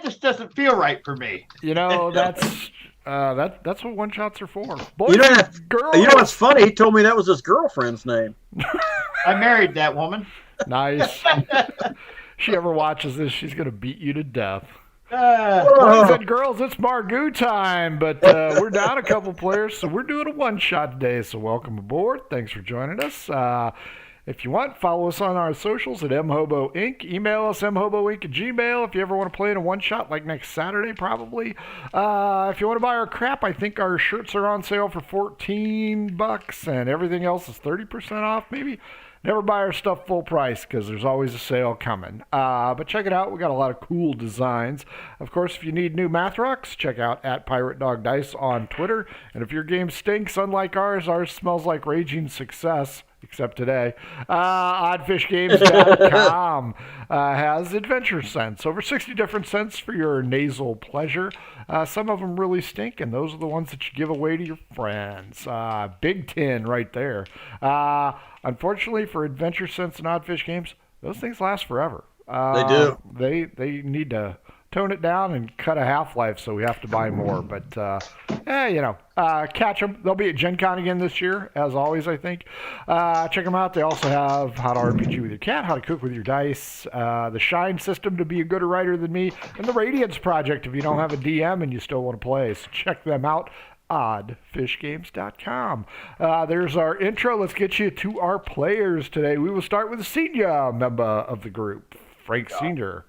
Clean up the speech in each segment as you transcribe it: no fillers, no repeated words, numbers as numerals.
just doesn't feel right for me. That's what one shots are for. Boys, You know, girls. you know what's funny? He told me that was his girlfriend's name. I married that woman. Nice. She ever watches this, she's going to beat you to death. Uh, Boys and girls, it's Margou time, but we're down a couple players, so we're doing a one-shot today, so welcome aboard. Thanks for joining us. If you want, follow us on our socials at mhobo inc. Email us mhoboinc@gmail if you ever want to play in a one-shot, like next Saturday probably. If you want to buy our crap, I think our shirts are on sale for $14, and everything else is 30% off maybe. Never buy our stuff full price because there's always a sale coming. But check it out. We got a lot of cool designs. Of course, if you need new math rocks, check out @PirateDogDice on Twitter. And if your game stinks, unlike ours smells like raging success. Except today. Oddfishgames.com has Adventure Scents. Over 60 different scents for your nasal pleasure. Some of them really stink, and those are the ones that you give away to your friends. Big 10 right there. Unfortunately, for Adventure Scents and Oddfish Games, those things last forever. They do. They need to tone it down and cut a half-life, so we have to buy more. But, catch them. They'll be at Gen Con again this year, as always, I think. Check them out. They also have How to RPG with Your Cat, How to Cook with Your Dice, the Shine System to be a gooder writer than me, and the Radiance Project if you don't have a DM and you still want to play. So check them out. Oddfishgames.com. There's our intro. Let's get you to our players today. We will start with the senior member of the group, Frank Senior.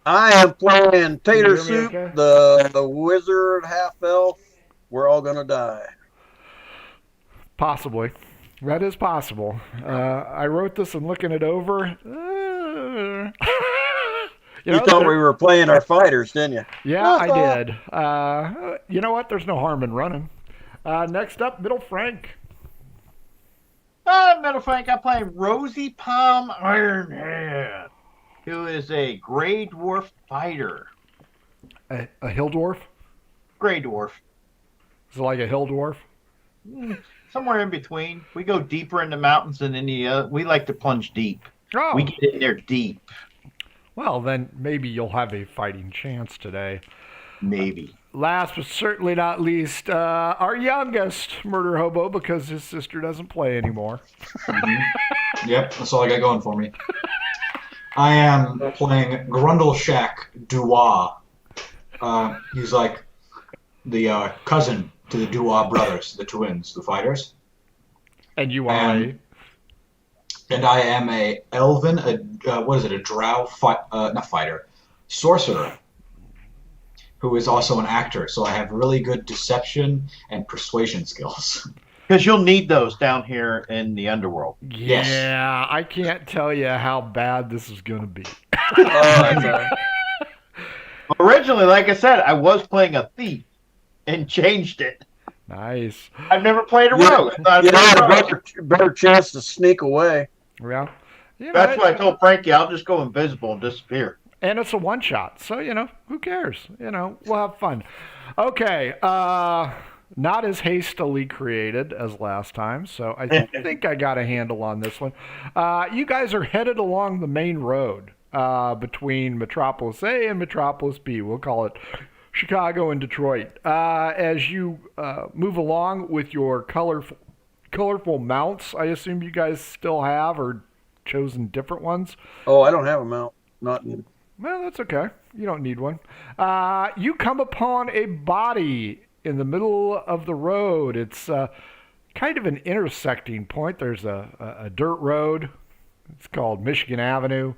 I am playing Tater Can you hear Soup, me okay? the wizard half elf. We're all gonna die. Possibly. That is possible. I wrote this and looking it over. You thought we were playing our fighters, didn't you? Yeah, I did. You know what? There's no harm in running. Next up, Middle Frank. Middle Frank, I play Rosy Palm Ironhead, who is a gray dwarf fighter. A hill dwarf? Gray dwarf. Is it like a hill dwarf? Somewhere in between. We go deeper in the mountains than any other. We like to plunge deep. Oh. We get in there deep. Well, then maybe you'll have a fighting chance today. Maybe. Last but certainly not least, our youngest murder hobo, because his sister doesn't play anymore. Mm-hmm. Yep, that's all I got going for me. I am playing Grundle Shack Duwa. He's like the cousin to the Duwa brothers, the twins, the fighters. And you are And I am a elven, a drow, not fighter, sorcerer, who is also an actor. So I have really good deception and persuasion skills. Because you'll need those down here in the underworld. Yes. Yeah, I can't tell you how bad this is going to be. Originally, like I said, I was playing a thief and changed it. Nice. I've never played a rogue. You had a better chance to sneak away. Yeah. That's why I told Frankie I'll just go invisible and disappear. And it's a one-shot, so, who cares? We'll have fun. Okay, not as hastily created as last time, so I think I got a handle on this one. You guys are headed along the main road between Metropolis A and Metropolis B. We'll call it Chicago and Detroit. As you move along with your colorful mounts, I assume you guys still have or chosen different ones. Oh, I don't have a mount. Well, that's okay. You don't need one. You come upon a body in the middle of the road. It's kind of an intersecting point. There's a dirt road. It's called Michigan Avenue.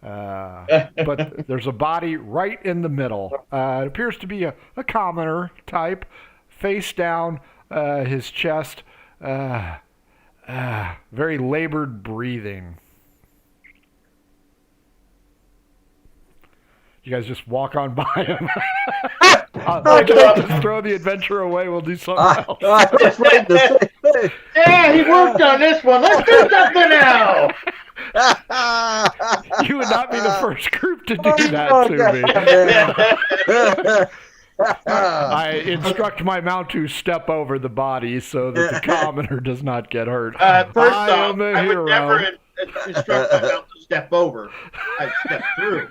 But there's a body right in the middle. It appears to be a commoner type, face down, his chest, very labored breathing. You guys just walk on by him. I can't just throw the adventure away. We'll do something else. Yeah, he worked on this one. Let's do something now. You would not be the first group to do that to me. I instruct my mount to step over the body so that the commoner does not get hurt. First off, I would never instruct my mount to step over. I step through.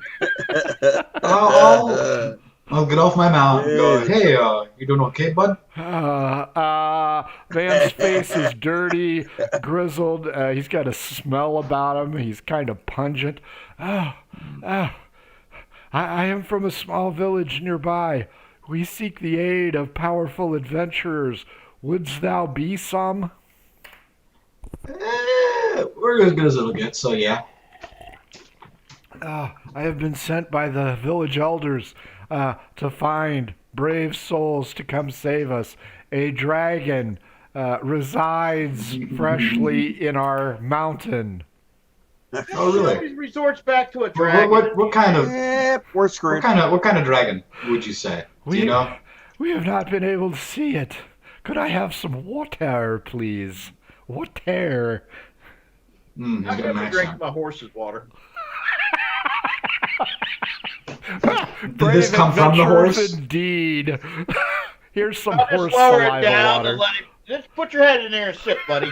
I'll get off my mount and go, hey, you doing okay, bud? Man's face is dirty, grizzled. He's got a smell about him. He's kind of pungent. I am from a small village nearby. We seek the aid of powerful adventurers. Wouldst thou be some? We're as good as it'll get, so yeah. I have been sent by the village elders to find brave souls to come save us. A dragon resides freshly in our mountain. Oh, really? Always resorts back to a dragon. What kind of We're screwed. what kind of dragon would you say? Do you know? We have not been able to see it. Could I have some water, please? Water. He's I got a never nice drink sound. my horse's water. Did this come from the adventurers horse? Indeed. Here's some I'll horse just lower it saliva down water. and let him. Just put your head in there and sip, buddy.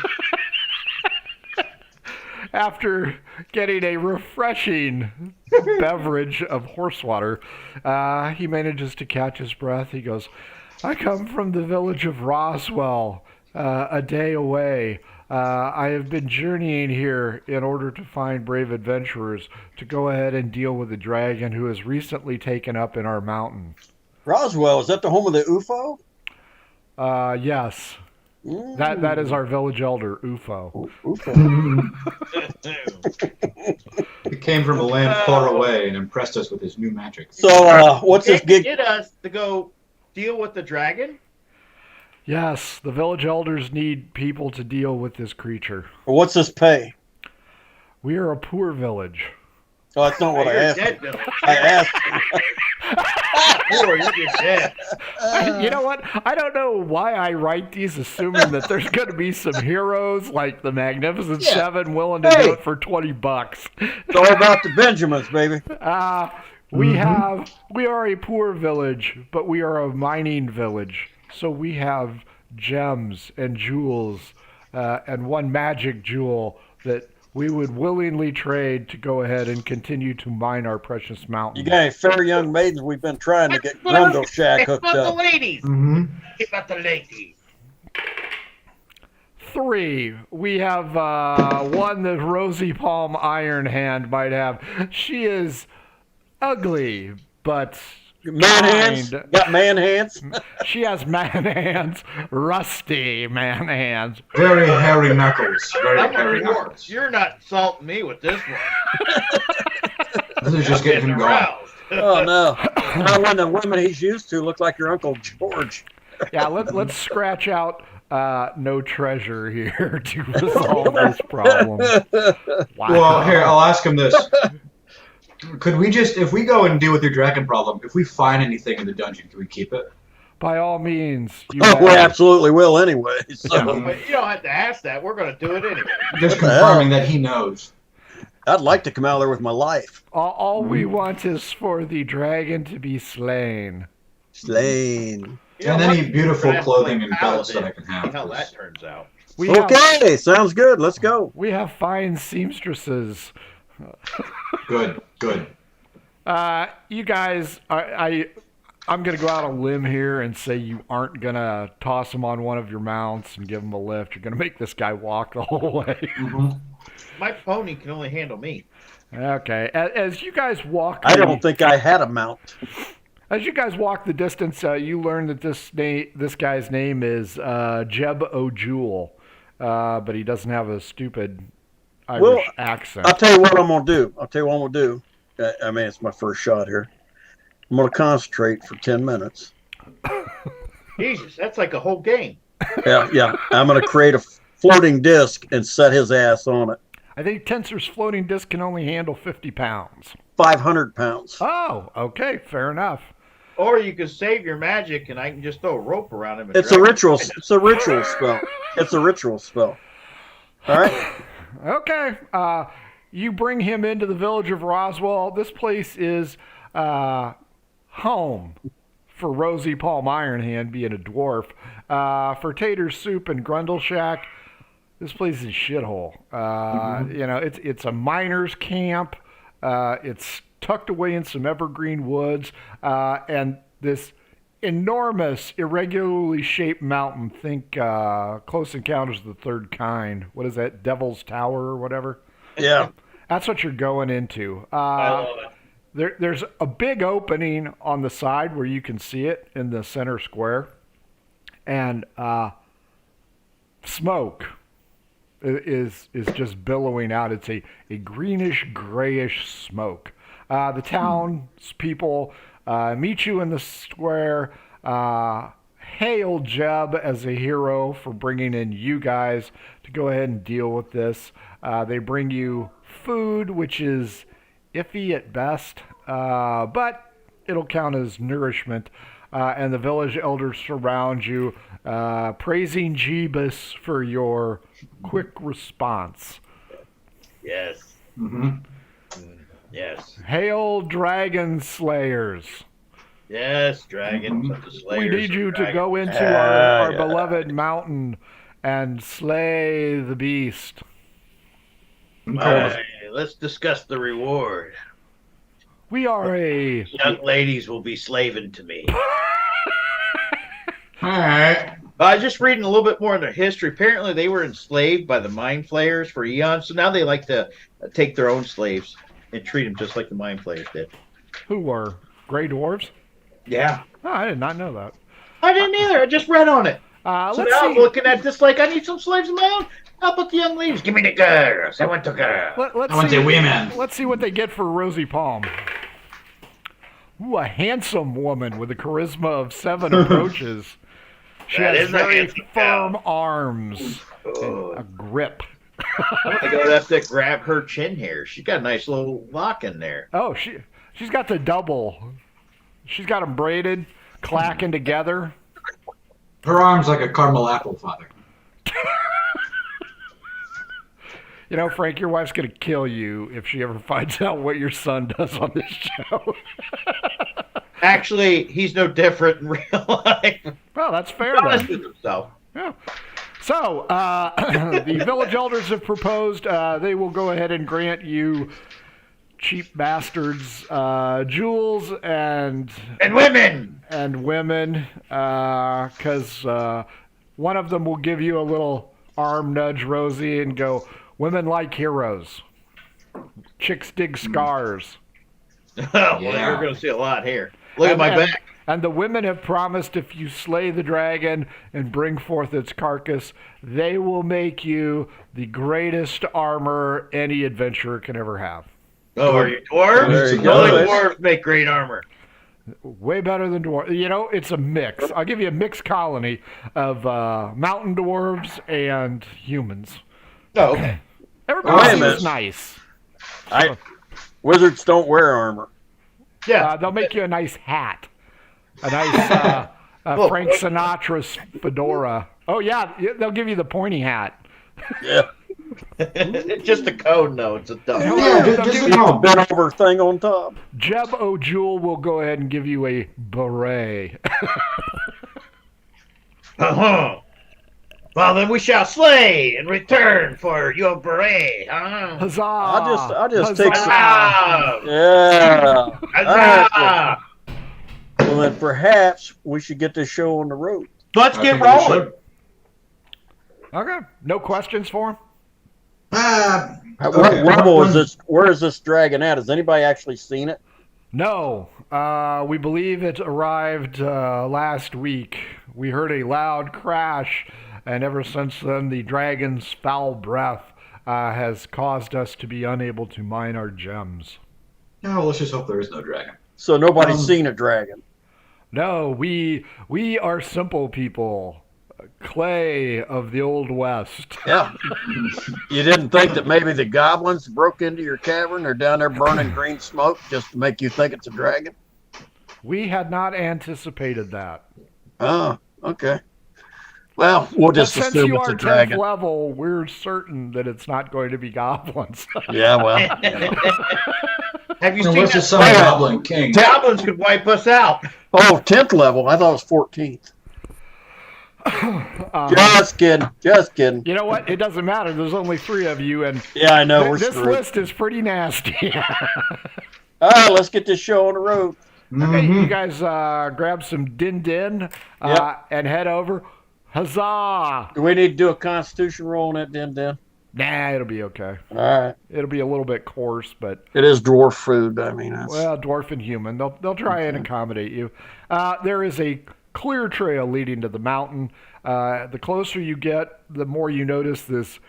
After getting a refreshing beverage of horse water, he manages to catch his breath. He goes, I come from the village of Roswell, a day away. I have been journeying here in order to find brave adventurers to go ahead and deal with the dragon who has recently taken up in our mountain. Roswell, is that the home of the UFO? Yes. That is our village elder, UFO. He came from a land far away and impressed us with his new magic. So, what's this Did gig? get us to go deal with the dragon? Yes, the village elders need people to deal with this creature. What's this pay? We are a poor village. Oh, that's not what I You're asked. dead, Billy. I asked. Poor, you're dead. You know what? I don't know why I write these assuming that there's going to be some heroes like the Magnificent Yeah. Seven willing to do Hey. it for $20. It's all about the Benjamins, baby. We are a poor village, but we are a mining village. So we have gems and jewels and one magic jewel that we would willingly trade to go ahead and continue to mine our precious mountain. You got any fair young maidens? We've been trying to get Grundle Shack It's hooked about the up. ladies. Mm-hmm. It's about the ladies. 3. We have one that Rosie Palm Iron Hand might have. She is ugly, but Man hands? kind. Got man hands? She has man hands, rusty man hands. Very hairy knuckles. Very I'm a hairy dwarf. knuckles. You're not insulting me with this one. This is just getting him going. aroused. Oh, no. Not when the women he's used to look like your Uncle George. Yeah, let's scratch out no treasure here to resolve this problem. Wow. Well, here, I'll ask him this. Could we just, if we go and deal with your dragon problem, if we find anything in the dungeon, can we keep it? By all means. You Oh, we may. absolutely will anyway. So But you don't have to ask that. We're going to do it anyway. Just What the confirming that he knows. I'd like to come out there with my life. All we want is for the dragon to be slain. Slain. You know And what? any beautiful We're gonna have to clothing play and belts that I Paladin. can have. See how that turns out. We have, Okay, sounds good. Let's go. we have fine seamstresses. Good, good. You guys, I'm going to go out on a limb here and say you aren't going to toss him on one of your mounts and give him a lift. You're going to make this guy walk the whole way. Mm-hmm. My pony can only handle me. Okay. As you guys walk, I don't think I had a mount. As you guys walk the distance, you learn that this guy's name is Jeb O'Jewel, but he doesn't have a stupid Irish accent. I'll tell you what I'm going to do. I mean, it's my first shot here. I'm going to concentrate for 10 minutes. Jesus, that's like a whole game. Yeah. I'm going to create a floating disc and set his ass on it. I think Tensor's floating disc can only handle 50 pounds. 500 pounds. Oh, okay, fair enough. Or you could save your magic and I can just throw a rope around him. And It's a drag him. ritual. It's a ritual spell. It's a ritual spell. All right. Okay. You bring him into the village of Roswell. This place is home for Rosie Palm Ironhand, being a dwarf. For Tater Soup and Grundle Shack, This place is a shithole. You know, it's a miners' camp. It's tucked away in some evergreen woods, and this enormous, irregularly shaped mountain. Think Close Encounters of the Third Kind. What is that? Devil's Tower or whatever? Yeah. That's what you're going into. I love it. There's a big opening on the side where you can see it in the center square. And smoke is just billowing out. It's a greenish, grayish smoke. The townspeople meet you in the square, hail Jeb as a hero for bringing in you guys to go ahead and deal with this. They bring you food, which is iffy at best, but it'll count as nourishment. And the village elders surround you, praising Jeebus for your quick response. Yes. Mm-hmm. Yes. Hail, dragon slayers! Yes, dragons of the We slayers. need you of to go dragons. into our beloved mountain and slay the beast. All right, let's discuss the reward. We are a Young ladies will be slaving to me. All right. I was just reading a little bit more in their history. Apparently, they were enslaved by the mind flayers for eons, so now they like to take their own slaves and treat them just like the mind flayers did. who were gray dwarves. Yeah. Oh, I did not know that. I didn't either. I just read on it. So Let's now I'm see. looking at this like I need some slaves of my own. How about the young ladies? Give me the girls. I want the girls. Let's I want see. the women. Let's see what they get for Rosie Palm. Ooh, a handsome woman with a charisma of 7 approaches. She That has is a very handsome firm gal. arms Oh. and a grip. I'm gonna go have to grab her chin hair. She's got a nice little lock in there. Oh, she's got the double. She's got them braided, clacking together. Her arm's like a caramel apple, Father. You know, Frank, your wife's gonna kill you if she ever finds out what your son does on this show. Actually, he's no different in real life. Well, that's fair He's honest then. with himself. Yeah. So, the village elders have proposed they will go ahead and grant you cheap bastards jewels and women. because one of them will give you a little arm nudge, Rosie, and go, women like heroes. Chicks dig scars. Well, Yeah. you're going to see a lot here. Look at my back. And the women have promised if you slay the dragon and bring forth its carcass, they will make you the greatest armor any adventurer can ever have. Oh, are you dwarves? There you Only go. dwarves make great armor. Way better than dwarves. You know, it's a mix. I'll give you a mixed colony of mountain dwarves and humans. Oh, okay. Everybody Wait a seems minute. nice. Wizards don't wear armor. Yeah. They'll make you a nice hat. A nice Frank Sinatra's fedora. Oh, yeah, they'll give you the pointy hat. Yeah. It's just a cone, though. It's a dumb. Yeah, just You know, bent over thing on top. Jeb O'Jewel will go ahead and give you a beret. Uh-huh. Well, then we shall slay in return for your beret. Huh? Huzzah! I'll just Huzzah! take some. Ah! Yeah. Huzzah! Well, then perhaps we should get this show on the road. Let's I get think we rolling. should. Okay. No questions for him? What Okay. level is this? Where is this dragon at? Has anybody actually seen it? No. We believe it arrived last week. We heard a loud crash, and ever since then, the dragon's foul breath has caused us to be unable to mine our gems. No, let's just hope there is no dragon. So nobody's seen a dragon. No, we are simple people. Clay of the Old West. Yeah. You didn't think that maybe the goblins broke into your cavern or down there burning green smoke just to make you think it's a dragon? We had not anticipated that. Oh, okay. Well, we'll just But since assume you it's are a 10th dragon. level, we're certain that it's not going to be goblins. Yeah, well. Have you No, seen what's that? the son of Goblin King? Goblins could wipe us out. Oh, 10th level. I thought it was 14th. Just kidding. Just kidding. You know what? It doesn't matter. There's only 3 of you, and Yeah, I know. We're this screwed. list is pretty nasty. All right, let's get this show on the road. Okay, you guys grab some din-din Yep. and head over. Huzzah! Do we need to do a constitution roll on that then? Nah, it'll be okay. All right. It'll be a little bit coarse, but It is dwarf food. I mean, that's... well, dwarf and human. They'll try and accommodate you. There is a clear trail leading to the mountain. The closer you get, the more you notice this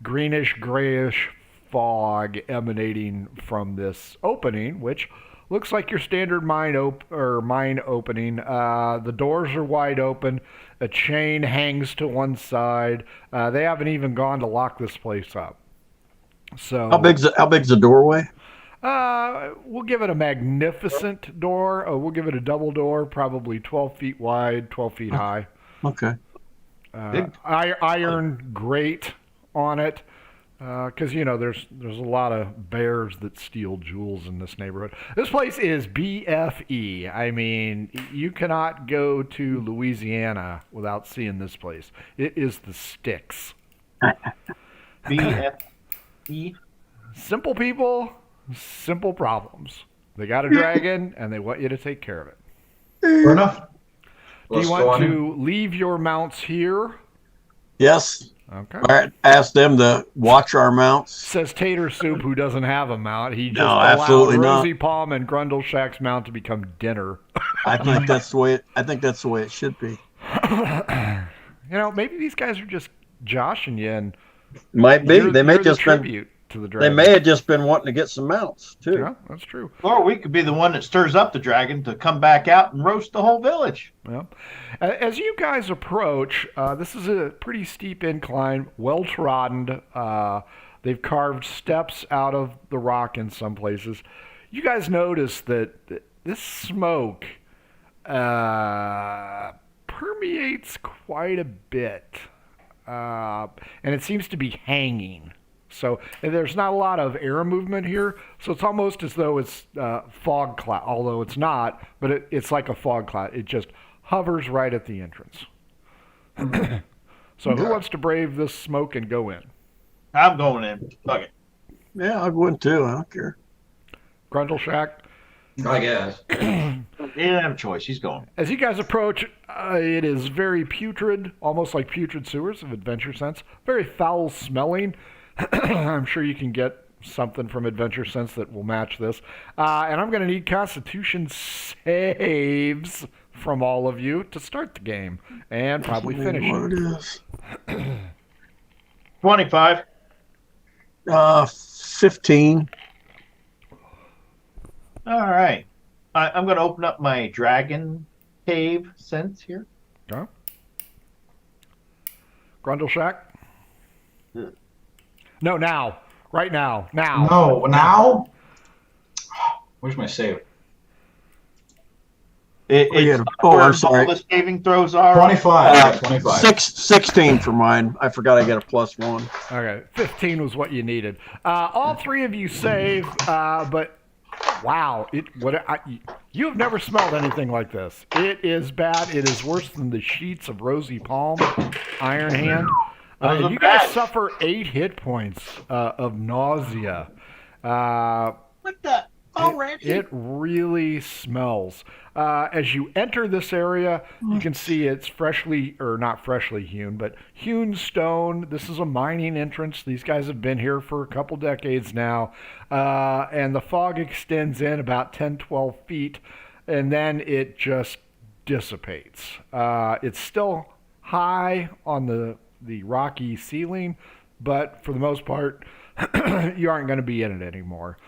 greenish, grayish fog emanating from this opening, which looks like your standard mine opening. The doors are wide open. A chain hangs to one side. They haven't even gone to lock this place up. So How big's the doorway? we'll give it a magnificent door. We'll give it a double door, probably 12 feet wide, 12 feet high. Okay. Iron grate on it. Because there's a lot of bears that steal jewels in this neighborhood. This place is BFE. I mean, you cannot go to Louisiana without seeing this place. It is the sticks. BFE. Simple people, simple problems. They got a dragon, and they want you to take care of it. Fair enough. Do you want to leave your mounts here? Yes. Okay. All right. Ask them to watch our mounts. Says Tater Soup, who doesn't have a mount. He just No, allowed absolutely not. Rosie Palm and Grundle Shack's mount to become dinner. I think that's the way it should be. Maybe these guys are just joshing you, and Might be. you're, They may you're the just been. tribute to the They dragon. may have just been wanting to get some mounts too. Yeah, that's true. Or we could be the one that stirs up the dragon to come back out and roast the whole village. Well, as you guys approach, this is a pretty steep incline, well trodden. They've carved steps out of the rock in some places. You guys notice that this smoke permeates quite a bit, and it seems to be hanging. So there's not a lot of air movement here, so it's almost as though it's fog cloud, although it's not, but it's like a fog cloud. It just hovers right at the entrance. So who wants to brave this smoke and go in? I'm going in. Fuck it. Yeah, I would too. I don't care. Grundle Shack? I guess. He didn't have a choice. He's going. As you guys approach, it is very putrid, almost like putrid sewers of Adventure Sense. Very foul smelling. I'm sure you can get something from Adventure Sense that will match this. And I'm going to need Constitution saves from all of you to start the game and probably finish What it. it is. 25. 15. All right. I'm going to open up my dragon cave sense here. Okay. Grundle Shack? No, now. Right now. Now. No, now? Where's my save? It's I'm sorry. The saving throws are 25. 25. 16 for mine. I forgot I got a +1. Okay, 15 was what you needed. All 3 of you save, but wow, you have never smelled anything like this. It is bad. It is worse than the sheets of Rosie Palm, Iron Hand. You guys suffer 8 hit points of nausea. What the? It really smells. As you enter this area, you can see it's not freshly hewn, but hewn stone. This is a mining entrance. These guys have been here for a couple decades now. And the fog extends in about 10, 12 feet, and then it just dissipates. It's still high on the rocky ceiling, but for the most part, you aren't going to be in it anymore.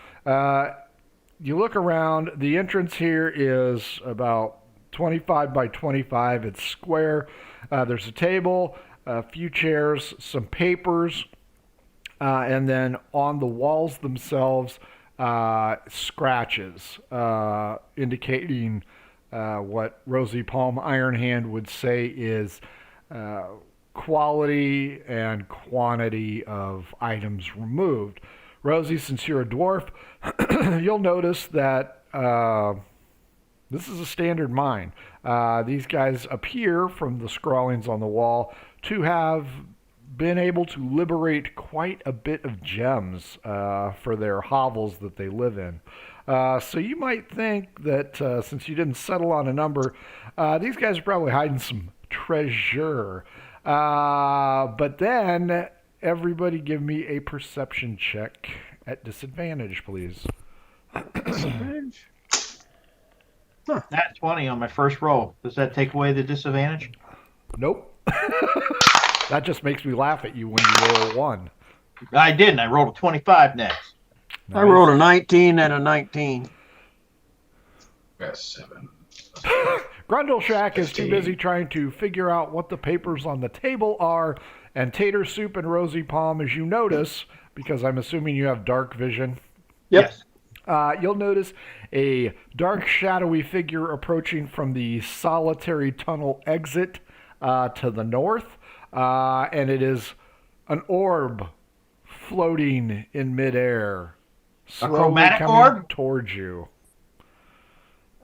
You look around, the entrance here is about 25 by 25. It's square. There's a table, a few chairs, some papers, and then on the walls themselves, scratches indicating what Rosie Palm Iron Hand would say is quality and quantity of items removed. Rosie, since you're a dwarf, you'll notice that This is a standard mine. These guys appear, from the scrawlings on the wall, to have been able to liberate quite a bit of gems for their hovels that they live in. So you might think that since you didn't settle on a number, these guys are probably hiding some treasure. But then, everybody give me a perception check at disadvantage, please. Nat 20 on my first roll. Does that take away the disadvantage? Nope. That just makes me laugh at you when you roll a 1. I didn't. I rolled a 25 next. Nice. I rolled a 19 and a 19. Got 7. Grundle Shack is too busy trying to figure out what the papers on the table are, and Tater Soup and Rosy Palm, as you notice, because I'm assuming you have dark vision. Yep. Yes. You'll notice a dark, shadowy figure approaching from the solitary tunnel exit to the north, and it is an orb floating in midair, slowly chromatic coming orb? towards you.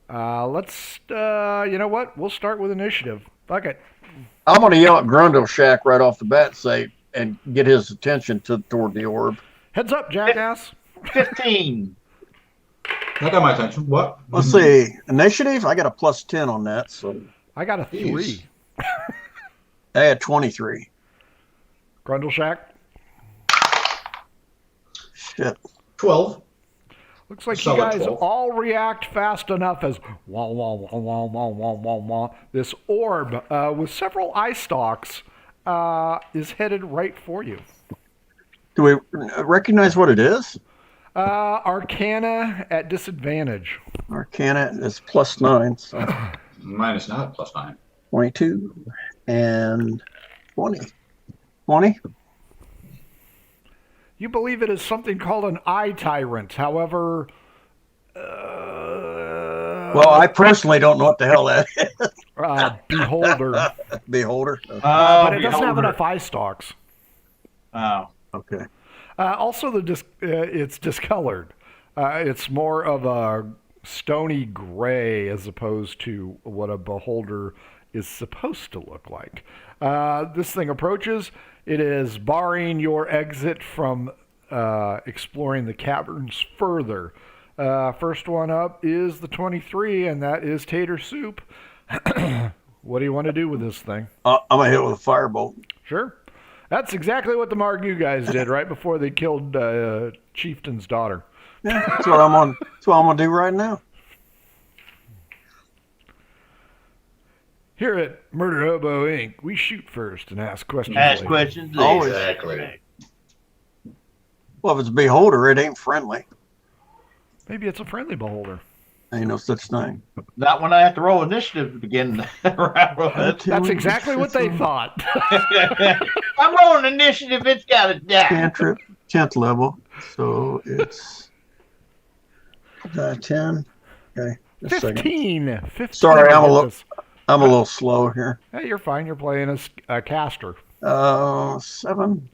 Let's, you know what? We'll start with initiative. Fuck it. I'm going to yell at Grundle Shack right off the bat and get his attention toward the orb. Heads up, jackass. 15. That got my attention. What? Let's see. Initiative? I got a plus 10 on that, so I got a 3. Jeez. I had 23. Grundle Shack. Shit. 12. Looks like Solid you guys 12. all react fast enough as wah, wah, wah, wah, wah, wah, wah, wah. This orb with several eye stalks is headed right for you. Do we recognize what it is? Arcana at disadvantage. Arcana is plus 9, so Mine is not plus 9. 22 and 20. 20? You believe it is something called an eye tyrant. However, Well, I personally don't know what the hell that is. beholder. Beholder? But it doesn't have enough eye stalks. Oh. Okay. Also, it's discolored. It's more of a stony gray as opposed to what a beholder is supposed to look like. This thing approaches. It is barring your exit from exploring the caverns further. First one up is the 23, and that is Tater Soup. What do you want to do with this thing? I'm going to hit it with a firebolt. Sure. That's exactly what the Margou guys did right before they killed Chieftain's daughter. Yeah, that's what I'm gonna do right now. Here at Murder Hobo Inc., we shoot first and ask questions Ask later. questions. Always. Exactly. Well, if it's a beholder, it ain't friendly. Maybe it's a friendly beholder. Ain't no such thing. Not when I have to roll initiative to begin the round with. That's exactly what they thought. I'm rolling initiative. It's got to die. Cantrip, 10th level. So it's 10. Okay. Just a second. 15. Sorry, I'm a a little slow here. Hey, you're fine. You're playing a caster. 7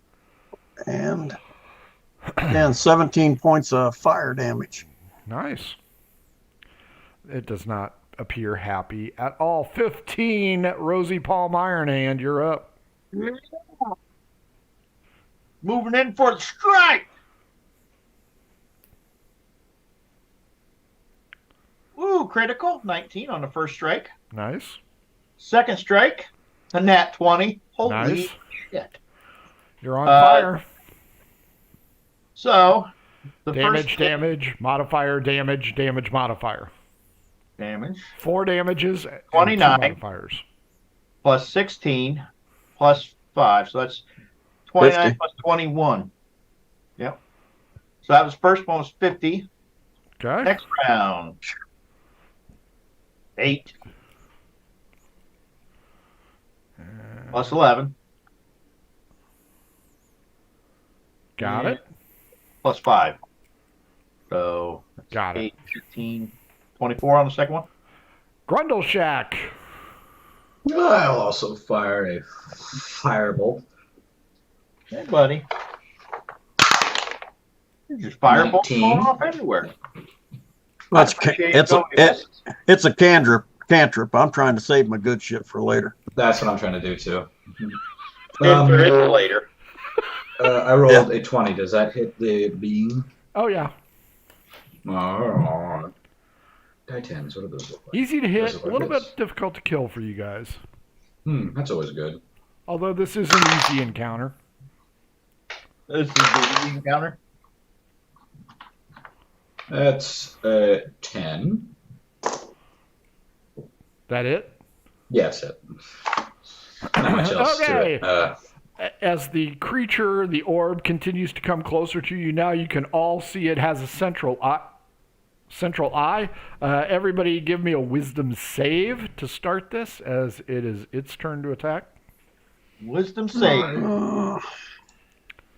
and 17 points of fire damage. Nice. It does not appear happy at all. 15, Rosy Palm Iron Hand, you're up. Moving in for the strike. Ooh, critical. 19 on the first strike. Nice. Second strike, a nat 20. Holy Nice. shit. You're on fire. So, the Damage, first damage, modifier, damage, damage, modifier. damage 4 damages, and 29. 2 modifiers. plus 16 plus 5. So that's 29 50. plus 21. Yep. So that was first one was 50. Okay. Next round. 8 plus 11 Got it. plus 5. So that's Got it. 8, 15, 24 on the second one. Grundle Shack. I'll also fire a firebolt. Hey, buddy. There's just fireballs 19. going off everywhere. Well, appreciate you going. it's a cantrip. I'm trying to save my good shit for later. That's what I'm trying to do too. Later. I rolled a 20. Does that hit the beam? Oh, yeah. Oh. Die 10s. What do those look like? Easy to hit, Like a little this. bit difficult to kill for you guys. That's always good. Although this is an easy encounter. This is the encounter. That's 10. That it? Yes, it. Not much else Okay. to it. As the creature, the orb, continues to come closer to you, now you can all see it has a central eye. Everybody give me a wisdom save to start this, as it is its turn to attack. Wisdom save.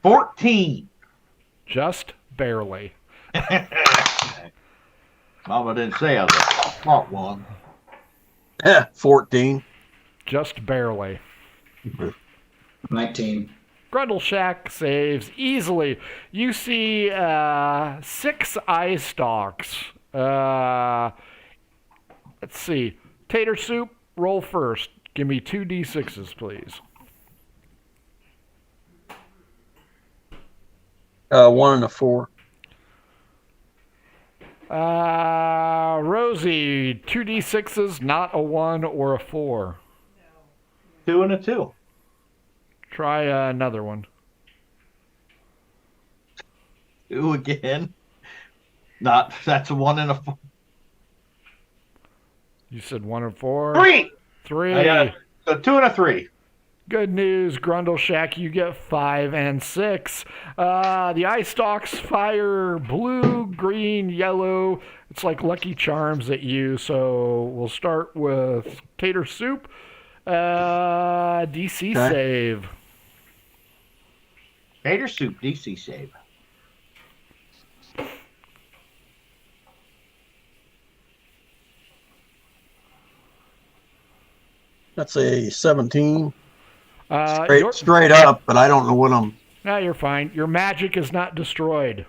14. Just barely. Mama didn't say I was a smart one. 14. Just barely. 19. Grundleshack saves easily. You see 6 eye stalks. Let's see. Tater Soup, roll first. Give me 2 d6s, please. 1 and a 4. Rosie, 2 d6s, not a 1 or a 4. 2 and a 2. Try another one. 2 again. That's a 1 and a 4. You said 1 and 4. 3. 3. I got a 2 and a 3. Good news, Grundleshack, you get 5 and 6. The eye stalks fire blue, green, yellow. It's like Lucky Charms at you. So we'll start with Tater Soup. DC save. Tater Soup DC save. That's a 17. Your- Straight up, but I don't know what I'm. No, you're fine. Your magic is not destroyed.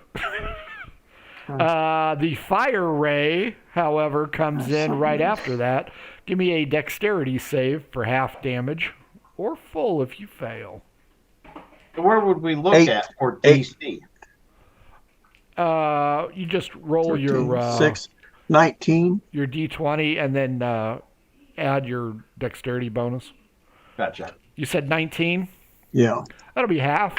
The fire ray, however, comes in right after that. Give me a dexterity save for half damage, or full if you fail. Where would we look 8. at for DC? You just roll 13, your 6, 19. your d20 and then add your dexterity bonus. Gotcha. You said 19? Yeah. That'll be half.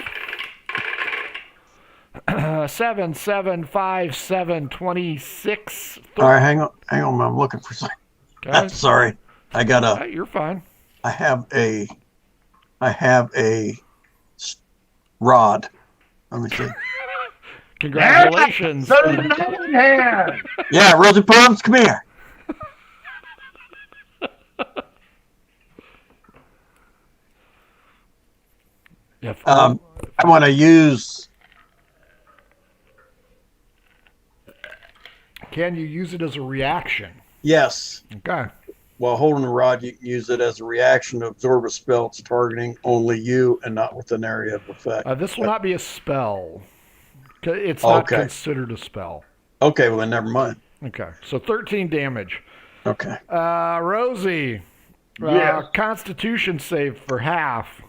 7, 7, 5, 7, 26. All right, hang on. I'm looking for something. Okay. Sorry. I got a. You're fine. I have a rod. Let me see. Congratulations. Yeah, Rosie Plums, come here. I want to use. Can you use it as a reaction? Yes. Okay. While holding the rod, you can use it as a reaction to absorb a spell it's targeting only you and not with an area of effect. This will not be a spell. It's not considered a spell. Okay, well then never mind. Okay. So 13 damage. Okay. Rosie. Yes. Constitution save for half.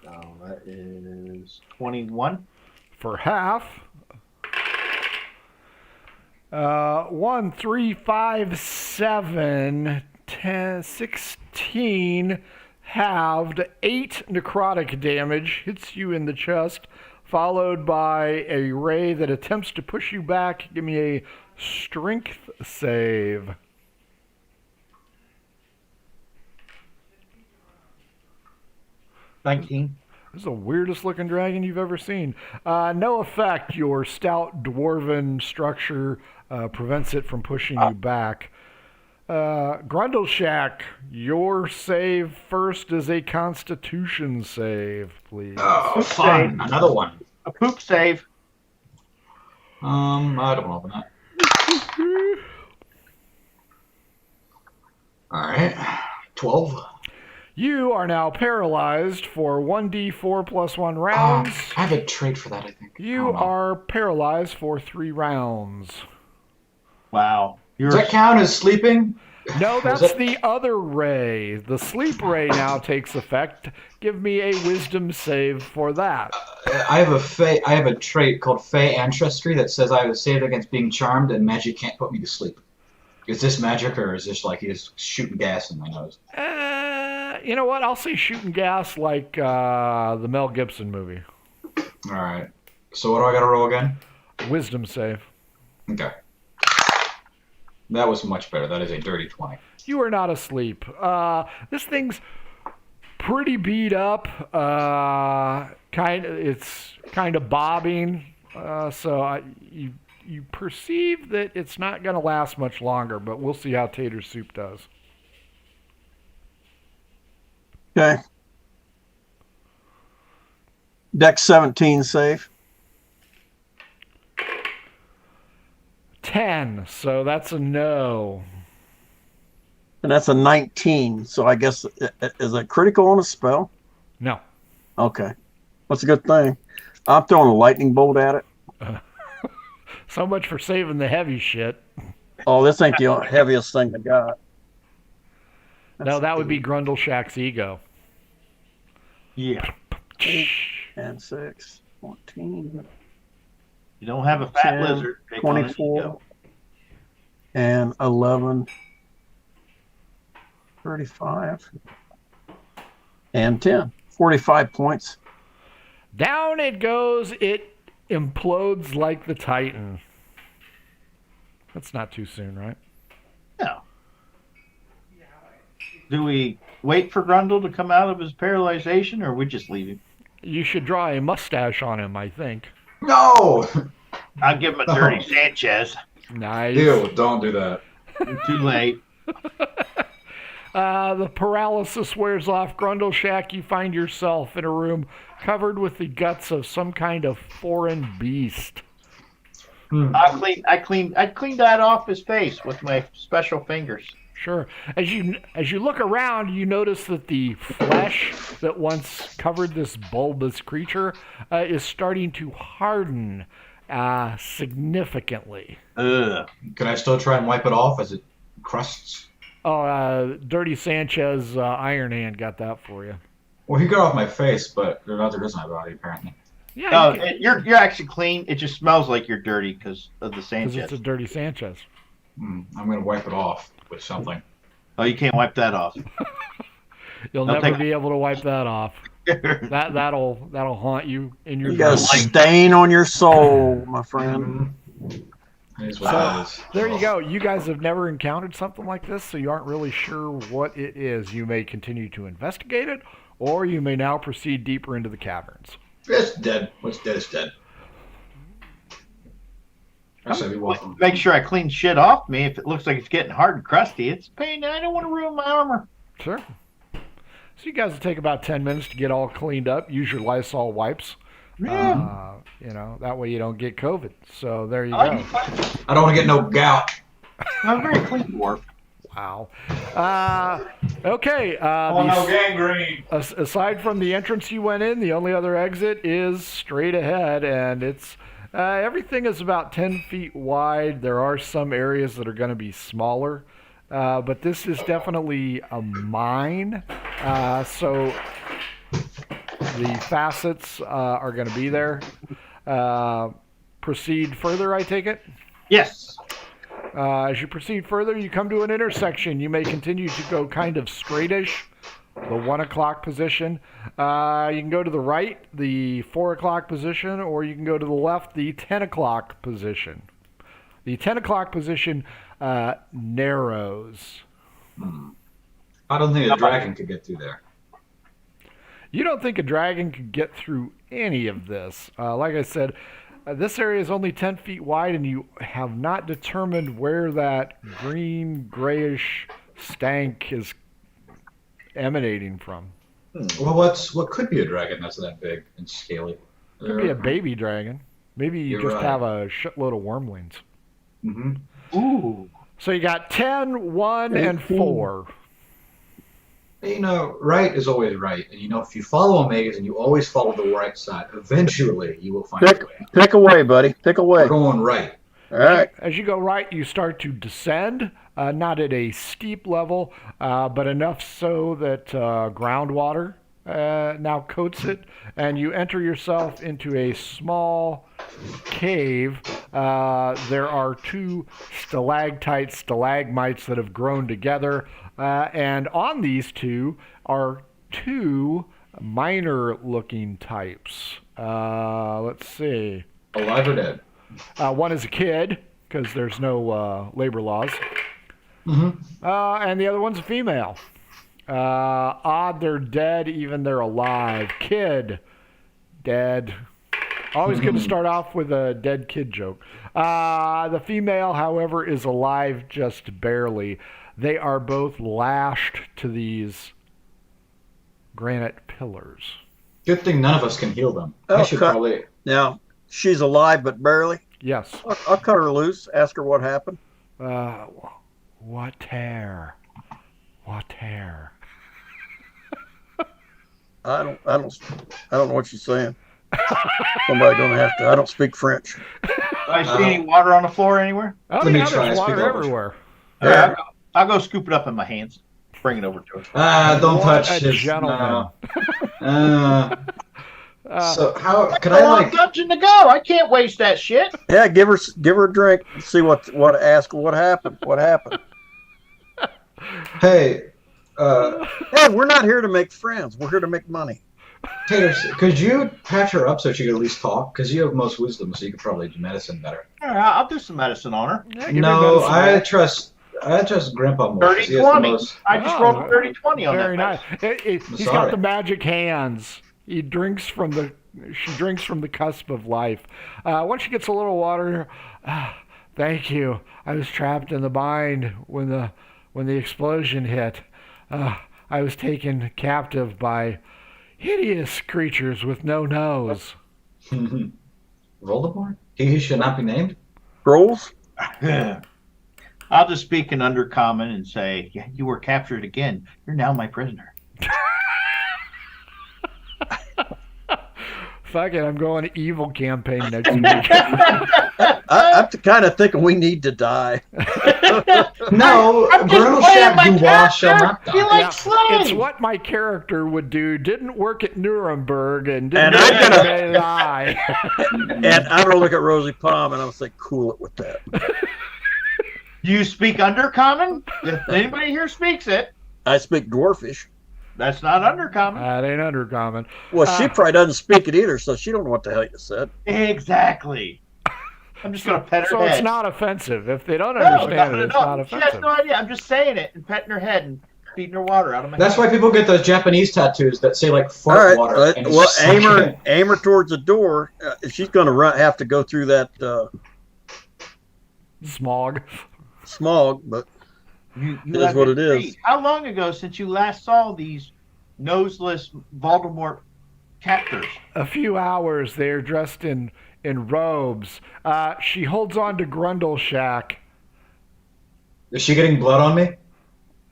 So that is 21. For half. 1, 3, 5, 7, 10, 16, halved, 8 necrotic damage, hits you in the chest, followed by a ray that attempts to push you back. Give me a strength save. $19. This is the weirdest looking dragon you've ever seen. No effect. Your stout dwarven structure prevents it from pushing you back. Grundleshack, your save first is a Constitution save, please. Oh, fun. Another one. A poop save. I don't want to open that. All right. 12. You are now paralyzed for 1d4 plus 1 rounds. I have a trait for that, I think. You are paralyzed for 3 rounds. Wow. Does that count as sleeping? No, that's the other ray. The sleep ray now takes effect. Give me a wisdom save for that. I have a trait called Fey Ancestry that says I have a save against being charmed and magic can't put me to sleep. Is this magic or is this like he's shooting gas in my nose? You know what? I'll say shooting gas like the Mel Gibson movie. All right. So what do I got to roll again? Wisdom save. Okay. That was much better. That is a dirty 20. You are not asleep. This thing's pretty beat up. It's kind of bobbing. You perceive that it's not going to last much longer, but we'll see how Tater Soup does. Okay. Dex 17 save. 10, so that's a no. And that's a 19. So I guess, is it critical on a spell? No. Okay. That's a good thing. I'm throwing a lightning bolt at it. So much for saving the heavy shit. Oh, this ain't the heaviest thing I got. No, that would be Grundleshack's ego. Yeah. 8 and 6, 14. You don't have a fat 10, lizard. 24 and 11, 35 and 10. 45 points. Down it goes. It implodes like the Titan. That's not too soon, right? No. Do we wait for Grundle to come out of his paralyzation, or we just leave him? You should draw a mustache on him, I think. No! I'll give him a dirty Sanchez. Nice. Ew, don't do that. Too late. The paralysis wears off. Grundleshack, you find yourself in a room covered with the guts of some kind of foreign beast. I cleaned that off his face with my special fingers. Sure. As you look around, you notice that the flesh that once covered this bulbous creature is starting to harden significantly. Ugh. Can I still try and wipe it off as it crusts? Oh, Dirty Sanchez Iron Hand got that for you. Well, he got off my face, but there is my body, apparently. Yeah, you're actually clean. It just smells like you're dirty because of the because Sanchez. it's a Dirty Sanchez. I'm going to wipe it off with something. Oh, you can't wipe that off. You'll I'll never be able to wipe that off. That'll haunt you in your You got a dreams. stain on your soul, my friend. It is what it is. There you go. You guys have never encountered something like this, so you aren't really sure what it is. You may continue to investigate it, or you may now proceed deeper into the caverns. It's dead. What's dead is dead. I say you're welcome. Make sure I clean shit off me. If it looks like it's getting hard and crusty, it's a pain. I don't want to ruin my armor. Sure. So you guys will take about 10 minutes to get all cleaned up. Use your Lysol wipes. Yeah. That way you don't get COVID. So there you go. I don't want to get no gout. I'm very clean dwarf. Wow. Okay. No gangrene. Aside from the entrance you went in, the only other exit is straight ahead, and it's everything is about 10 feet wide. There are some areas that are going to be smaller, but this is definitely a mine. So the facets are going to be there. Proceed further, I take it? Yes. As you proceed further, you come to an intersection. You may continue to go kind of straightish, the 1 o'clock position. You can go to the right, the 4 o'clock position, or you can go to the left, the 10 o'clock position. The 10 o'clock position narrows. I don't think a dragon could get through there. You don't think a dragon could get through any of this. Like I said, this area is only 10 feet wide, and you have not determined where that green, grayish stank is emanating from. Well, what could be a dragon that's that big and scaly? Could be a baby dragon. Maybe you You're just right. have a shitload of wormlings. Mm-hmm. Ooh. So you got 10, 1, and 4. Right is always right. And if you follow a maze and you always follow the right side, eventually you will find your way out. Pick away, buddy. Pick away. We're going right. All right. As you go right, you start to descend, not at a steep level, but enough so that groundwater now coats it, and you enter yourself into a small cave. There are 2 stalactites, stalagmites that have grown together, and on these 2 are 2 minor-looking types. Let's see. Alive or dead? One is a kid, because there's no labor laws. Mm-hmm. And the other one's a female. Odd, they're dead, even they're alive. Kid, dead. Always good to start off with a dead kid joke. The female, however, is alive just barely. They are both lashed to these granite pillars. Good thing none of us can heal them. I should probably... Now, she's alive, but barely. Yes. I'll cut her loose. Ask her what happened. What hair? What hair? I don't know what she's saying. Somebody gonna have to. I don't speak French. I see any water on the floor anywhere? Oh, Let me yeah, try there's to water speak English. everywhere. Yeah. I'll go scoop it up in my hands. Bring it over to her. Don't What touch a his... gentleman. No. So how can That's I a long like... dungeon to go. I can't waste that shit. Yeah, give her a drink. See what ask her what happened. What happened? Hey, Hey, we're not here to make friends. We're here to make money. Tater, could you patch her up so she could at least talk? Because you have most wisdom, so you could probably do medicine better. All right, I'll do some medicine on her. Yeah, give me No, medicine. I trust Grandpa more. 'cause he has the 30-20. most... I just Oh, rolled a 30-20 on Very that. nice. He's got sorry. the magic hands. She drinks from the cusp of life. Once she gets a little water, thank you. I was trapped in the bind when the explosion hit. I was taken captive by hideous creatures with no nose. Voldemort? He should not be named? Scrolls? I'll just speak in Undercommon and say, yeah, you were captured again. You're now my prisoner. Fuck it, I'm going evil campaign next week. I'm kind of thinking we need to die. No, I'm just Colonel playing Shaq my Dubois shall not character. He die. likes slang. It's what my character would do. Didn't work at Nuremberg and And didn't I'm gonna- make a lie. And I'm gonna look at Rosie Palm and I'm gonna say, "Cool it with that." You speak Undercommon? If anybody here speaks it, I speak Dwarfish. that's not Undercommon. That ain't undercommon. Well, she probably doesn't speak it either, so she don't know what the hell you said. Exactly. I'm just going to pet her So head. it's not offensive. If they don't No, understand it, it's no, not She has offensive. no idea. I'm just saying it and petting her head and feeding her water out of my That's hand. why people get those Japanese tattoos that say, like, All fart right, water. and it's well, just like- aim her towards the door. If she's gonna have to go through that Smog. smog, but You It is have what been it is. freed. How long ago since you last saw these noseless Voldemort captors? A few hours. They're dressed in robes. She holds on to Grundleshack. Is she getting blood on me?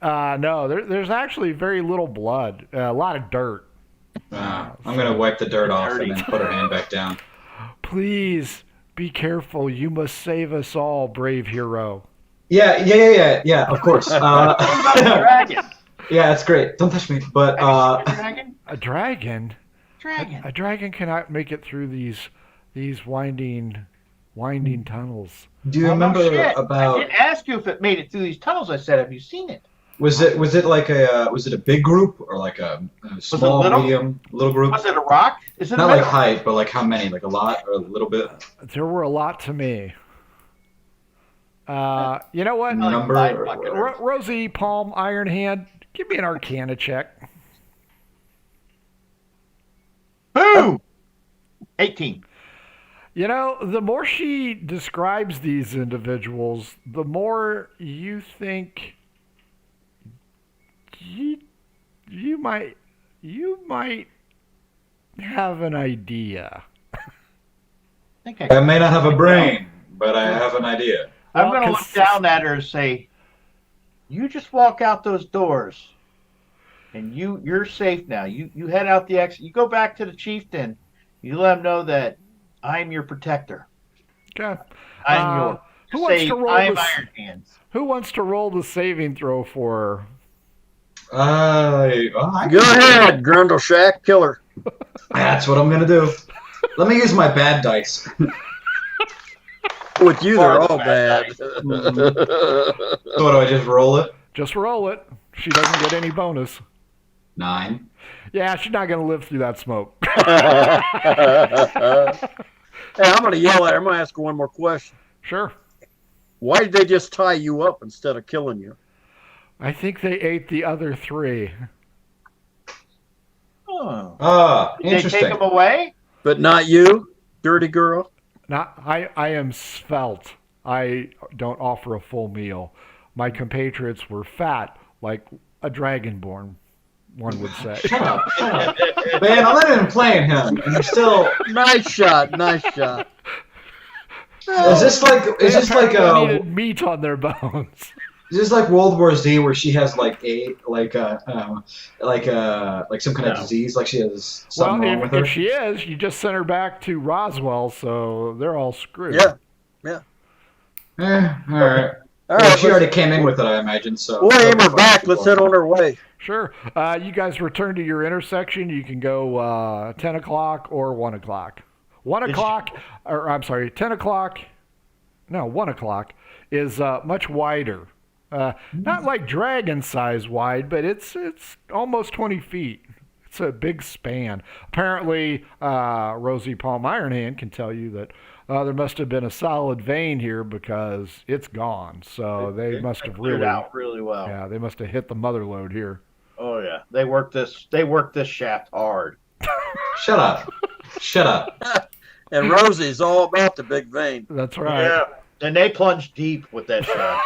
No, there's actually very little blood. A lot of dirt. I'm going to wipe the dirt off Dirty. and then put her hand back down. Please be careful. You must save us all, brave hero. Yeah, of course. Dragon. Yeah, that's great. Don't touch me. But, Dragon? A dragon? Dragon. A dragon cannot make it through these winding tunnels. do you Oh, no remember shit. I about... didn't ask you if it made it through these tunnels. I said, have you seen it? Was it like was it a big group or like a small, little? medium, little group? Was it a rock? Is it Not a like metal? height, but like how many? Like a lot or a little bit? There were a lot to me. You know what? Like Number light or bucket whatever. Rosie, Palm, Iron Hand, give me an Arcana check. Boom! 18. You know, the more she describes these individuals, the more you think you might have an idea. I think I I may not have a brain, but I have an idea. I'm going to look down at her and say, you just walk out those doors, and you're safe now. You head out the exit. You go back to the chieftain. You let him know that I'm your protector. Okay. I'm your. Who wants to roll I'm this? Iron Hands. Who wants to roll the saving throw for? Go ahead, Grundle Shack Killer. That's what I'm gonna do. Let me use my bad dice. With you, they're all bad. So what do I just roll it? Just roll it. She doesn't get any bonus. 9. Yeah, she's not going to live through that smoke. Hey, I'm going to yell at her. I'm going to ask her one more question. Sure. Why did they just tie you up instead of killing you? I think they ate the other 3. Oh. Did they Interesting. take them away? But not you, dirty girl? I am svelte. I don't offer a full meal. My compatriots were fat, like a dragonborn, one would say. Shut up. Man, I'm not even playing him, and you're still. Nice shot. Is this like needed meat on their bones. Is this like World War Z, where she has like some kind of disease, like she has something wrong with her? If she is, you just sent her back to Roswell, so they're all screwed. Yeah. All right. All Well, right, she already came in with it, I imagine. So we'll aim her back. Let's head on our way. Sure. You guys return to your intersection. You can go 10 o'clock or 1 o'clock. 1 o'clock, or I'm sorry, 10 o'clock. No, 1 o'clock is much wider. Not like dragon size wide, but it's almost 20 feet. It's a big span. Apparently, Rosie Palm Ironhand can tell you that there must have been a solid vein here because it's gone. So they must have cleared out really well. Yeah, they must have hit the mother lode here. Oh yeah, they worked this shaft hard. Shut up. And Rosie's all about the big vein. That's right. Yeah, and they plunged deep with that shaft.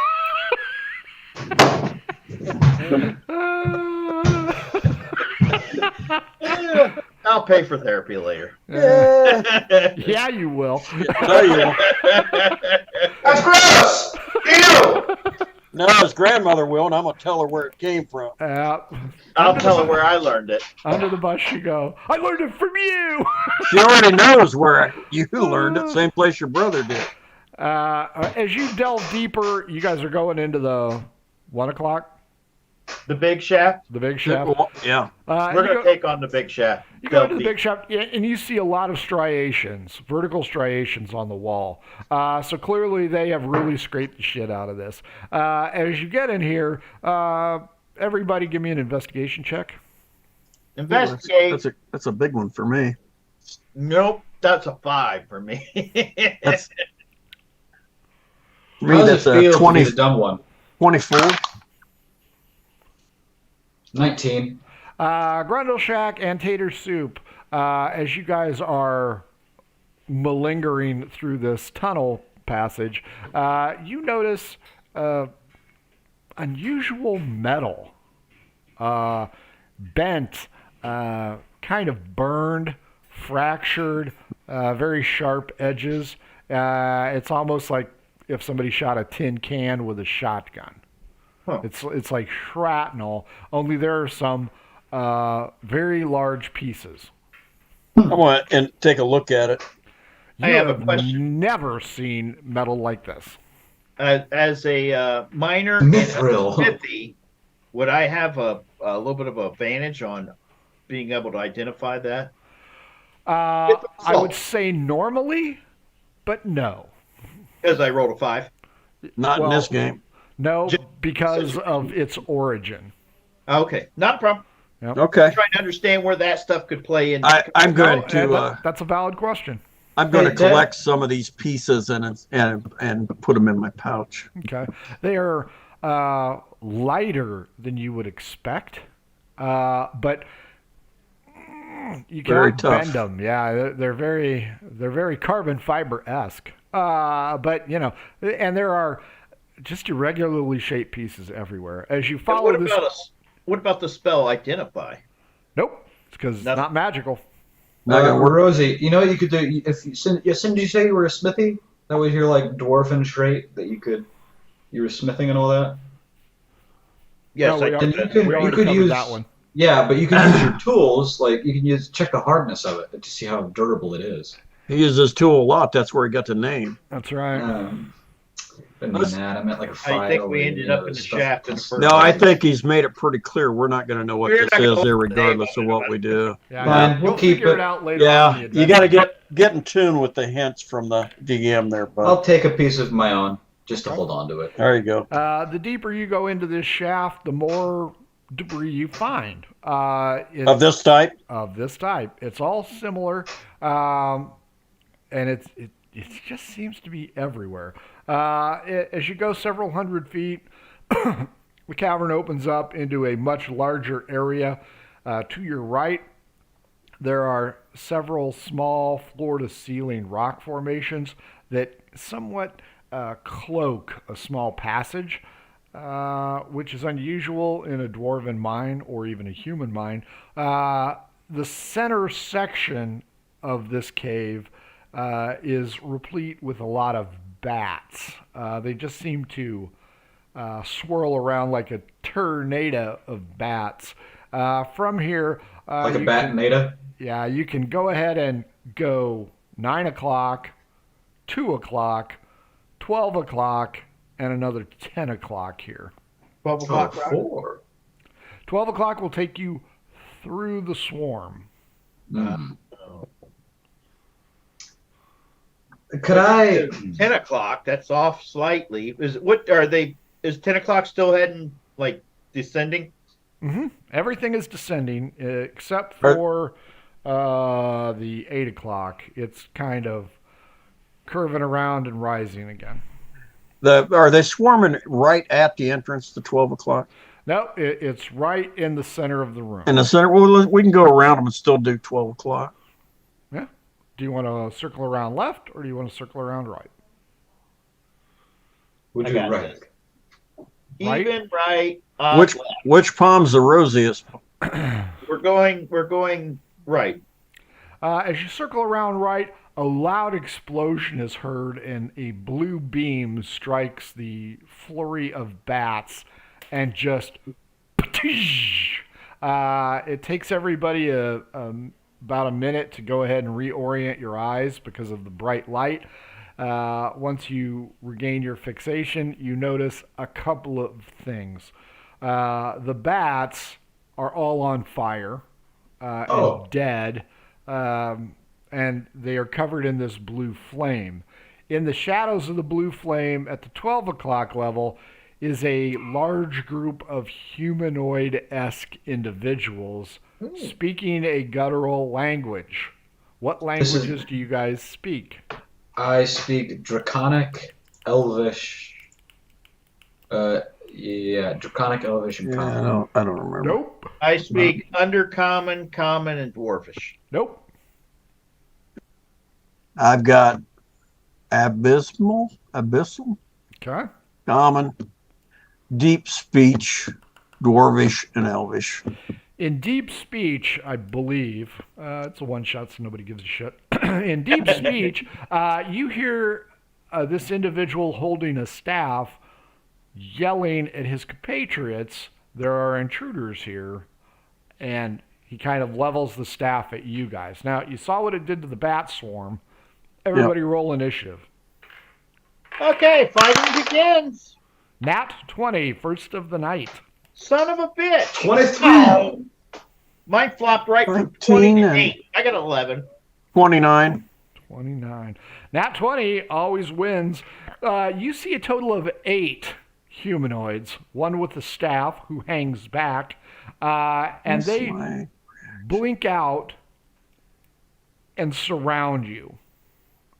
I'll pay for therapy later. Yeah, you will. That's gross. Ew. No, his grandmother will, and I'm going to tell her where it came from. I'll tell her where I learned it. Under the bus you go. I learned it from you. She already knows where you learned it, same place your brother did. As you delve deeper, you guys are going into the 1 o'clock? The big shaft? The big shaft? Yeah. We're going to take on the big shaft. You go to the big shaft, and you see a lot of striations, vertical striations on the wall. So clearly they have really scraped the shit out of this. As you get in here, everybody give me an investigation check. Investigate. That's a big one for me. Nope, that's a 5 for me. That's How does it feel to be the dumb one? 24. 19. Grundle Shack and Tater Soup, as you guys are malingering through this tunnel passage, you notice unusual metal, bent, kind of burned, fractured, very sharp edges. It's almost like if somebody shot a tin can with a shotgun. Huh. It's like shrapnel, only there are some very large pieces. I want to take a look at it. I have a question. Never seen metal like this. As a miner Mithril. smithy, would I have a little bit of an advantage on being able to identify that? I would say normally, but no. Because I rolled a 5. Not in this game. No, because of its origin. Okay, not a problem. Yep. Okay. I'm trying to understand where that stuff could play in. I'm going to. That's a valid question. I'm going to collect some of these pieces and put them in my pouch. Okay. They are lighter than you would expect, but you Very can't tough. bend them. Yeah, they're very carbon fiber-esque. But and there are just irregularly shaped pieces everywhere. As you follow what about the spell identify? Nope, it's because it's not magical. Not gonna work. Rosie, you know what you could do? If you did you say you were a smithy? That was your like dwarven trait that you were smithing and all that. Yes, No, I we did. already, we already covered use that one. Yeah, but you can use your tools. Like you can check the hardness of it to see how durable it is. He uses his tool a lot. That's where he got the name. That's right. Didn't mean that. I meant like a file. I think we ended up in the shaft in the first No, I place. think he's made it pretty clear we're not going to know what We're this not gonna is, know regardless the of name what of we it. do. Yeah, Fine, you'll we'll keep figure it. it out later on in the Yeah, you got to adventure. get in tune with the hints from the DM there, bud. I'll take a piece of my own just to hold on to it. There you go. The deeper you go into this shaft, the more debris you find. Of this type? Of this type. It's all similar, and it just seems to be everywhere. As you go several hundred feet, the cavern opens up into a much larger area. To your right, there are several small floor-to-ceiling rock formations that somewhat cloak a small passage, which is unusual in a dwarven mine or even a human mine. The center section of this cave is replete with a lot of bats. They just seem to swirl around like a tornado of bats. From here, Like a batonada? yeah, you can go ahead and go 9 o'clock, 2 o'clock, 12 o'clock, and another 10 o'clock here. 12 o'clock. Rob? 4. 12 o'clock will take you through the swarm. Could I? 10 o'clock. That's off slightly. Is 10 o'clock still heading like descending? Mm-hmm. Everything is descending except for the 8 o'clock. It's kind of curving around and rising again. Are they swarming right at the entrance to 12 o'clock? No, it's right in the center of the room. In the center? Well, we can go around them and still do 12 o'clock. Yeah. Do you want to circle around left or do you want to circle around right? Would I you got right? this. Even right. Which palm's the rosiest? We're going right. As you circle around right, a loud explosion is heard and a blue beam strikes the flurry of bats and just it takes everybody about a minute to go ahead and reorient your eyes because of the bright light. Once you regain your fixation, you notice a couple of things. The bats are all on fire and dead, and they are covered in this blue flame. In the shadows of the blue flame at the 12 o'clock level is a large group of humanoid-esque individuals speaking a guttural language. What languages do you guys speak? I speak Draconic, Elvish. Draconic, Elvish, and Common. I don't remember. Nope. I speak Undercommon, Common, and Dwarfish. Nope. I've got Abyssal, Okay. Common, Deep Speech, Dwarvish, and Elvish. In deep speech, I believe, it's a one-shot, so nobody gives a shit. In deep speech, you hear this individual holding a staff yelling at his compatriots, "There are intruders here," and he kind of levels the staff at you guys. Now, you saw what it did to the bat swarm. Everybody roll initiative. Okay, fighting begins. Nat 20, first of the night. Son of a bitch. 23. Oh, mine flopped right from 20 to 19 8. I got 11. 29. 29. Nat 20 always wins. You see a total of 8 humanoids, one with a staff who hangs back, and they blink out and surround you.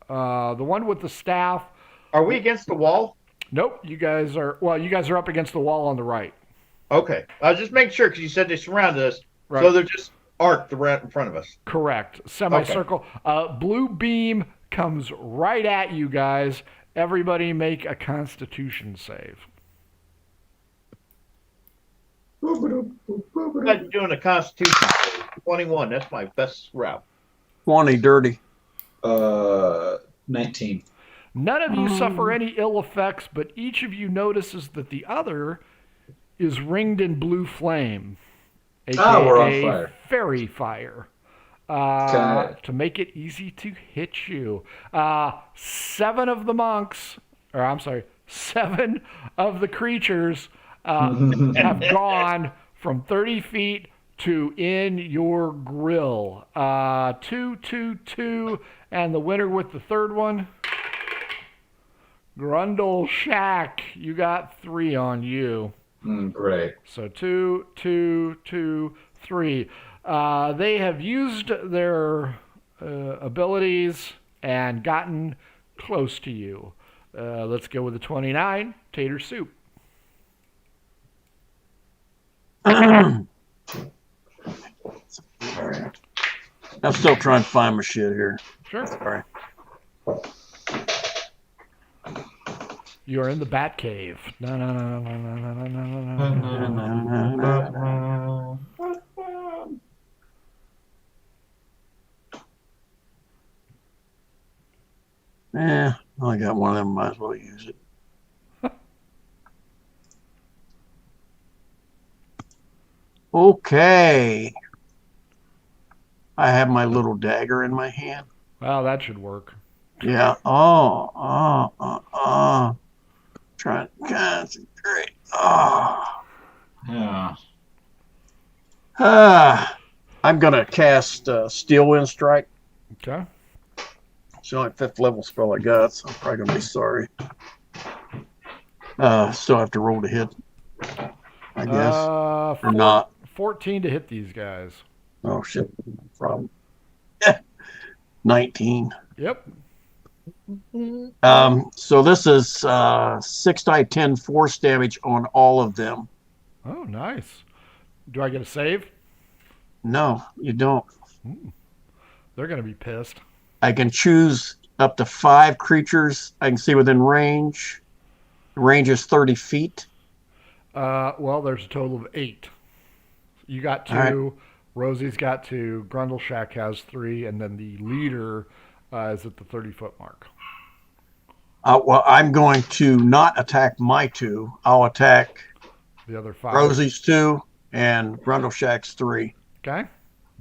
The one with the staff. Are we against the wall? Nope, you guys are up against the wall on the right. Okay. I was just making sure because you said they surrounded us. Right. So they're just arced around in front of us. Correct. Semicircle. Blue beam comes right at you guys. Everybody make a Constitution save. I'm doing a Constitution. 21. That's my best route. 20 dirty. 19. None of you suffer any ill effects, but each of you notices that the other is ringed in blue flame, aka we're on fire. fairy fire. Okay. To make it easy to hit you. 7 of the monks, or I'm sorry, 7 of the creatures have gone from 30 feet to in your grill. 2, 2, 2, and the winner with the third one, Grundle Shack. You got 3 on you. Great. So 2, 2, 2, 3. They have used their abilities and gotten close to you. Let's go with the 29, Tater Soup. All right. I'm still trying to find my shit here. Sure. Sorry. You are in the Bat Cave. No, no, no, no, no, no, no, no, no. Yeah, I only got one of them. Might as well use it. Okay. I have my little dagger in my hand. Well, that should work. Yeah. Trying to concentrate. Yeah. I'm gonna cast Steel Wind Strike. Okay. It's the only 5th level spell I got, so I'm probably gonna be sorry. Still have to roll to hit, I guess, or not. 14 to hit these guys. Oh shit, problem. 19. Yep. So this is 6 die 10 force damage on all of them. Oh, nice. Do I get a save? No, you don't. They're going to be pissed. I can choose up to 5 creatures I can see within range. The range is 30 feet. Well, there's a total of 8. You got 2. All right. Rosie's got 2. Grundle Shack has 3. And then the leader is at the 30-foot mark. Well, I'm going to not attack my 2. I'll attack The other 5. Rosie's 2 and Grundle Shack's 3. Okay.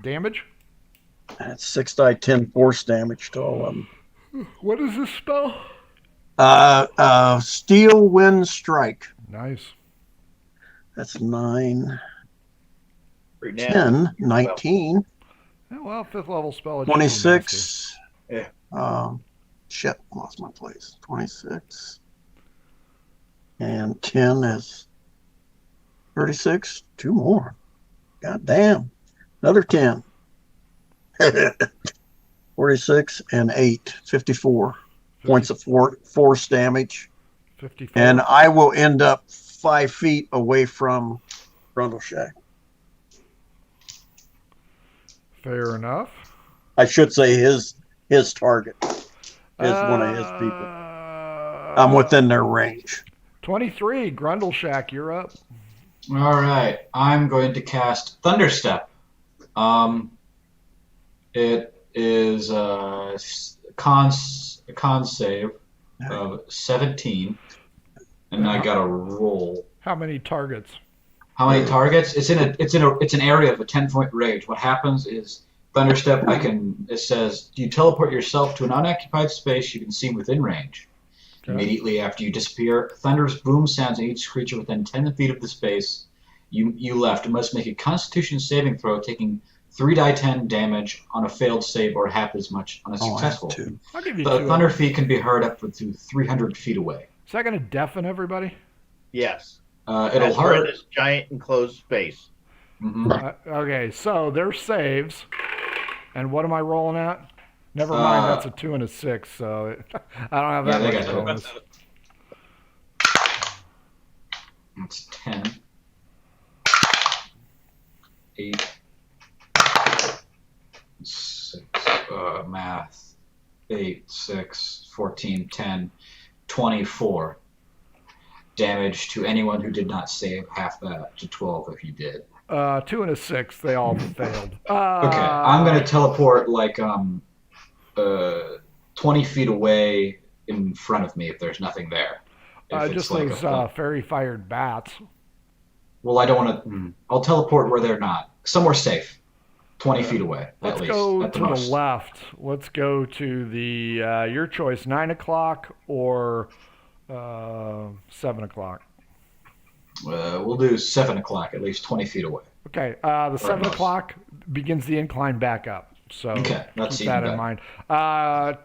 Damage? That's 6 die 10 force damage to all of them. What is this spell? Steel Wind Strike. Nice. That's 9, Right now. 10, 19, Oh, well, 5th level spell. It should be nasty. 26. Yeah. Shit, lost my place. 26. And 10 is 36. 2 more. God damn. Another 10. 46 and 8. 54 points of force damage. 54. And I will end up 5 feet away from Grundle Shack. Fair enough. I should say his target is one of his people. I'm within their range. 23. Grundle Shack, you're up. All right. I'm going to cast Thunderstep. It is a con save of 17, and I got a roll. How many targets? How many targets? It's an area of a 10-point range. What happens is Thunderstep. It says you teleport yourself to an unoccupied space you can see within range. Okay. Immediately after you disappear, thunderous boom sounds in each creature within 10 feet of the space you left and must make a Constitution saving throw, taking 3 die 10 damage on a failed save or half as much on a successful. I'll give you The 2. thunder feet can be heard up to 300 feet away. Is that going to deafen everybody? Yes. It'll That's where hurt. this giant enclosed space. Okay, so they're saves. And what am I rolling at? Never mind, that's a 2 and a 6, so I don't have that they much got bonus. It's 10. 8. 6. Math. 8, 6, 14, 10, 24. Damage to anyone who did not save, half that to 12 if you did. 2 and a 6, they all failed. Okay, I'm gonna teleport like 20 feet away in front of me if there's nothing there. If it's Just like those fairy-fired bats. well, I don't want to. I'll teleport where they're not. Somewhere safe, 20 feet away Let's at least. go At the to the most. left. Let's go to the your choice, 9 o'clock or 7 o'clock. We'll do 7 o'clock, at least 20 feet away. Okay, the 7 most. o'clock begins the incline back up. So Okay, that's keep that even in mind.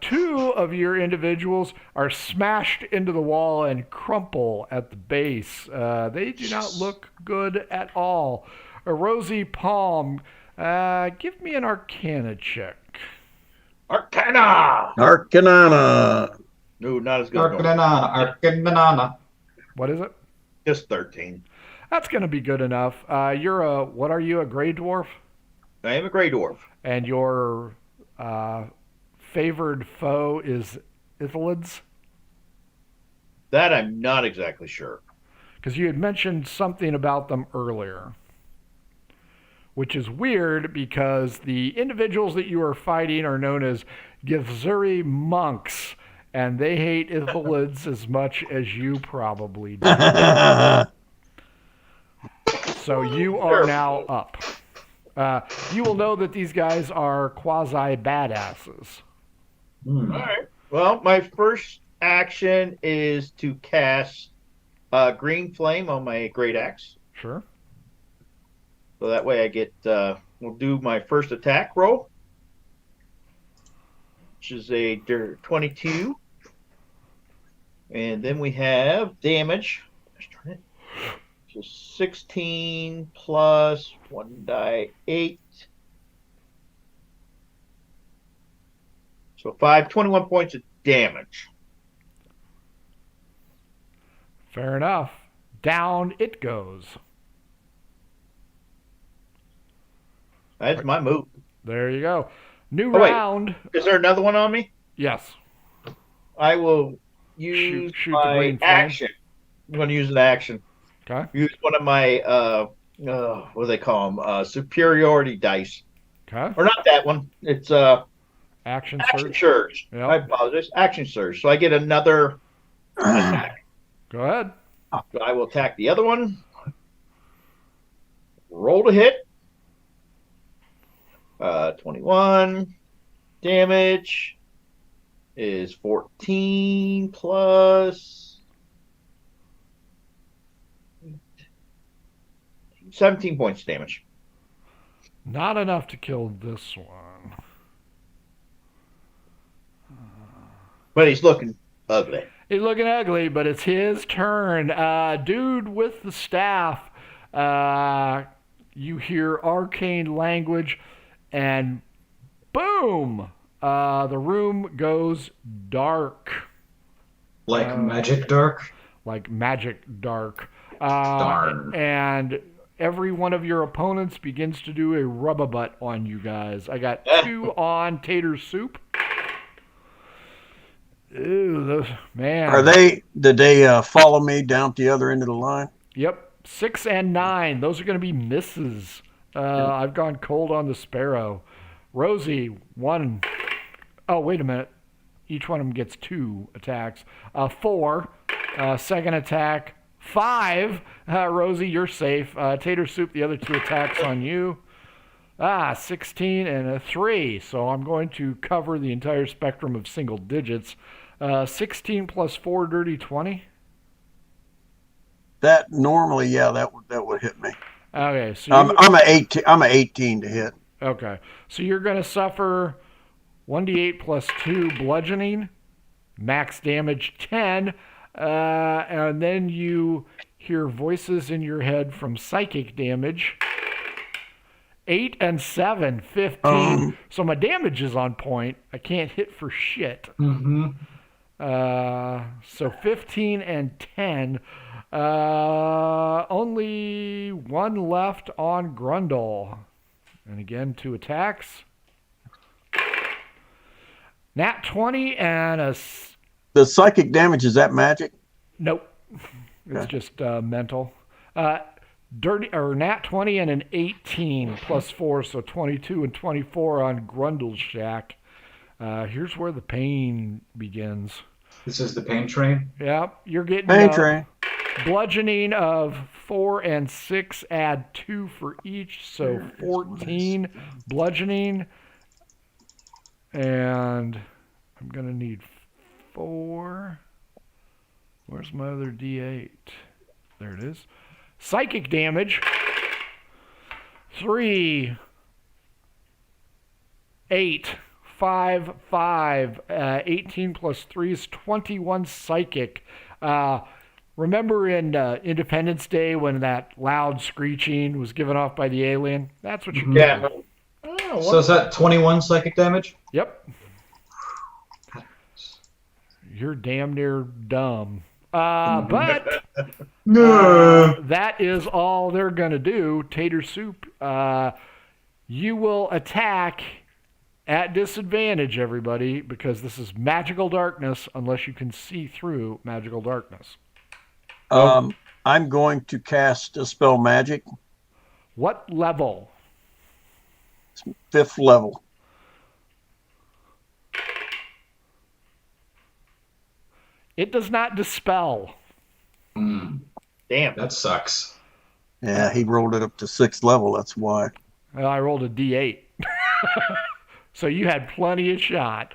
2 of your individuals are smashed into the wall and crumple at the base. They do not look good at all. Rosie Palm, give me an Arcana check. Arcana. Arcanana. No, not as good. Arcanana. What is it? Just 13. That's going to be good enough. What are you, a gray dwarf? I am a gray dwarf. And your favored foe is Ithalids? That I'm not exactly sure. Because you had mentioned something about them earlier. Which is weird because the individuals that you are fighting are known as Githzuri monks. And they hate Ithalids as much as you probably do. So you are now up. You will know that these guys are quasi-badasses. All right. Well, my first action is to cast Green Flame on my Great Axe. Sure. So that way I get, we'll do my first attack roll, which is a 22. And then we have damage. Let's turn it. Just 16 plus 1 die 8. So 21 points of damage. Fair enough. Down it goes. That's my move. There you go. New wait. round. Is there another one on me? Yes. I will use Shoot the my green flame. action. I'm going to use an action. Okay. Use one of my, what do they call them? Superiority dice. Okay. Or not that one. It's Action action surge. surge. Yep. I apologize. Action surge. So I get another attack. Go ahead. So I will attack the other one. Roll to hit. 21. Damage is 14 plus 17 points of damage. Not enough to kill this one. But he's looking ugly. He's looking ugly, but it's his turn. Dude with the staff, you hear arcane language, and boom! The room goes dark. Like magic dark? Like magic dark. Darn. And every one of your opponents begins to do a rub-a-butt on you guys. I got 2 on Tater Soup. Ew, man. Did they follow me down at the other end of the line? Yep, 6 and 9. Those are going to be misses. I've gone cold on the Sparrow. Rosie, 1. Oh, wait a minute. Each one of them gets 2 attacks. 4. Second attack. 5. Rosie, you're safe. Tater Soup, the other 2 attacks on you. 16 and a 3. So I'm going to cover the entire spectrum of single digits. 16 plus 4, dirty 20. That normally, yeah, that would hit me. Okay, so I'm a 18 to hit. Okay, so you're going to suffer 1d8 plus 2 bludgeoning, max damage 10, and then you hear voices in your head from psychic damage. 8 and 7, 15. So my damage is on point. I can't hit for shit. Mm-hmm. So 15 and 10. Only 1 left on Grundle. And again, 2 attacks. Nat 20 and a... The psychic damage, is that magic? Nope. It's just mental. Nat 20 and an 18 plus 4, so 22 and 24 on Grundle's Shack. Here's where the pain begins. This is the pain train. Yep, you're getting Pain train. bludgeoning of 4 and 6. Add 2 for each, so 14 bludgeoning. And I'm gonna need 4. Where's my other D8? There it is. Psychic damage. 3, 8, 5, 5. 18 plus 3 is 21 psychic. Remember in Independence Day when that loud screeching was given off by the alien? That's what you're getting. Yeah. Oh, So is that 21 psychic damage? Yep. You're damn near dumb. But that is all they're going to do. Tater Soup, you will attack at disadvantage, everybody, because this is magical darkness unless you can see through magical darkness. I'm going to cast Dispel Magic, What level? 5th level. It does not dispel. Mm, damn. that sucks. Yeah, he rolled it up to 6th level. That's why. Well, I rolled a D8. So you had plenty of shot.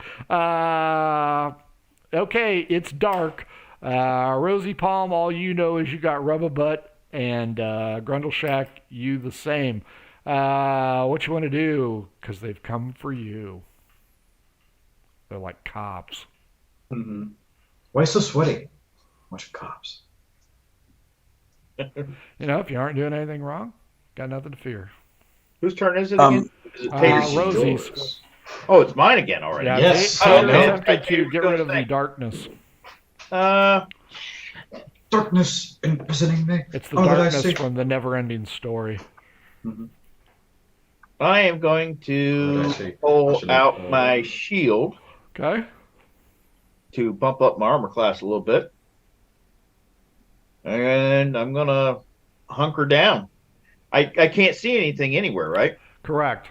Okay, it's dark. Rosie Palm, all you know is you got Rub-a-Butt, and Grundle Shack, you the same. What you want to do? Because they've come for you. They're like cops. Mm-hmm. Why so sweaty? Bunch of cops. You know, if you aren't doing anything wrong, got nothing to fear. Whose turn is it again? Is it Tater's? Rosie's. Oh, it's mine again already. Yeah, Yes. Tater Okay. attempted to get rid of the darkness. Darkness imprisoning me. It's the Oh, did I darkness see? from the never-ending story. Mhm. I am going What did I see? to pull Actually, out my shield Okay? to bump up my armor class a little bit. And I'm going to hunker down. I can't see anything anywhere, right? Correct.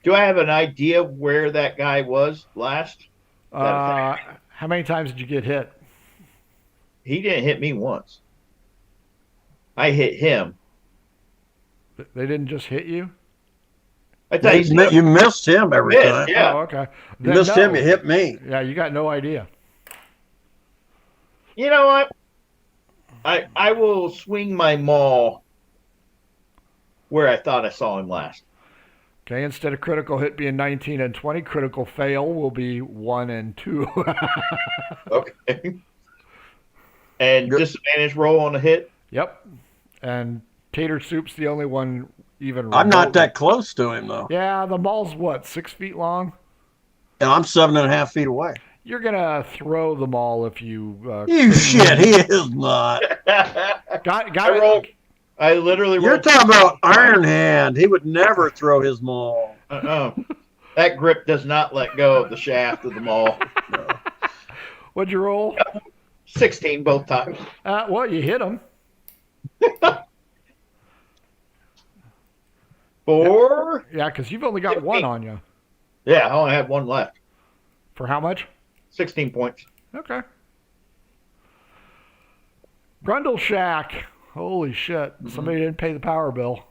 Do I have an idea where that guy was last? How many times did you get hit? He didn't hit me once. I hit him. They didn't just hit you? I thought You missed him every Missed, time. yeah. Oh, okay. You missed him, you hit me. Yeah, you got no idea. You know what? I will swing my maul where I thought I saw him last. Okay, instead of critical hit being 19 and 20, critical fail will be 1 and 2. Okay. And disadvantage roll on a hit? Yep. And Tater Soup's the only one even. I'm not remotely- that close to him, though. Yeah, the mall's what, 6 feet long? And I'm 7.5 feet away. You're going to throw the mall if you. You shit, he is not. Got I it. rolled. I literally You're rolled. talking about Iron Hand. He would never throw his maul. That grip does not let go of the shaft of the maul. What'd you roll? 16 both times. Well, you hit him. 4. Yeah, because you've only got 1 on you. Yeah, I only had one left. For how much? 16 points. Okay. Grundle Shack. Holy shit. Somebody didn't pay the power bill.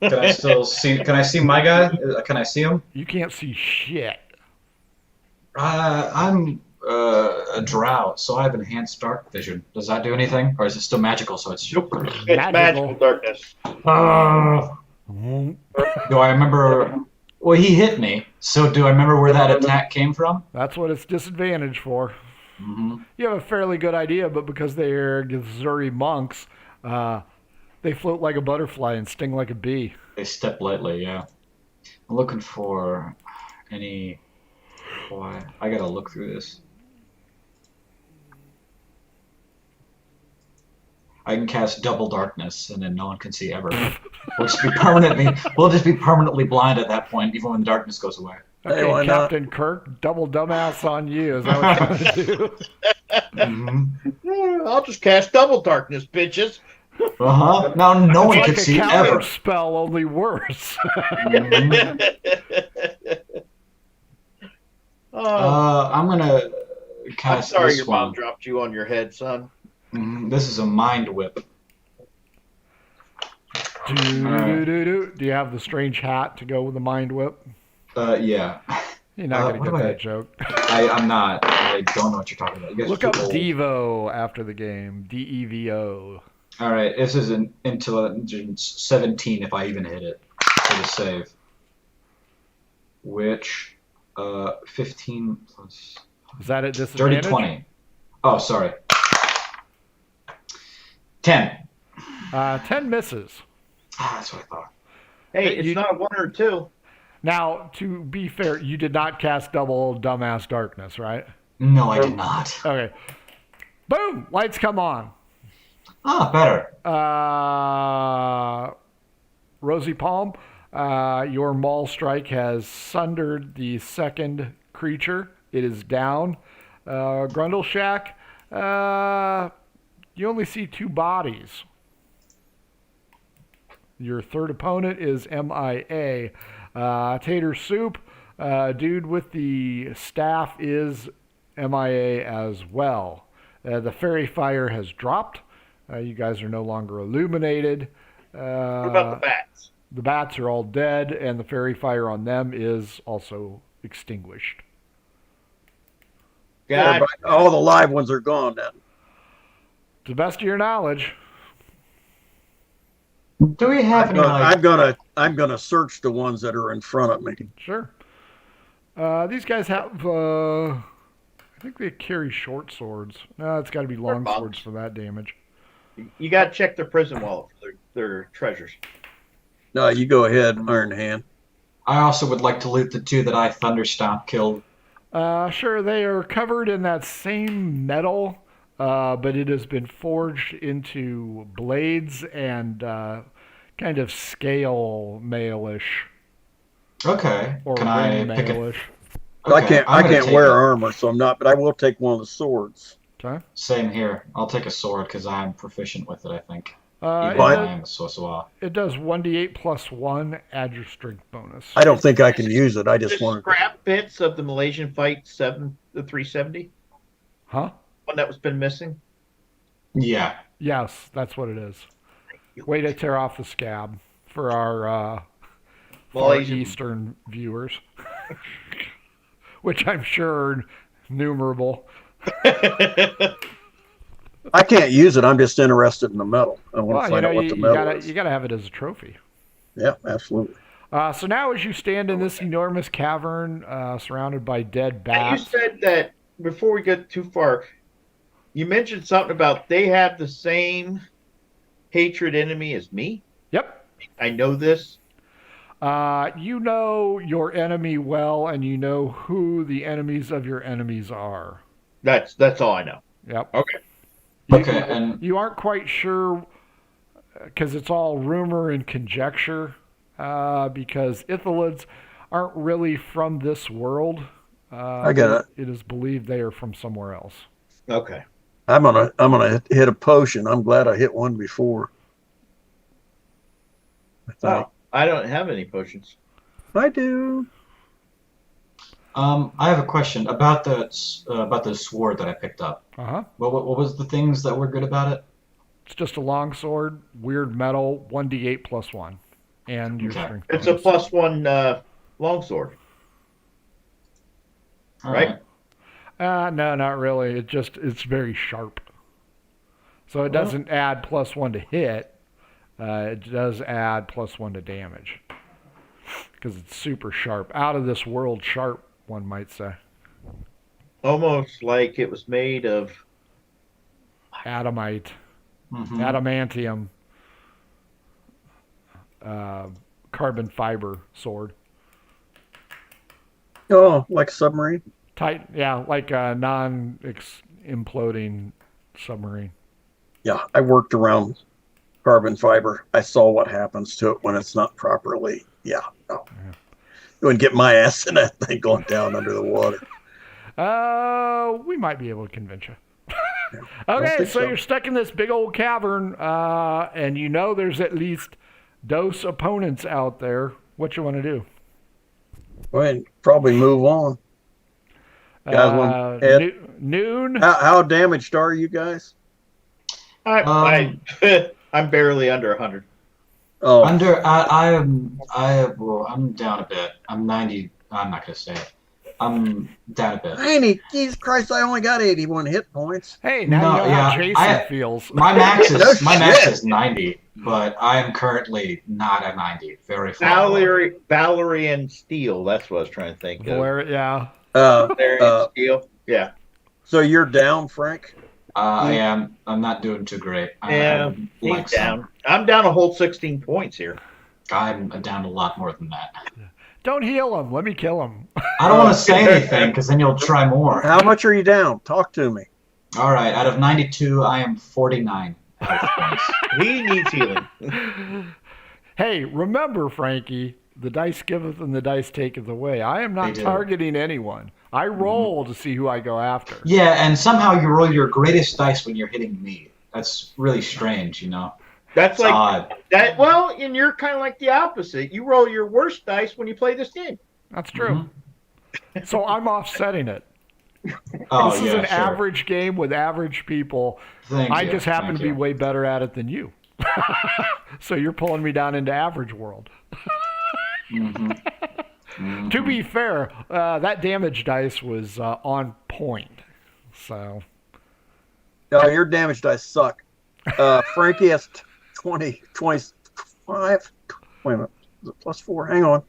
Can I still see? Can I see my guy? Can I see him? You can't see shit. I'm a drow, so I have enhanced dark vision. Does that do anything, or is it still magical? So it's. It's Magical. magical darkness. Do I remember? Well, he hit me. So do I remember where that attack came from? That's what it's disadvantaged for. Mm-hmm. You have a fairly good idea, but because they're Githzuri monks, they float like a butterfly and sting like a bee. They step lightly, yeah. I'm looking for any. Why? I gotta look through this. I can cast double darkness, and then no one can see ever. We'll just be permanently blind at that point, even when the darkness goes away. Okay, Hey, why not? Captain Kirk, double dumbass on you. Is that what you're going to do? Mm-hmm. I'll just cast double darkness, bitches. Uh-huh. Now no one It's can like a see counter ever. spell, only worse. Mhm. Oh, I'm gonna cast sorry this your mom one. dropped you on your head, son. This is a mind whip. Do you have the strange hat to go with the mind whip? Yeah. You're not what gonna get do I- that joke. I'm not. I don't know what you're talking about. You guys Look are up too old. Devo after the game. Devo. All right, this is an intelligence 17 if I even hit it for the save. Which, 15 plus... Is that at Dirty disadvantage? 20. Oh, sorry. 10. 10 misses. That's what I thought. Hey, it's not a 1 or a 2. Now, to be fair, you did not cast double dumbass darkness, right? No, I did not. Okay. Boom! Lights come on. Ah, better. Rosie Palm, your maul strike has sundered the second creature. It is down. Grundle Shack, you only see 2 bodies. Your third opponent is MIA. Tater Soup, dude with the staff is MIA as well. The fairy fire has dropped. You guys are no longer illuminated. What about the bats? The bats are all dead, and the fairy fire on them is also extinguished. God, All the live ones are gone then. To the best of your knowledge. Do we have any, I'm gonna search the ones that are in front of me. Sure. These guys have, I think they carry short swords. No, it's got to be long swords for that damage. you got to check their prison wallet for their treasures. No, you go ahead, Iron Hand. I also would like to loot the 2 that I Thunderstomp killed. Sure, they are covered in that same metal, but it has been forged into blades and kind of scale mail-ish. Okay. Or Can I ring pick it? mail-ish. Okay, I I'm gonna can't take wear it. armor, so I'm not. But I will take one of the swords. Okay. Same here. I'll take a sword because I'm proficient with it, I think. Even It, though I does, am a Sosua. it does 1d8 plus 1, add your strength bonus. I don't think I can use it. I just The want to. scrap bits of the Malaysian fight the 370, Huh? one that was been missing. Yeah. Yes, that's what it is. Way to tear off the scab for our Far Malaysian. Eastern viewers, which I'm sure are numerable. I can't use it. I'm just interested in the metal. I want Well, to find out what the metal is. you gotta have it as a trophy. Yeah, absolutely. So now, as you stand in this enormous cavern, surrounded by dead And you bats, said that before we get too far, you mentioned something about they have the same hatred enemy as me. yep, I know this. you know your enemy well, and you know who the enemies of your enemies are. That's all I know. Yep. Okay. Okay, and You aren't quite sure because it's all rumor and conjecture. Because Ithalids aren't really from this world. I get it. It is believed they are from somewhere else. Okay. I'm gonna hit a potion. I'm glad I hit one before. I think. Oh, I don't have any potions. I do. I have a question about the sword that I picked up. Uh-huh. What was the things that were good about it? It's just a long sword, weird metal, 1d8 plus 1. And your Okay. strength It's a bonus. +1 longsword. All Right? No, not really. It's very sharp. So it doesn't add +1 to hit. It does add +1 to damage. Because it's super sharp. Out of this world sharp, one might say. Almost like it was made of. Adamite. Mhm. Adamantium. Carbon fiber sword. Oh, like a submarine. Tight, yeah, like a non-imploding submarine. Yeah, I worked around carbon fiber. I saw what happens to it when it's not properly. Yeah, no. You wouldn't get my ass in that thing going down under the water. We might be able to convince you. I Okay, think so so. you're stuck in this big old cavern, and you know there's at least dose opponents out there. What you want to do? Go ahead and probably move on. Guys, one Ed, Noon. how damaged are you guys? I'm barely under 100. Oh, I'm down a bit. I'm 90. I'm not gonna say it. I'm down a bit. 90. Jesus Christ, I only got 81 hit points. Hey, now No, you know yeah, how Jason feels. My max is No my max shit. is 90, but I am currently not at 90. Very far below. Valerian Steel. That's what I was trying to think of. Yeah. Valerian Steel. Yeah. So you're down, Frank? I am. I'm not doing too great. Yeah. He's down. I'm down a whole 16 points here. I'm down a lot more than that. Don't heal him. Let me kill him. I don't want to say anything because then you'll try more. How much are you down? Talk to me. All right. Out of 92, I am 49 health points. He needs healing. Hey, remember, Frankie, the dice giveth and the dice taketh away. I am not targeting anyone. I roll to see who I go after. Yeah, and somehow you roll your greatest dice when you're hitting me. That's really strange, you know? That's like odd. that. Well, and you're kind of like the opposite. You roll your worst dice when you play this game. That's true. So I'm offsetting it. Oh, this is an average game with average people. I just happen to be way better at it than you. So you're pulling me down into average world. To be fair, that damage dice was on point. So. No, your damage dice suck. Frankie has 20, 25. Wait a minute. Is it plus 4? Hang on.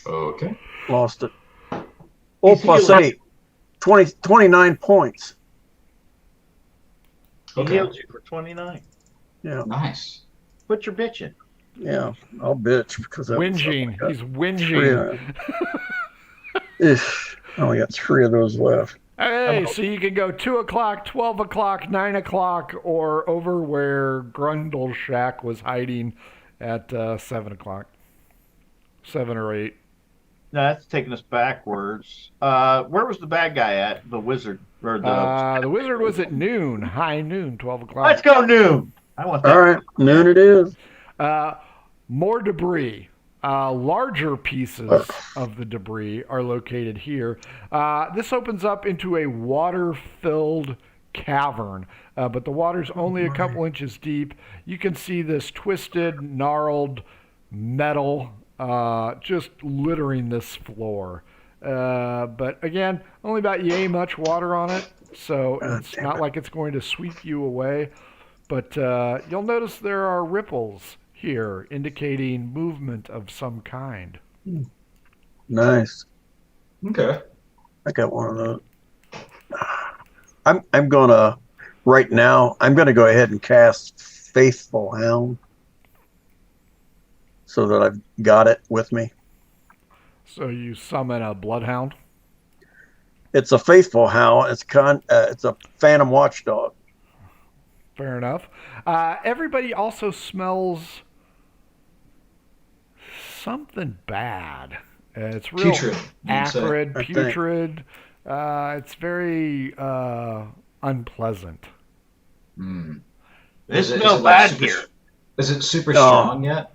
Okay. Lost it. Oh, plus 8. 29 points. He healed you for 29. Yeah. Nice. Quit your bitching. Yeah, I'll bitch because that whinging. He's whinging. I only got 3 of those left. Hey, so you can go 2 o'clock, 12 o'clock, 9 o'clock, or over where Grundle Shack was hiding at 7 o'clock. 7 or 8. No, that's taking us backwards. Where was the bad guy at? The wizard. Or the wizard was at noon, high noon, 12 o'clock. Let's go noon. I want that. All right, noon it is. More debris. Larger pieces of the debris are located here. This opens up into a water-filled cavern, but the water's only a couple inches deep. You can see this twisted, gnarled metal just littering this floor. But again, only about yay much water on it, so it's not like it's going to sweep you away. But you'll notice there are ripples here, indicating movement of some kind. Nice. Okay. I got one of those. I'm gonna right now. I'm gonna go ahead and cast Faithful Hound, so that I've got it with me. So you summon a bloodhound. It's a Faithful Hound. It's a Phantom Watchdog. Fair enough. Everybody also smells something bad. It's real putrid, acrid, putrid. It's very unpleasant. It smells bad here. Is it super strong yet?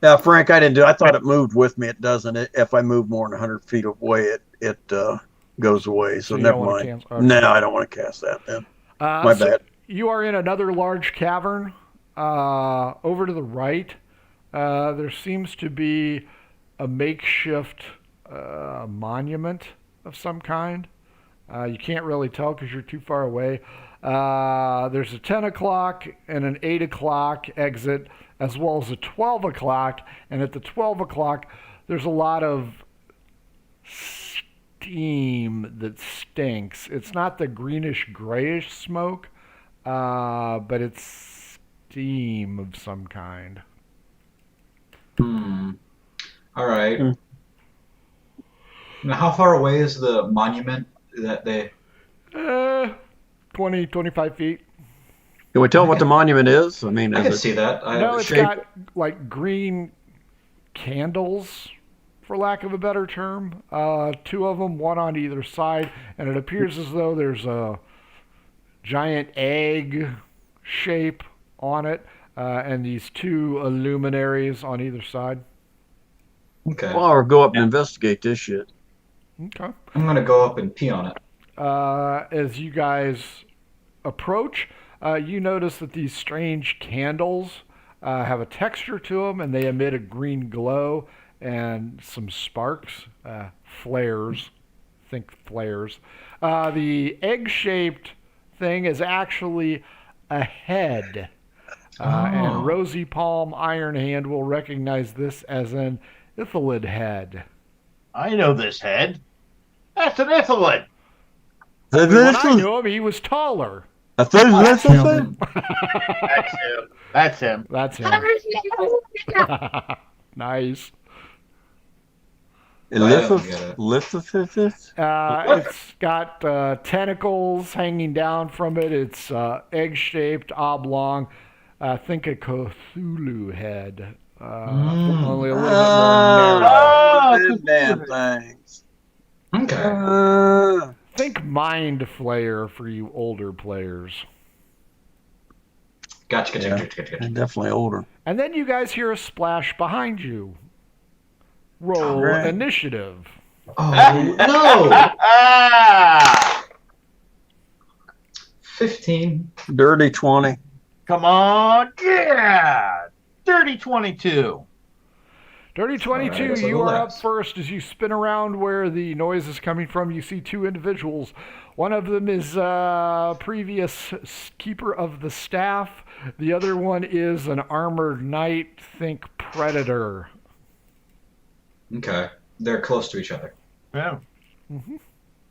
Yeah, Frank, I didn't do it. I thought it moved with me. It doesn't. If I move more than 100 feet away, it goes away. So never mind. No, I don't want to cast that then. My bad. You are in another large cavern. Over to the right, there seems to be a makeshift monument of some kind. You can't really tell because you're too far away. There's a 10 o'clock and an 8 o'clock exit, as well as a 12 o'clock. And at the 12 o'clock, there's a lot of steam that stinks. It's not the greenish-grayish smoke, but it's steam of some kind. All right. Now, how far away is the monument that they... 20, 25 feet. Can we tell what the monument is? I mean, I can see that. No, it's got like green candles, for lack of a better term. 2 of them, one on either side, and it appears as though there's a giant egg shape on it, and these 2 luminaries on either side. Okay. Well, or go up and investigate this shit. Okay. I'm gonna go up and pee on it. As you guys approach, you notice that these strange candles have a texture to them, and they emit a green glow and some sparks, flares. Think flares. The egg-shaped thing is actually a head. And Rosy Palm Iron Hand will recognize this as an Ithalid head. I know this head. That's an Ithalid. When I knew him, he was taller. That's him. That's him. That's him. Nice. It's got tentacles hanging down from it. It's egg-shaped, oblong. Think a Cthulhu head. Only a little bit more narrow. Damn things. Okay. Think Mind Flayer for you older players. Gotcha. And definitely older. And then you guys hear a splash behind you. Roll Right. initiative. Oh no! 15. Dirty 20. Come on. Yeah. Dirty 22. Dirty 22, All right, so you the are up last. first. As you spin around where the noise is coming from, you see two individuals. One of them is previous keeper of the staff. The other one is an armored knight. Think predator. Okay. They're close to each other. Yeah.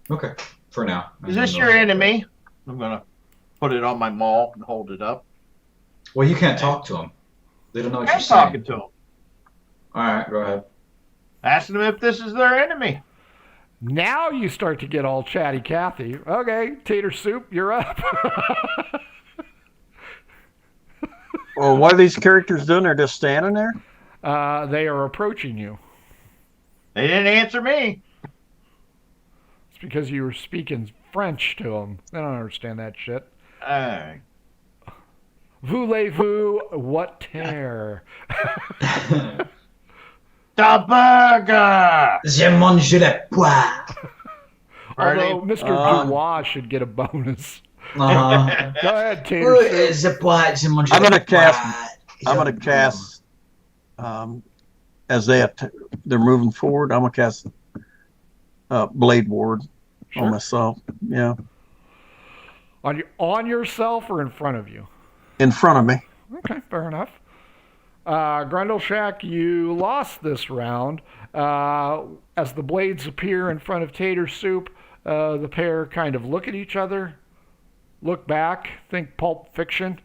Okay. For now. Is this your enemy? I'm going to put it on my maul and hold it up. Well, you can't talk to them. They don't know what I'm you're saying. talking to him. Alright, go ahead. Asking them if this is their enemy. Now you start to get all chatty Cathy. Okay, Tater Soup, you're up. Well, what are these characters doing? They're just standing there? They are approaching you. They didn't answer me. It's because you were speaking French to them. They don't understand that shit. Voulez-vous, what terre? The burger. Je mange le pois. Although Mr. Dubois should get a bonus. Uh-huh. Go ahead, Tater Soup. I'm gonna cast. As they're moving forward, I'm gonna cast Blade Ward on myself. Yeah, On yourself or in front of you? in front of me. Okay, fair enough. Grundleshack, you lost this round. As the blades appear in front of Tater Soup, the pair kind of look at each other, look back, think Pulp Fiction,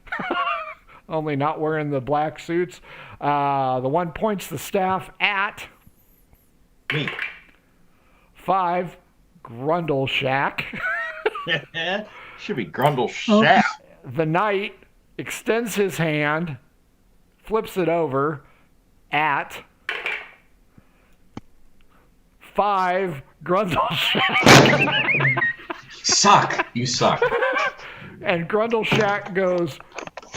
only not wearing the black suits. The one points the staff at Me. 5, Grundleshack. Should be Grundle Shack. The knight extends his hand, flips it over at 5, Grundleshack. Suck. You suck. And Grundleshack goes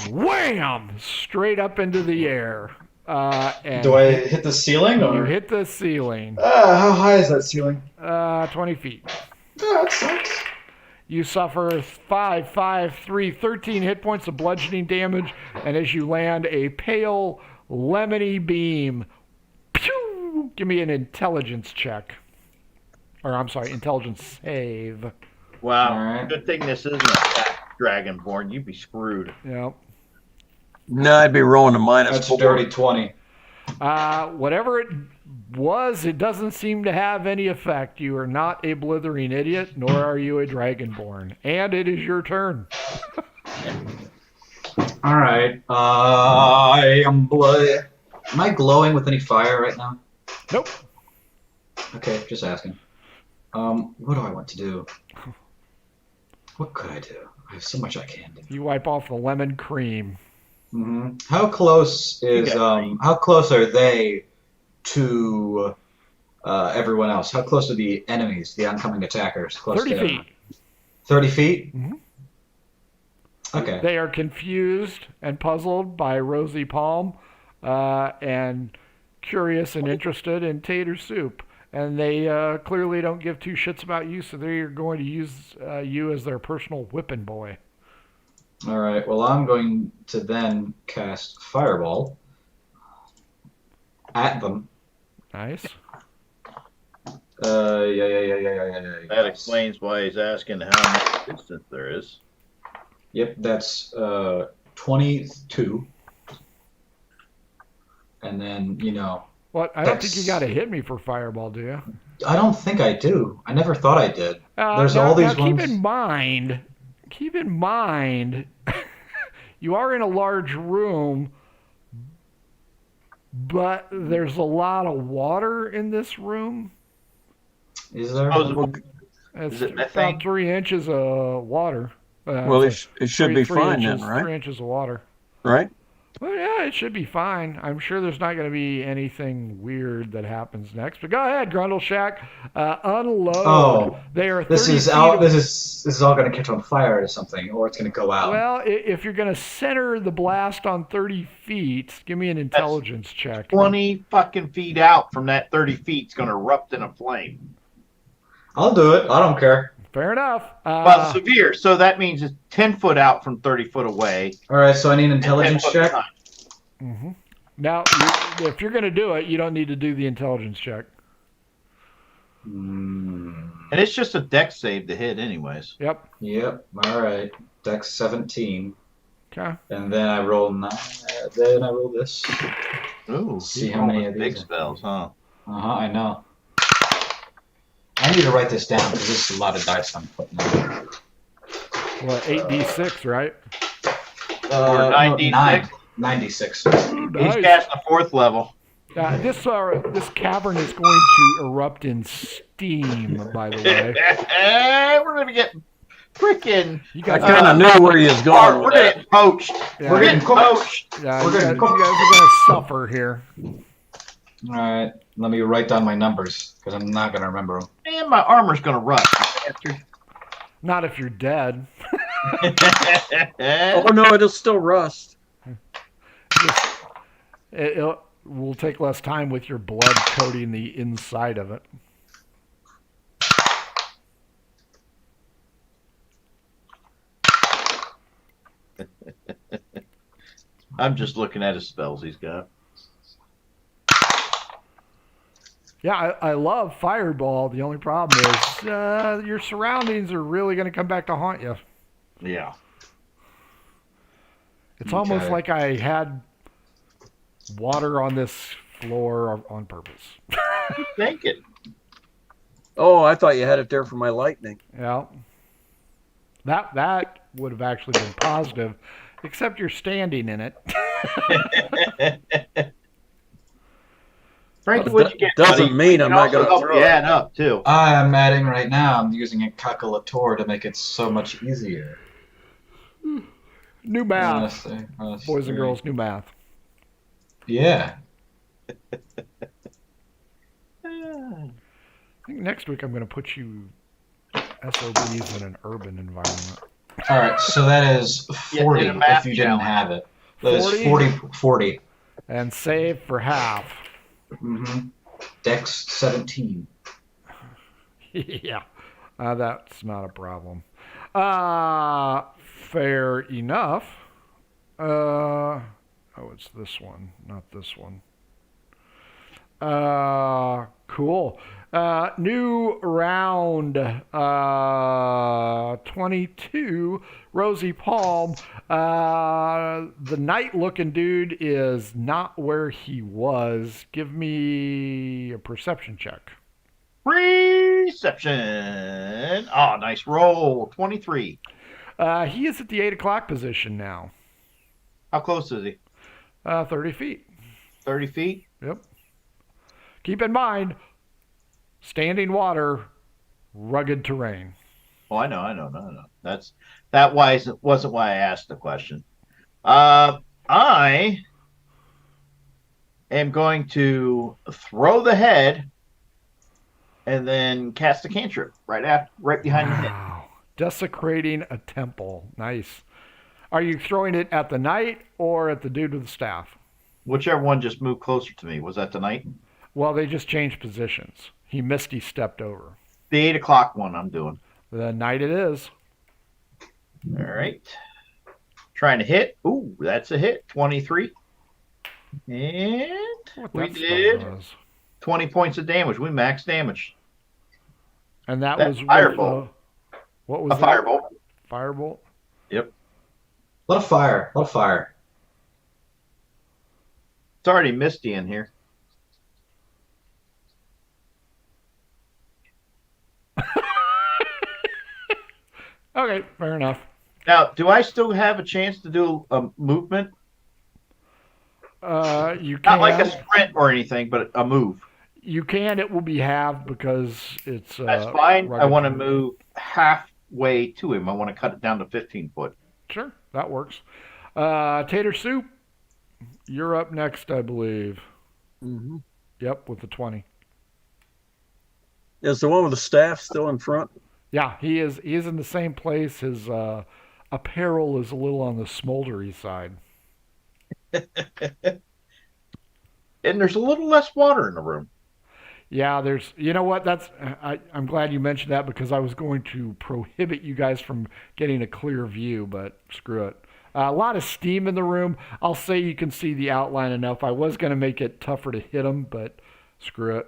wham straight up into the air. And Do I hit the ceiling you hit the ceiling. How high is that ceiling? 20 feet. Oh, that sucks. You suffer 13 hit points of bludgeoning damage, and as you land a pale, lemony beam, pew, give me an intelligence check. Or, I'm sorry, intelligence save. Wow. Alright. Good thing this isn't a Dragonborn. You'd be screwed. Yep. No, I'd be rolling a minus That's 4. dirty 20. Whatever it was, it doesn't seem to have any effect. You are not a blithering idiot, nor are you a Dragonborn. And it is your turn. Alright. I am Am I glowing with any fire right now? Nope. Okay, just asking. What do I want to do? What could I do? I have so much I can do. You wipe off the lemon cream. Mm-hmm. How close are they to everyone else? How close are the enemies, the oncoming attackers? Close 30 to feet. 30 feet? Mhm. Okay. They are confused and puzzled by Rosy Palm and curious and interested in Tater Soup. and they clearly don't give two shits about you, so they're going to use you as their personal whipping boy. All right. Well, I'm going to then cast Fireball at them. Nice. Yeah. That explains why he's asking how much distance there is. Yep, that's 22. And then, What? I don't think you got to hit me for fireball, do you? I don't think I do. I never thought I did. There's now, all these now ones. keep in mind, you are in a large room, but there's a lot of water in this room. Is there? It's Is it methane? about 3 inches of water. Well, it should be fine inches, then, right? 3 inches of water. Right? Well, yeah, it should be fine. I'm sure there's not going to be anything weird that happens next. But go ahead, Grundle Shack. Unload. Oh, they are 30 this is feet out. away. This is all going to catch on fire or something, or it's going to go out. Well, if you're going to center the blast on 30 feet, give me an intelligence check. 20 fucking feet out from that 30 feet is going to erupt in a flame. I'll do it. I don't care. Fair enough. Well, severe. So that means it's 10 foot out from 30 foot away. All right, so I need an and 10 intelligence foot check. behind. Mm-hmm. Now, if you're going to do it, you don't need to do the intelligence check. And it's just a dex save to hit, anyways. Yep. All right. Dex 17. Okay. And then I roll 9. Then I roll this. Ooh, See how many of big these. spells, huh? I know. I need to write this down because this is a lot of dice I'm putting in. What, 8d6, right? Or 9d6? 96. He's casting a 4th level. This cavern is going to erupt in steam, by the way. We're going to get freaking... I kind of knew where he was going. We're getting poached. Yeah. We're getting poached. Yeah, We're you getting guys are going to suffer here. All right. Let me write down my numbers because I'm not going to remember them. And my armor's going to rust. Not if you're dead. Oh, no, it'll still rust. It will take less time with your blood coating the inside of it. I'm just looking at his spells he's got. Yeah, I love Fireball. The only problem is your surroundings are really going to come back to haunt you. Yeah. It's almost like I had water on this floor on purpose. Thank it. Oh, I thought you had it there for my lightning. Yeah. That would have actually been positive, except you're standing in it. Frankie, what'd you get, Doesn't buddy? mean I'm not going to throw you it. add up, too. I am adding right now. I'm using a calculator to make it so much easier. New math. Boys and girls, new math. Yeah. I think next week I'm going to put you SOBs in an urban environment. All right, so that is 40 Yeah, math if you didn't challenge. have it. That is 40? 40. And save for half. Mm-hmm. Dex 17. Yeah, that's not a problem. Fair enough. It's this one, not this one. Cool. New round 22, Rosie Palm. The night-looking dude is not where he was. Give me a perception check. Reception. Oh, nice roll. 23. He is at the 8 o'clock position now. How close is he? 30 feet. 30 feet? Yep. Keep in mind, standing water, rugged terrain. Oh, I know. No. That wasn't why I asked the question. I am going to throw the head and then cast a cantrip right behind the head. Wow. Desecrating a temple. Nice. Are you throwing it at the knight or at the dude with the staff? Whichever one just moved closer to me. Was that the knight? Well, they just changed positions. He Misty stepped over. The 8 o'clock one I'm doing. The night it is. All right. Trying to hit. Ooh, that's a hit. 23. And What we that spell did was. 20 points of damage. We max damage. And that That's was firebolt. What was A that? firebolt. Firebolt? Yep. A lot of fire. A lot of fire. It's already misty in here. Okay, fair enough. Now, do I still have a chance to do a movement? You can. Not like a sprint or anything, but a move. You can. It will be halved because it's. That's fine. I rugged want to terrain. move halfway to him. I want to cut it down to 15 foot. Sure, that works. Tater Soup, you're up next, I believe. Mm-hmm. Yep, with the 20. Is the one with the staff still in front? Yeah, he is. He is in the same place. His apparel is a little on the smoldery side. And there's a little less water in the room. Yeah, there's. You know what? I'm glad you mentioned that because I was going to prohibit you guys from getting a clear view, but screw it. A lot of steam in the room. I'll say you can see the outline enough. I was going to make it tougher to hit them, but screw it.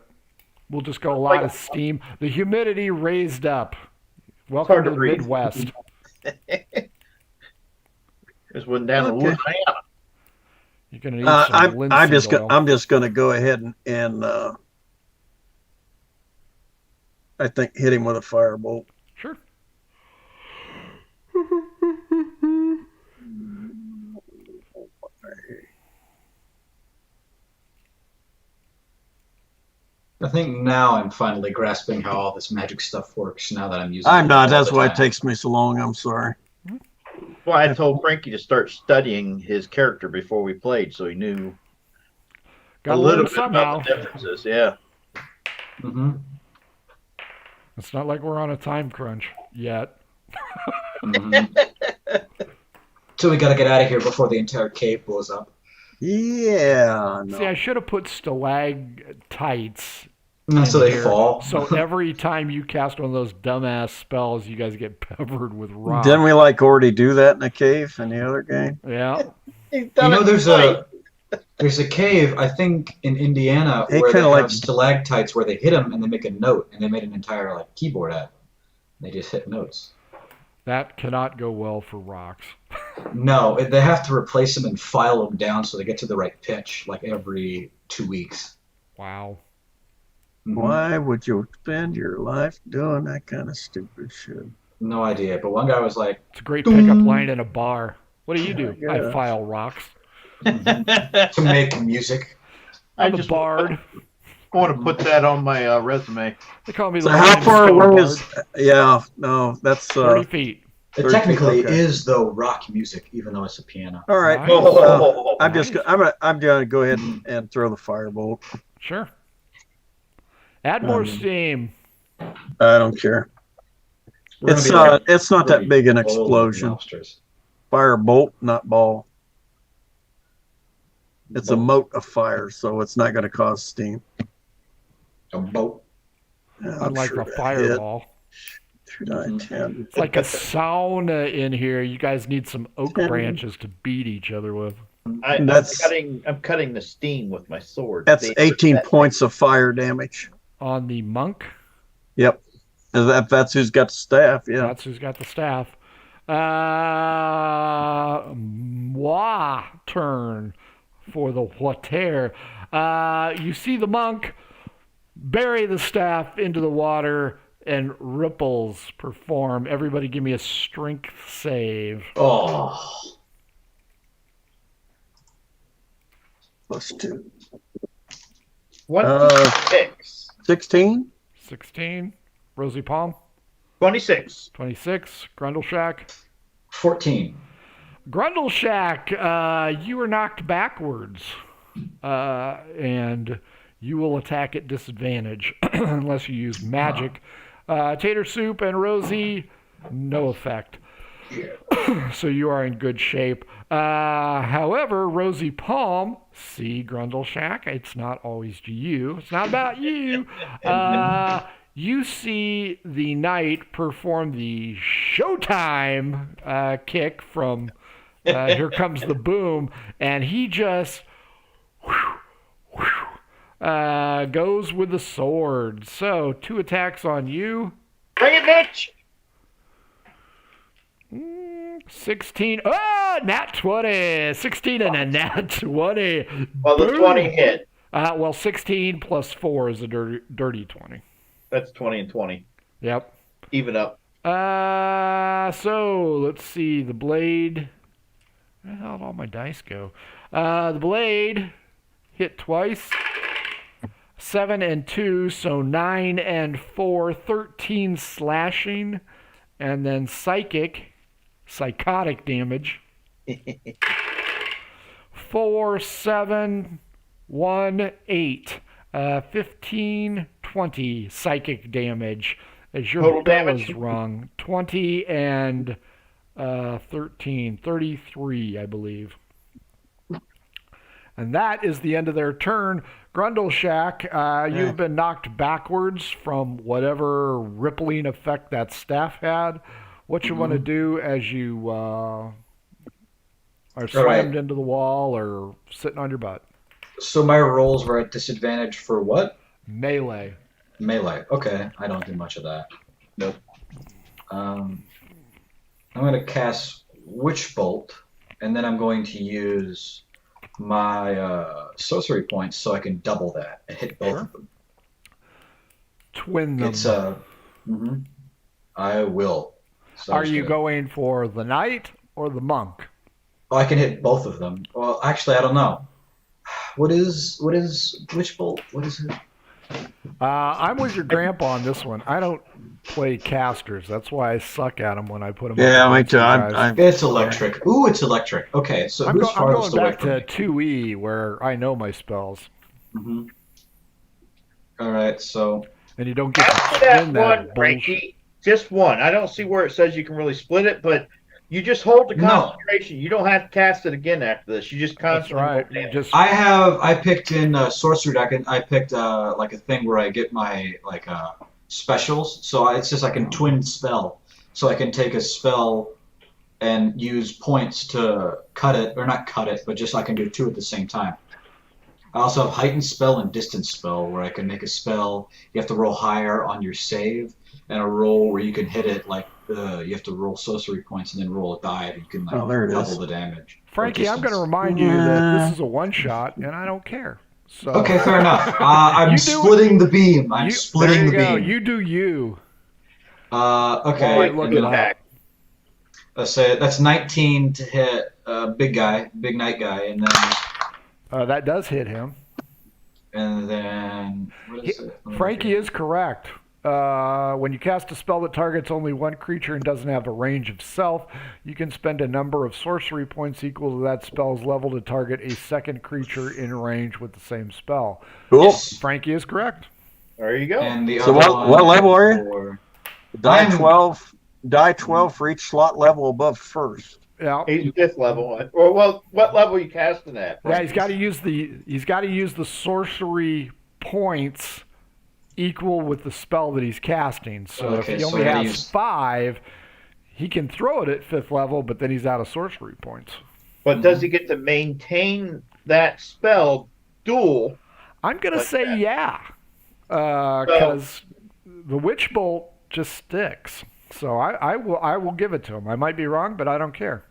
We'll just go a lot of steam. The humidity raised up. Welcome hard to to the breathe. Midwest. This went down to Okay. Louisiana. You're going to need some linseed oil. I'm just going to go ahead and I think hit him with a firebolt. Sure. I think now I'm finally grasping how all this magic stuff works. Now that I'm using. I'm it not. all That's the why it time. takes me so long. I'm sorry. Well, I told Frankie to start studying his character before we played, so he knew Got a to little learn bit somehow. about the differences. Yeah. Mm-hmm. It's not like we're on a time crunch yet. Mm-hmm. So we got to get out of here before the entire cave blows up. Yeah. No. See, I should have put stalactites. So they here. fall. So every time you cast one of those dumbass spells, you guys get peppered with rocks. Didn't we already do that in a cave in the other game? Yeah. He's done it There's twice. a cave I think in Indiana It where they kinda have like- stalactites where they hit them and they make a note and they made an entire keyboard out. They just hit notes. That cannot go well for rocks. No, they have to replace them and file them down so they get to the right pitch every 2 weeks. Wow. Mhm. Why would you spend your life doing that kind of stupid shit? No idea. But one guy was like, It's a great pickup line in a bar. What do you do? Yeah. I file rocks. to make music. I'm a just bard. want to put that on my resume. They call me So the how far limestone away bard. is? Yeah. No. That's 30 feet. It 30 technically okay. is though rock music, even though it's a piano. all right. Nice. Oh, I'm just. I'm gonna go ahead and throw the firebolt. Sure. Add more steam. I don't care. We're gonna be It's not that pretty big an old explosion. monsters. Firebolt, not ball. It's a mote of fire, so it's not going to cause steam. A boat. Yeah, I'm Unlike sure a that fireball. hit. 2, 9, 10. It's like a sauna in here. You guys need some oak 10. branches to beat each other with. I'm That's- cutting the steam with my sword. That's See? 18 points of fire damage. On the monk, Yep. If that's who's got the staff, yeah. that's who's got the staff. Moi turn for the water. You see the monk bury the staff into the water and ripples perform. Everybody give me a strength save. Oh. +2. 26. 16? 16. Rosie Palm. 26. 26. Grundleshack. 14. Grundleshack, you were knocked backwards. And you will attack at disadvantage unless you use magic. Tater Soup and Rosie, no effect. So you are in good shape. However, Rosie Palm, see Grundle Shack, it's not always you. It's not about you. You see the knight perform the Showtime kick from Here Comes the Boom, and he just goes with the sword. So 2 attacks on you. Bring it, Mitch! 16. Oh, nat 20. 16 and a nat 20. Well, the Boom. 20 hit. Well, 16 plus 4 is a dirty 20. That's 20 and 20. Yep. Even up. So let's see. The blade. Where the hell did all my dice go? The blade hit twice. 7 and 2, so 9 and 4. 13 slashing. And then psychotic damage. 4, 7, 1, 8. 15, 20 psychic damage as your Total bell damage? is rung. 20 and 13, 33, I believe. And that is the end of their turn. Grundle Shack, you've been knocked backwards from whatever rippling effect that staff had. What you want to do as you are slammed into the wall or sitting on your butt? So my rolls were at disadvantage for what? Melee. Melee. Okay, I don't do much of that. Nope. I'm going to cast Witch Bolt, and then I'm going to use my sorcery points so I can double that and hit both of them. Twin them. It's I will. So Are you going for the knight or the monk? Oh, I can hit both of them. Well, actually, I don't know. What is Witch Bolt? What is it? I'm with your grandpa on this one. I don't play casters. That's why I suck at them when I put them. Yeah, me too. It's electric. Ooh, it's electric. Okay, so I'm who's going farthest away back from to me? 2E where I know my spells. Mm-hmm. All right, so And you don't get After to that spin one, that bullshit. Frankie, just one. I don't see where it says you can really split it, but you just hold the No. concentration. You don't have to cast it again after this. You just That's constantly right. roll damage. Just I picked in sorcery deck, and I picked like a thing where I get my specials. So it's just like a twin spell. So I can take a spell and use points to cut it, or not cut it, but just I can do 2 at the same time. I also have heightened spell and distance spell, where I can make a spell. You have to roll higher on your save, and a roll where you can hit it like you have to roll sorcery points and then roll a die, and you can there it double is. the damage. or Frankie, I'm going to distance. remind you that this is a one-shot, and I don't care. So Okay, fair enough. I'm You do splitting the beam. I'm there splitting you the go. beam. You do you. Okay. Alright, look and then it up. Attack. Let's say that's 19 to hit big knight guy, and That does hit him. then what is it? Frankie is correct. When you cast a spell that targets only one creature and doesn't have a range of self, you can spend a number of sorcery points equal to that spell's level to target a second creature in range with the same spell. Cool. Yes. Frankie is correct. There you go. And the So other what one level are you? for- Die I'm- 12. Die 12 for each slot level above first. Yeah. He's 5th level. Well, what level are you casting at? Yeah, he's got to use the sorcery points equal with the spell that he's casting. So Okay, if he so only I gotta has use- 5, he can throw it at 5th level, but then he's out of sorcery points. But does he get to maintain that spell dual? I'm gonna Like say that. yeah, because the witch bolt just sticks. So I will give it to him. I might be wrong, but I don't care.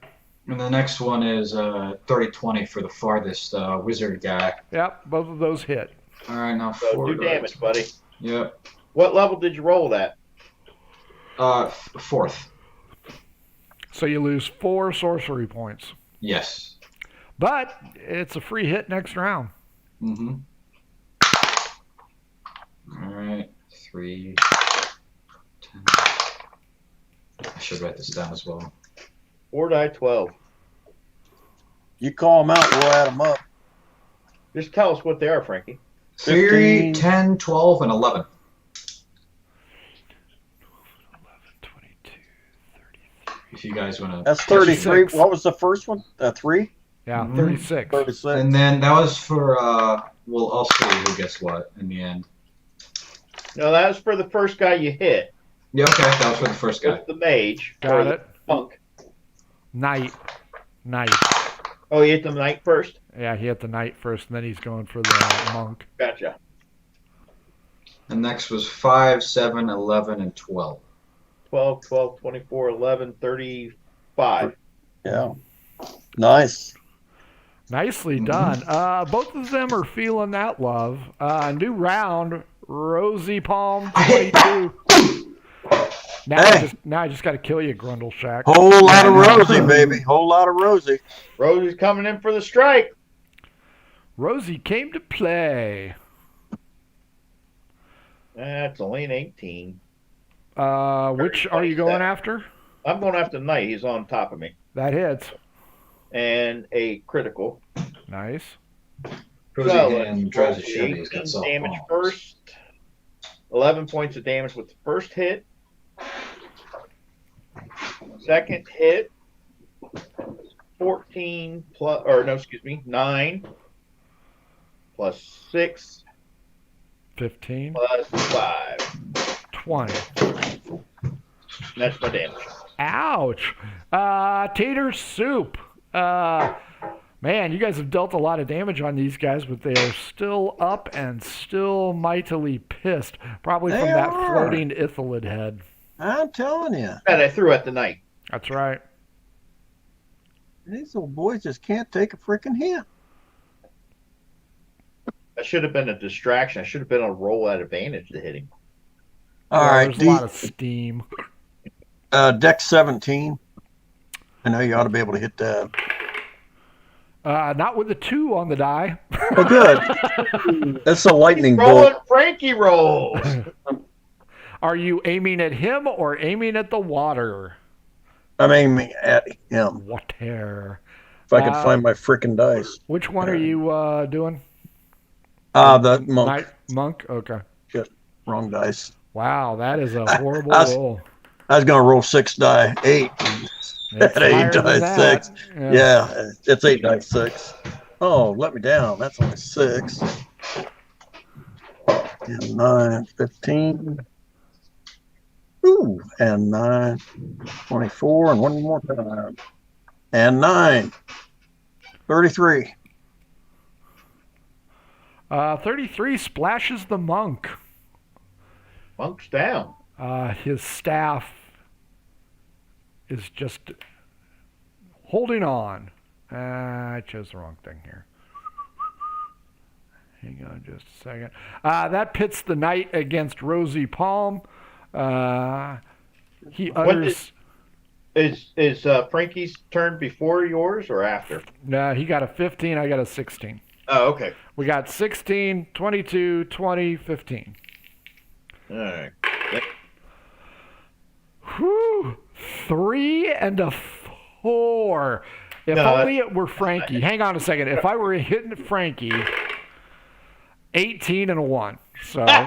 And the next one is 30-20 for the farthest wizard guy. Yep, both of those hit. All right, now So 4 do damage, buddy. Yep. What level did you roll that? 4th. So you lose 4 sorcery points, Yes. but it's a free hit next round. Mm-hmm. All right, 3, 10. I should write this down as well. 4 die 12. You call them out, we'll add them up. Just tell us what they are, Frankie. 3, 15. 10, 12, and 11. 22, 33, if you guys want to. That's 33. 36. What was the first one? 3? Yeah, Mhm. 36. 36. And then that was for, well, I'll see who gets what in the end. No, that was for the first guy you hit. Yeah, okay, that was for the first guy. With the mage. Got or the it. Monk. Knight. Oh, you hit the knight first? Yeah, he hit the knight first, and then he's going for the monk. Gotcha. And next was 5, 7, 11, and 12. 12, 12, 24, 11, 35. Yeah. Nice. Nicely done. Both of them are feeling that love. New round, Rosy Palm 22. Now I just got to kill you, Grundle Shack. Whole lot of Rosie, baby. Whole lot of Rosie. Rosie's coming in for the strike. Rosie came to play. That's only an 18. Which are you going after? I'm going after knight. He's on top of me. That hits. And a critical. Nice. Rosie So, again drives a Chevy. He's 18 got soft damage balls. first. 11 points of damage with the first hit. Second hit. 14 plus, or no, excuse me, 9 plus 6 15. plus 5. 20. That's my damage. Ouch. Tater Soup. Man, you guys have dealt a lot of damage on these guys, but they are still up and still mightily pissed. Probably from They that are. floating Ithalid head. I'm telling you. That I threw at the knight. That's right. These little boys just can't take a freaking hit. That should have been a distraction. I should have been on a roll at advantage to hit him. All Yeah, right, there's a lot of steam. deck 17. I know you ought to be able to hit that. Not with a 2 on the die. Oh, good. That's a lightning Rolling bolt. Frankie rolls. Are you aiming at him or aiming at the water? I'm aiming at him. Water. If I could find my freaking dice. Which one are you doing? The monk. Monk? Okay. Wrong dice. Wow, that is a horrible roll. I was going to roll 6 die. 8. It's At 8 higher than dice that. 6. Yeah, it's 8 dice 6. Oh, let me down. That's only 6. And 9, 15. Ooh, and 9, 24, and one more time. And 9, 33. 33 splashes the monk. Monk's down. His staff is just holding on. I chose the wrong thing here. Hang on just a second. That pits the knight against Rosy Palm. He utters... Is Frankie's turn before yours or after? No, he got a 15, I got a 16. Oh, okay. We got 16, 22, 20, 15. All right. Whew. 3 and a 4. If No, only it were Frankie. Hang on a second. If I were hitting Frankie, 18 and a 1. So, okay,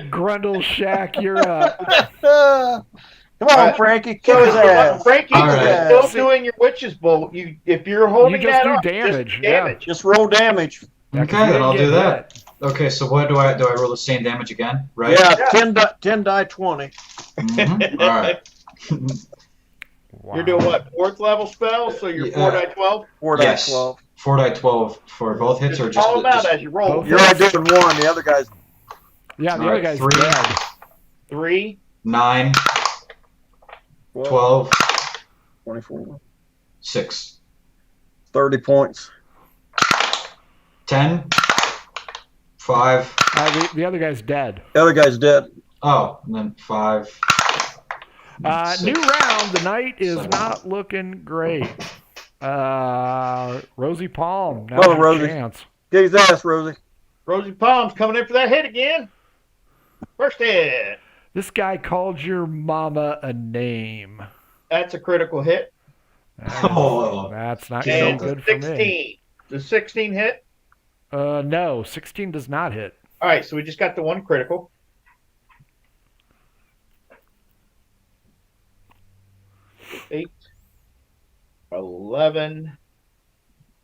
Grundle Shack, you're up. Come on, Frankie, kick his ass. Frankie, All right. you're still doing your witch's bolt. If you're holding You just that do up, damage, just yeah. damage. Just roll damage. Yeah, 'cause Okay, you then I'll didn't do get that. hit. Okay, so what do I roll the same damage again? Right? Yeah, 10 die 20. Mhm. All right. Wow. You're doing what? 4th level spell, so you're Yeah. 4 die 12. 4 die Yes. 12. 4 die 12 for both hits, or just call them out just- as you roll. Both You're only doing 1. The other guy's Yeah, the All other right, guy's 3. dead. 3. 9, 12, 24. 6, 30 points. 10, 5. The other guy's dead. The other guy's dead. Oh, and then 5. New round. The night is not looking great. Rosy Palm. Now's Well, your Rosie. chance. Get his ass, Rosie. Rosy Palm's coming in for that hit again. First hit. This guy called your mama a name. That's a critical hit. Oh. That's not And going good for me. 16. Does 16 hit? No, 16 does not hit. All right, so we just got the one critical. 8, 11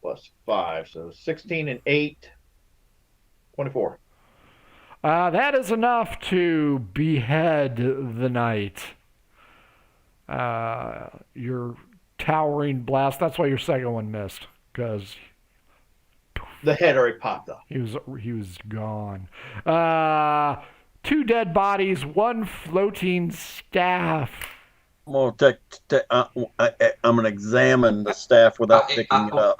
plus 5. So 16 and 8, 24. That is enough to behead the knight. Your towering blast. That's why your second one missed, because The head already popped up. he was gone. 2 dead bodies, 1 floating staff. I'm gonna examine the staff without picking it up.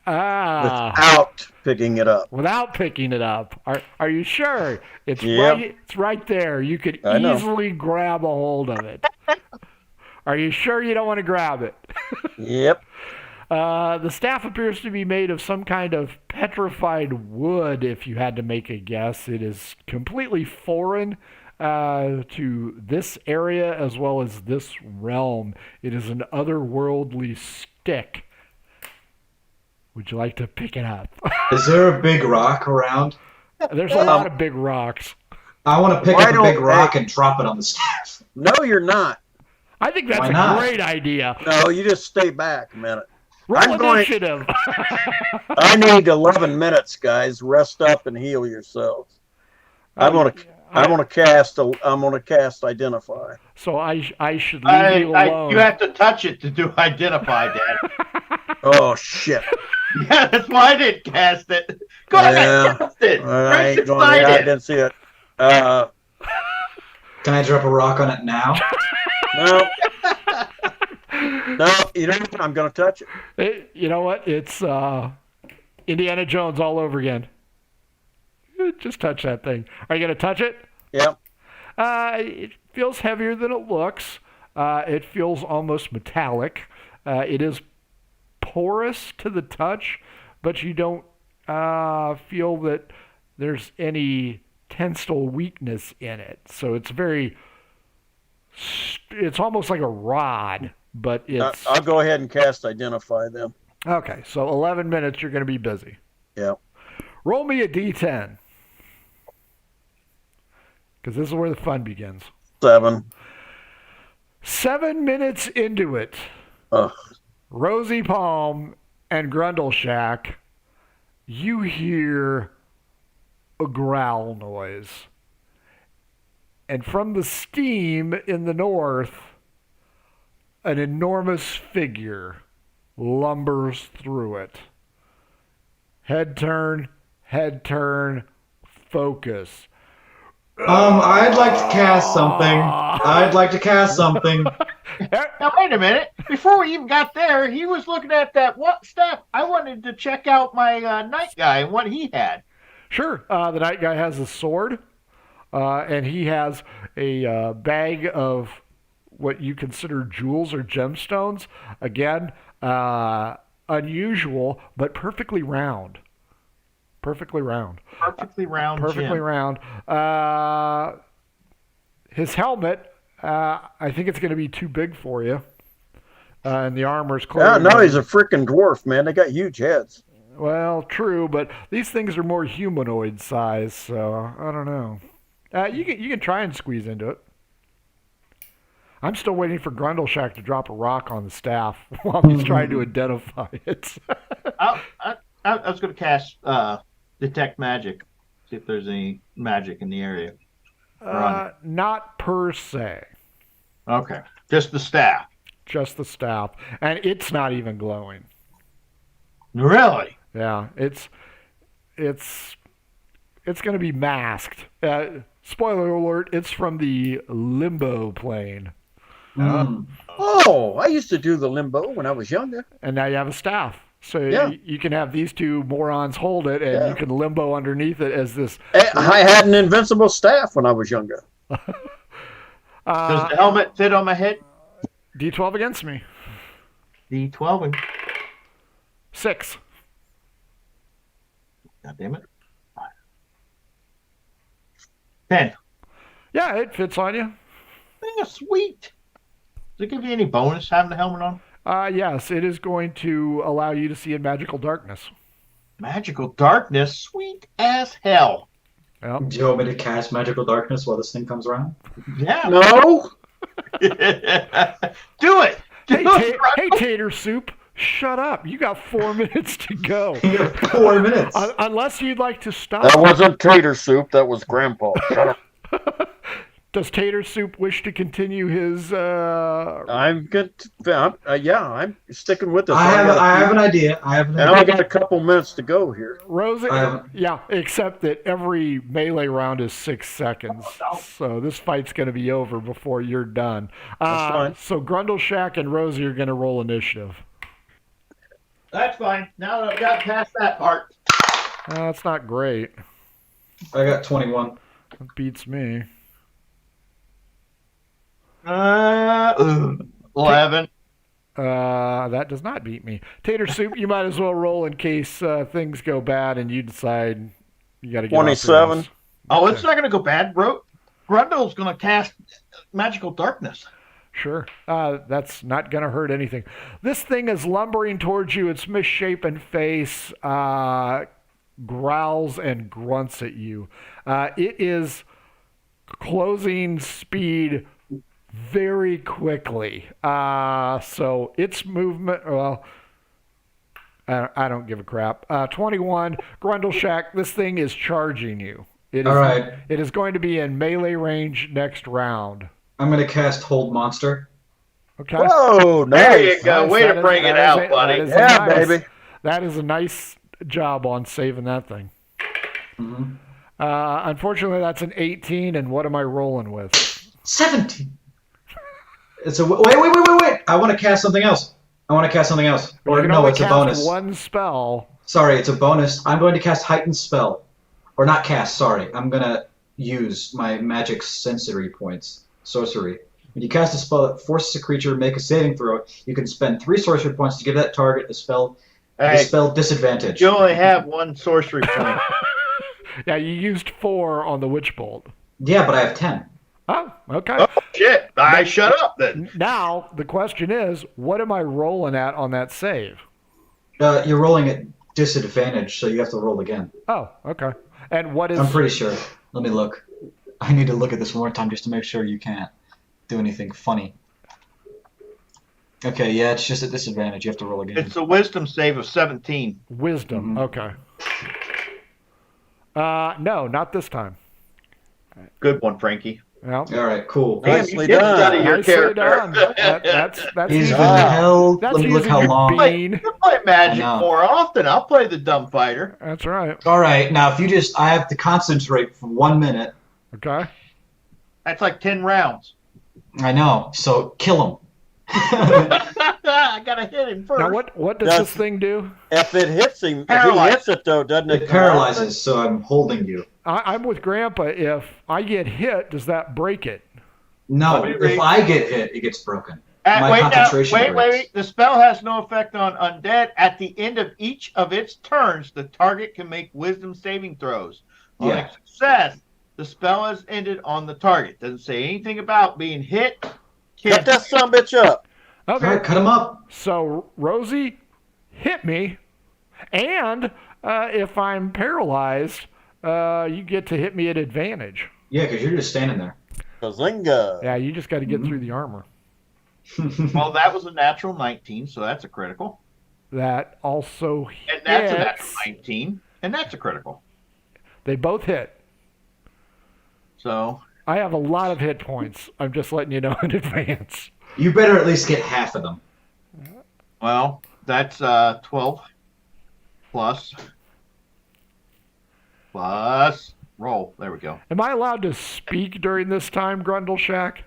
Without picking it up. Without picking it up. Are you sure? It's Yep. right. It's right there. You could I know. easily grab a hold of it. Are you sure you don't want to grab it? Yep. The staff appears to be made of some kind of petrified wood, if you had to make a guess. It is completely foreign to this area as well as this realm. It is an otherworldly stick. Would you like to pick it up? Is there a big rock around? There's a lot of big rocks. I want to pick Why up a big don't- rock and drop it on the staff. No, you're not. I think that's Why a not? great idea. No, you just stay back a minute. Roll I'm going- initiative. I need 11 minutes, guys. Rest up and heal yourselves. I'm gonna cast identify. So I should leave you alone. You have to touch it to do identify, Dad. Oh shit! Yeah, that's why I didn't cast it. Go ahead, cast it. I ain't Greg's going. I excited. didn't see it. Can I drop a rock on it now? No. No, you don't. I'm gonna touch it. You know what? It's Indiana Jones all over again. Just touch that thing. Are you going to touch it? Yep. It feels heavier than it looks. It feels almost metallic. It is porous to the touch, but you don't feel that there's any tensile weakness in it. So it's it's almost like a rod, but it's... I'll go ahead and cast identify then. Okay, so 11 minutes, you're going to be busy. Yep. Roll me a d10. Because this is where the fun begins. 7. 7 minutes into it, Ugh. Rosie Palm and Grundleshack, you hear a growl noise. And from the steam in the north, an enormous figure lumbers through it. Head turn, focus. I'd like to cast something. Now wait a minute. Before we even got there, he was looking at that staff. I wanted to check out my night guy and what he had. Sure, the night guy has a sword, and he has a bag of what you consider jewels or gemstones. Again, unusual, but perfectly round. Perfectly round. Perfectly round. Perfectly gem. round. His helmet, I think it's going to be too big for you. And the armor's Yeah, clearly... no, he's a freaking dwarf, man. They got huge heads. Well, true, but these things are more humanoid size, so I don't know. You can try and squeeze into it. I'm still waiting for Grundleshack to drop a rock on the staff while he's trying to identify it. I was going to cast detect magic, see if there's any magic in the area. Not per se, Okay, just the staff. just the staff, and it's not even glowing. Really? Yeah, it's going to be masked. Spoiler alert: it's from the limbo plane, Oh, I used to do the limbo when I was younger. and now you have a staff. So Yeah. you can have these two morons hold it, and you can limbo underneath it as this. I had an invincible staff when I was younger. Does the helmet fit on my head? D12 against me. D12. 6. God damn it. 10. Yeah, it fits on you. Yeah, sweet. Does it give you any bonus having the helmet on? Yes, it is going to allow you to see in magical darkness. Magical darkness, sweet as hell. Well, Do you want me to cast magical darkness while this thing comes around? Yeah. No, Do it. Hey, Tater Soup, shut up. You got 4 minutes to go. You have 4 minutes. Unless you'd like to stop. That wasn't tater soup. That was Grandpa. Shut up. Does Tater Soup wish to continue his? I'm good. I'm sticking with this. I have an idea. And I got a couple minutes to go here. Rosie, yeah, except that every melee round is 6 seconds. So this fight's going to be over before you're done. That's fine. So Grundle, Shack, and Rosie are going to roll initiative. That's fine. Now that I've got past that part. That's not great. I got 21. That beats me. 11. That does not beat me. Tater Soup, you might as well roll in case things go bad and you decide you got to get 27. Oh, it's not going to go bad, bro. Grundle's going to cast magical darkness. Sure. That's not going to hurt anything. This thing is lumbering towards you. Its misshapen face growls and grunts at you. It is closing speed very quickly. So its movement, well, I don't give a crap. 21, Grundle Shack, this thing is charging you. All right. It is going to be in melee range next round. I'm going to cast Hold Monster. Okay. Whoa, nice. There you go. Way to bring it out, buddy. Yeah, baby. That is a nice job on saving that thing. Mm-hmm. Unfortunately, that's an 18, and what am I rolling with? 17. Wait. I want to cast something else. Or You can no, only it's a cast bonus. one spell. Sorry, it's a bonus. I'm going to cast Heightened Spell. Or not cast, sorry. I'm going to use my magic sensory points. Sorcery. When you cast a spell that forces a creature to make a saving throw, you can spend 3 sorcery points to give that target a spell disadvantage. You only have 1 sorcery point. Yeah, you used 4 on the Witch Bolt. Yeah, but I have 10. Oh, okay. Oh, shit. I shut up then. Now, the question is, what am I rolling at on that save? You're rolling at disadvantage, so you have to roll again. Oh, okay. And what is... I'm pretty sure. Let me look. I need to look at this one more time just to make sure you can't do anything funny. Okay, yeah, it's just at disadvantage. You have to roll again. It's a wisdom save of 17. Wisdom, okay. No, not this time. Good one, Frankie. Well, All right, cool. Nicely Get done. out of your nicely character. done. That's He's using, been held. that's Let me look using how your long. bean. You play Magic I know. more often. I'll play the dumb fighter. That's right. All right, now if you just, I have to concentrate for 1 minute. Okay. That's like 10 rounds. I know, so kill him. I gotta hit him first. Now, what does this thing do? If it hits him, if he Paralyzed. hits it though, doesn't it? It paralyzes, so I'm holding you. I'm with Grandpa. If I get hit, does that break it? No, Let me read. if I get hit, it gets broken. My Wait, concentration breaks. wait. The spell has no effect on undead. At the end of each of its turns, the target can make wisdom saving throws. On Yeah. a success, the spell has ended on the target. Doesn't say anything about being hit. Cut that sumbitch up. Okay. All right, cut him up. So, Rosie, hit me. And if I'm paralyzed, you get to hit me at advantage. Yeah, because you're just standing there. Bazinga. Yeah, you just got to get through the armor. Well, that was a natural 19, so that's a critical. That also hits. And that's a natural 19, and that's a critical. They both hit. So I have a lot of hit points. I'm just letting you know in advance. You better at least get half of them. well, that's 12 plus roll. There we go. Am I allowed to speak during this time, Grundle Shack?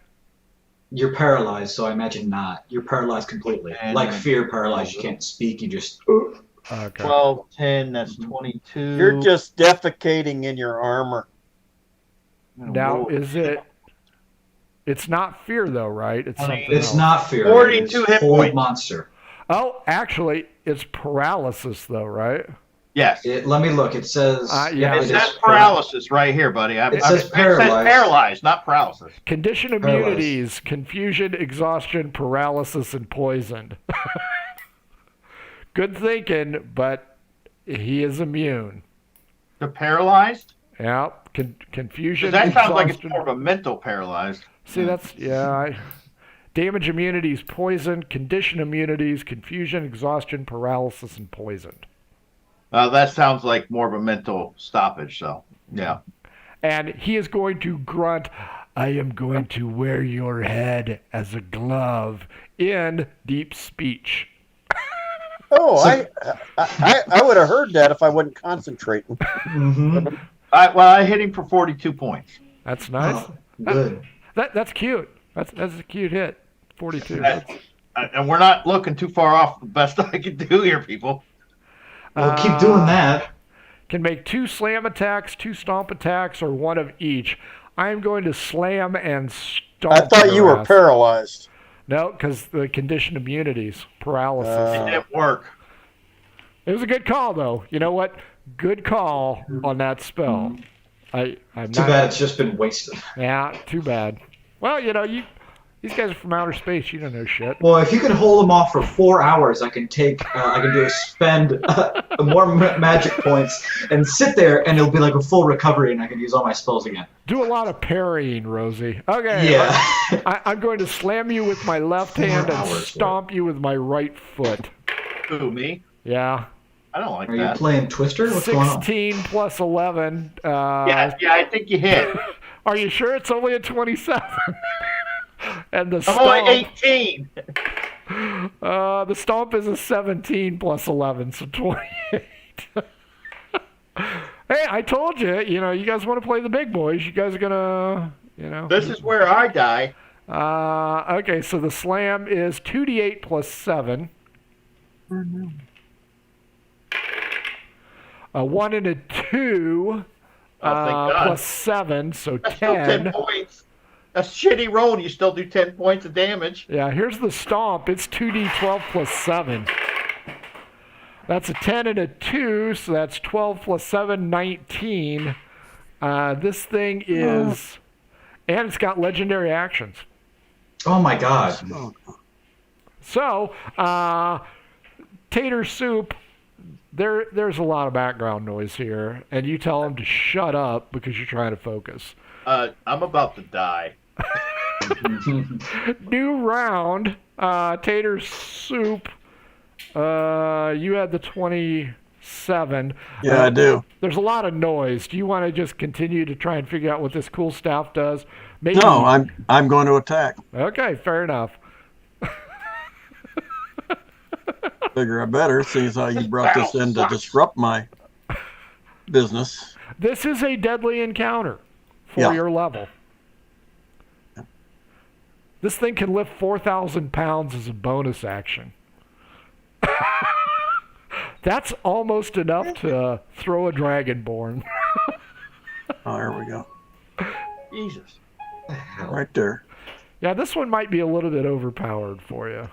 You're paralyzed, so I imagine not. You're paralyzed completely. And- like fear paralyzed. You can't speak. You just... Okay. 12, 10, that's 22. You're just defecating in your armor. Now, is it... It's not fear, though, right? It's something It's else. not fear. 42 It's hit hold points. monster. Oh, actually, it's paralysis, though, right? Yes. Let me look. It says... Yeah, It it says is paralysis right here, buddy. It says paralyzed. paralyzed, not paralysis. Condition Paralyzed. immunities, confusion, exhaustion, paralysis, and poisoned. Good thinking, but he is immune. The paralyzed? Yeah, confusion, That sounds like it's exhaustion. more of a mental paralyzed. See, that's, yeah, Damage immunities, poison. Condition immunities, confusion, exhaustion, paralysis, and poisoned. That sounds like more of a mental stoppage. So yeah. And he is going to grunt, I am going to wear your head as a glove in deep speech. Oh, I would have heard that if I wasn't concentrating. Mm-hmm. I hit him for 42 points. That's nice. Oh, good. That's cute. That's a cute hit. 42. And we're not looking too far off the best I can do here, people. Well, keep doing that. Can make 2 slam attacks, 2 stomp attacks, or 1 of each. I'm going to slam and stomp. I thought you your were ass. paralyzed. No, because the condition immunities, paralysis. It didn't work. It was a good call, though. You know what? Good call on that spell. I'm Too not, bad it's just been wasted. Yeah, too bad. Well, these guys are from outer space. You don't know shit. Well, if you can hold them off for 4 hours, I can spend more magic points and sit there, and it'll be like a full recovery, and I can use all my spells again. Do a lot of parrying, Rosie. Okay. Yeah. I'm going to slam you with my left hand and stomp you with my right foot. Who, me? Yeah. I don't like Are that. you playing Twister? What's going on? 16 plus 11. Yeah, I think you hit. Are you sure it's only a 27? And the I'm stomp, only 18. the stomp is a 17 plus 11, so 28. Hey, I told you, you guys want to play the big boys. You guys are gonna, This is where I die. Okay, so the slam is 2d8 plus 7. A 1 and a 2 Oh, thank God. plus 7, so That's still 10 10. points. That's a shitty roll, and you still do 10 points of damage. Yeah, here's the stomp. It's 2d12 plus 7. That's a 10 and a 2, so that's 12 plus 7, 19. This thing is... And it's got legendary actions. Oh my god. So, Tater Soup, there's a lot of background noise here, and you tell him to shut up because you're trying to focus. I'm about to die. New round, Tater Soup. You had the 27. Yeah, I do. There's a lot of noise. Do you want to just continue to try and figure out what this cool staff does? Maybe. No, I'm going to attack. Okay, fair enough. Figure I better, seeing as how you brought this in to disrupt my business. This is a deadly encounter for Yeah. your level. This thing can lift 4,000 pounds as a bonus action. That's almost enough to throw a dragonborn. Oh, there we go. Jesus. Right there. Yeah, this one might be a little bit overpowered for you.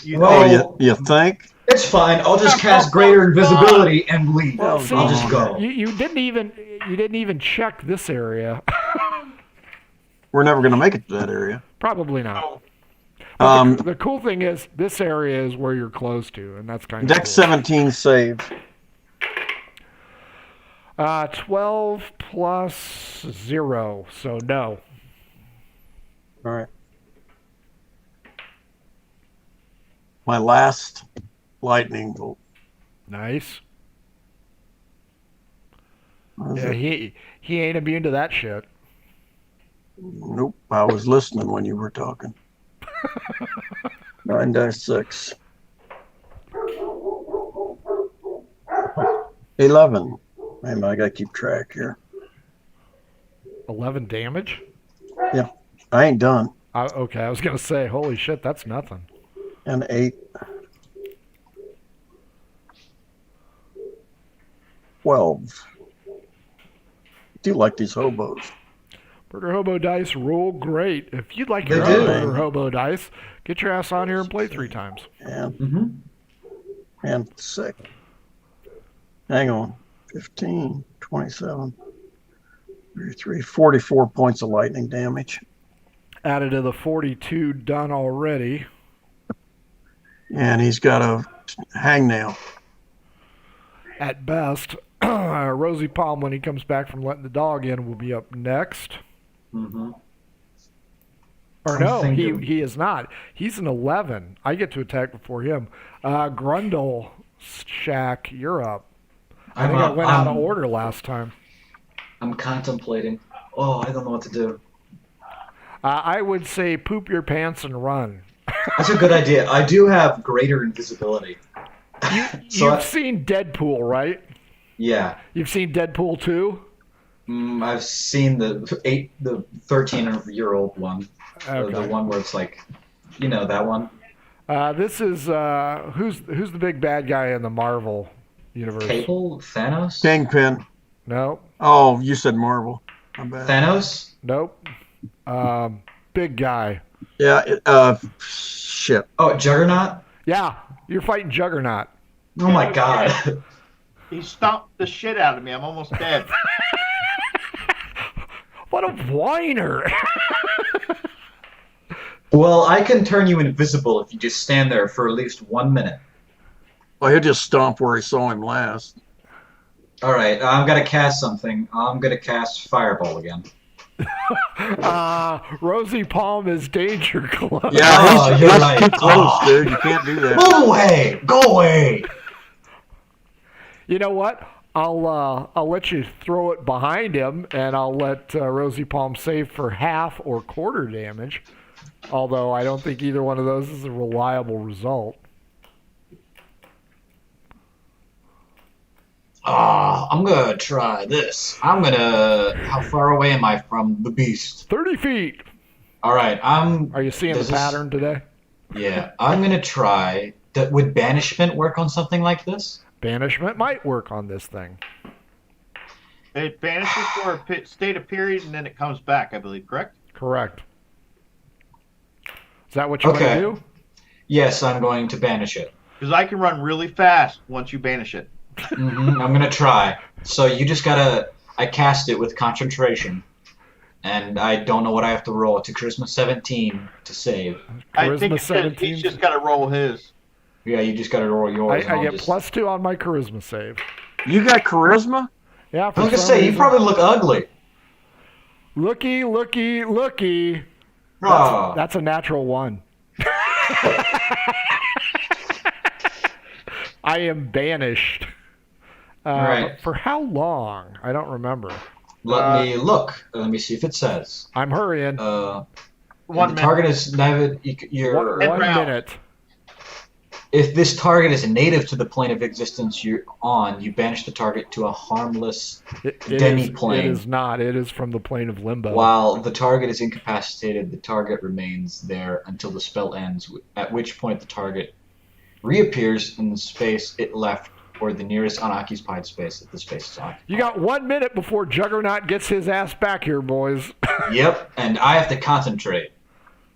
You Well, know, You think? It's fine. I'll just cast greater invisibility and leave. Well, see, I'll just go. You didn't even check this area. We're never going to make it to that area. Probably not. Um, The cool thing is this area is where you're close to, and that's kind of Dex cool. 17 save. 12 plus 0, so no. All right. My last lightning bolt. Nice. What is Yeah, it? he ain't immune to that shit. Nope. I was listening when you were talking. 9-6. 11. Man, I gotta keep track here. 11 damage? Yeah, I ain't done. Okay, I was gonna say, holy shit, that's nothing. And 8. 12. Do like these hobos. Burger Hobo dice roll great. If you'd like They your do. own Burger Hobo dice, get your ass on here and play 3 times. And and 6. Hang on. 15, 27, 33, 44 points of lightning damage. Added to the 42 done already. And he's got a hangnail. At best, Rosie Palm, when he comes back from letting the dog in, will be up next. Mm-hmm. Or I'm no, thinking. he is not. He's an 11. I get to attack before him. Grundle Shack, you're up. I think I went out of order last time. I'm contemplating. Oh, I don't know what to do. I would say poop your pants and run. That's a good idea. I do have greater invisibility. You've seen Deadpool, right? Yeah. You've seen Deadpool 2? I've seen the 13-year-old one. Okay. The one where it's like, you know, that one. This is who's the big bad guy in the Marvel universe? Cable? Thanos? Kingpin. Nope. Oh, you said Marvel. I'm bad. Thanos? Nope. Big guy. Yeah. Shit. Oh, Juggernaut? Yeah, you're fighting Juggernaut. Oh my god. He stomped the shit out of me. I'm almost dead. What a whiner! Well, I can turn you invisible if you just stand there for at least 1 minute. Well, he'll just stomp where he saw him last. Alright, I'm gonna cast something. I'm gonna cast Fireball again. Rosie Palm is danger close. Yeah, you're he's right. too close, dude. You can't do that. Move away! Go away! You know what? I'll let you throw it behind him, and I'll let Rosie Palm save for half or quarter damage. Although I don't think either one of those is a reliable result. I'm gonna try this. How far away am I from the beast? 30 feet. Alright, Are you seeing the pattern today? Yeah, I'm gonna try. Would banishment work on something like this? Banishment might work on this thing. It vanishes for a state of period, and then it comes back, I believe, correct? Correct. Is that what you want to do? Yes, I'm going to banish it. Because I can run really fast once you banish it. I'm gonna try. So you just gotta. I cast it with concentration, and I don't know what I have to roll. It's a Charisma 17 to save. I think Charisma he's just got to roll his. Yeah, you just gotta roll yours. I get +2 on my charisma save. You got charisma? Yeah. I was gonna say you probably look ugly. Looky. Oh. That's a natural 1. I am banished. Right. For how long? I don't remember. Let me look. Let me see if it says. I'm hurrying. 1 The minute. target is native. You're. One minute. If this target is native to the plane of existence you're on, you banish the target to a harmless demi-plane. It is not. It is from the plane of limbo. While the target is incapacitated, the target remains there until the spell ends, at which point the target reappears in the space it left or the nearest unoccupied space if the space is occupied. You got 1 minute before Juggernaut gets his ass back here, boys. Yep, and I have to concentrate,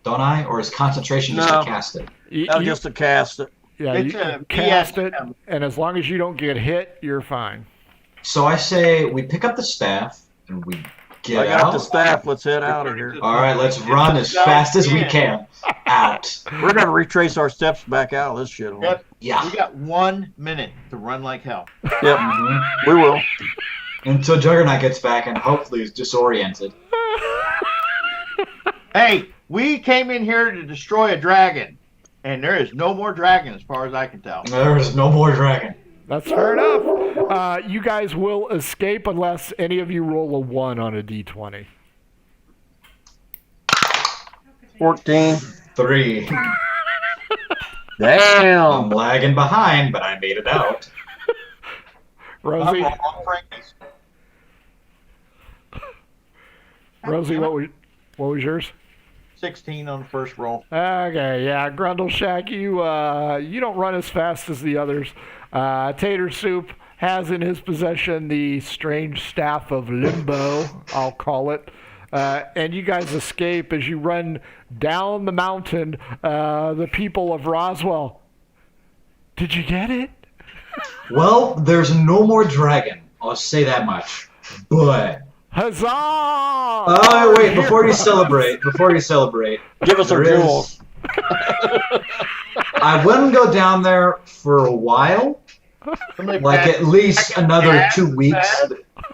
don't I? Or is concentration just to cast it? Just to cast it. Yeah, It's you a cast it, BS. and as long as you don't get hit, you're fine. So I say we pick up the staff and we get I got out. the staff. Let's head out of here. All right, let's run as fast as we can. Out. We're going to retrace our steps back out of this shit. Yep. Yeah. We got 1 minute to run like hell. Yep, we will. Until Juggernaut gets back and hopefully is disoriented. Hey, we came in here to destroy a dragon, and there is no more dragon as far as I can tell. There is no more dragon. That's fair enough. You guys will escape unless any of you roll a 1 on a d20. 14. 3. Damn. I'm lagging behind, but I made it out. Rosie, Frankie's. what was yours? 16 on the first roll. Okay, yeah, Grundle Shack, you don't run as fast as the others. Tater Soup has in his possession the strange staff of limbo, I'll call it. And you guys escape as you run down the mountain. The people of Roswell. Did you get it? Well, there's no more dragon. I'll say that much. But Huzzah! oh wait, before you celebrate, Give us our there is- jewels. I wouldn't go down there for a while, like at least another 2 weeks.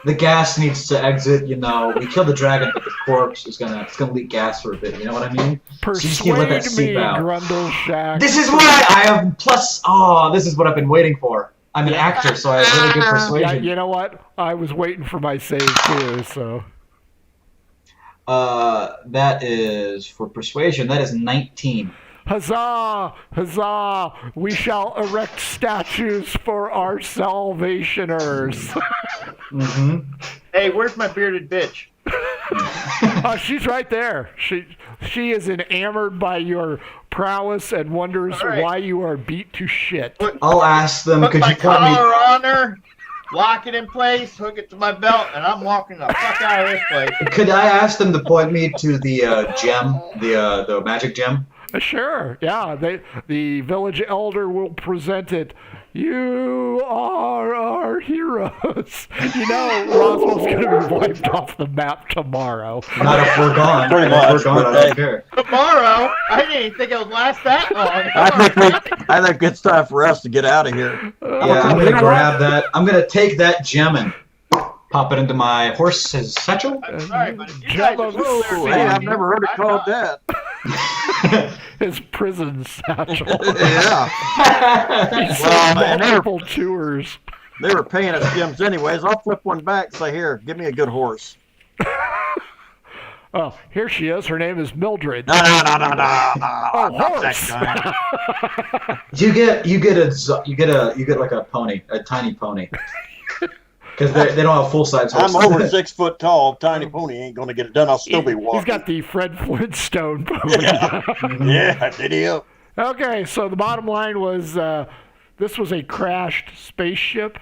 The gas needs to exit. You know, we killed the dragon, but the corpse is gonna leak gas for a bit. You know what I mean? So you just need to let that Persuade seep me, out. Grundle Shack. This is why I have plus. Oh, this is what I've been waiting for. I'm an actor, so I have really good Yeah, persuasion. you know what? I was waiting for my save too, so. That is for persuasion. That is 19. Huzzah! Huzzah! We shall erect statues for our salvationers. Mm-hmm. Hey, where's my bearded bitch? She's right there. She is enamored by your prowess and wonders All right. why you are beat to shit. I'll ask them. Put Could my you point collar me? on her, lock it in place, hook it to my belt, and I'm walking the fuck out of this place. Could I ask them to point me to the gem, the magic gem? Sure, yeah. The village elder will present it. You are our heroes. You know, Roswell's going to be wiped off the map tomorrow. Not if we're gone. Pretty If much, we're gone, but I hey. don't care. Tomorrow? I didn't even think it would last that long. I think it's time for us to get out of here. Yeah, I'm gonna grab that. I'm gonna take that gem and pop it into my horse's satchel. I'm sorry, but if you Gem guys are of still the there, Hey, sea. I've never heard it I'm called not. that. His prison satchel. Yeah. He's Well, on man, multiple tours. they were paying us gems anyways. I'll flip one back and say, here, give me a good horse. Oh, here she is. Her name is Mildred. No. Oh, Not that horse. guy. you get like a pony, a tiny pony, because they don't have full size I'm horses. over 6 foot tall. Tiny pony ain't going to get it done. I'll still be walking. He's got the Fred Flintstone pony. Yeah, did he? Okay, so the bottom line was this was a crashed spaceship,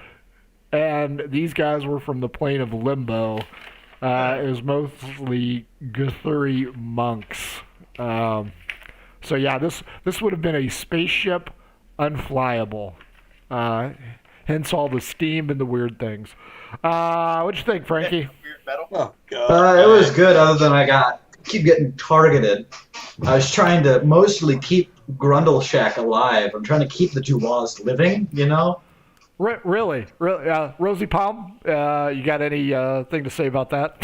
and these guys were from the plane of Limbo. It was mostly Guthrie monks. So yeah, this would have been a spaceship unflyable. Hence all the steam and the weird things. What'd you think, Frankie? Weird metal. Oh, God. It was good, other than I keep getting targeted. I was trying to mostly keep Grundle Shack alive. I'm trying to keep the Duwas living, you know? Really? Rosie Palm, you got any thing to say about that?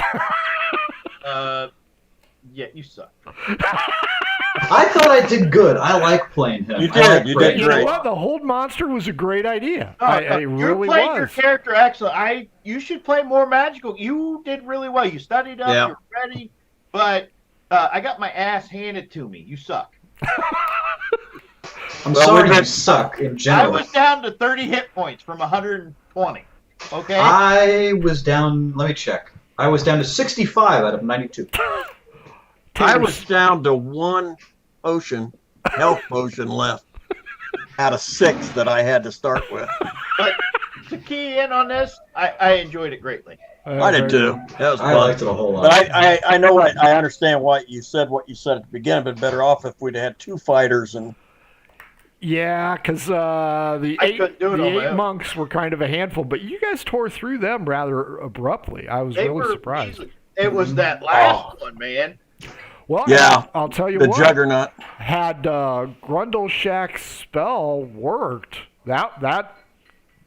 Yeah, you suck. I thought I did good. I like playing him. You I did. like You playing did You know great. what? The Hold Monster was a great idea. No, It you really played your was. character excellent. You should play more magical. You did really well. You studied up. Yeah. You're ready. But I got my ass handed to me. You suck. I'm Well, sorry we've you been- suck in I general. was down to 30 hit points from 120. Okay. I was down, let me check. I was down to 65 out of 92. I was down to 1 health potion left out of 6 that I had to start with. But to key in on this, I enjoyed it greatly. I did too. That was I fun. liked it a whole lot. But I know I understand why you said what you said at the beginning, but better off if we'd had 2 fighters and Yeah, because the I eight, couldn't do it the on my eight own. monks were kind of a handful, but you guys tore through them rather abruptly. I was They really were surprised. easy. It was that last one, man. Well, Yeah, I'll tell you the what. Juggernaut. Had Grundle Shack's spell worked, That'd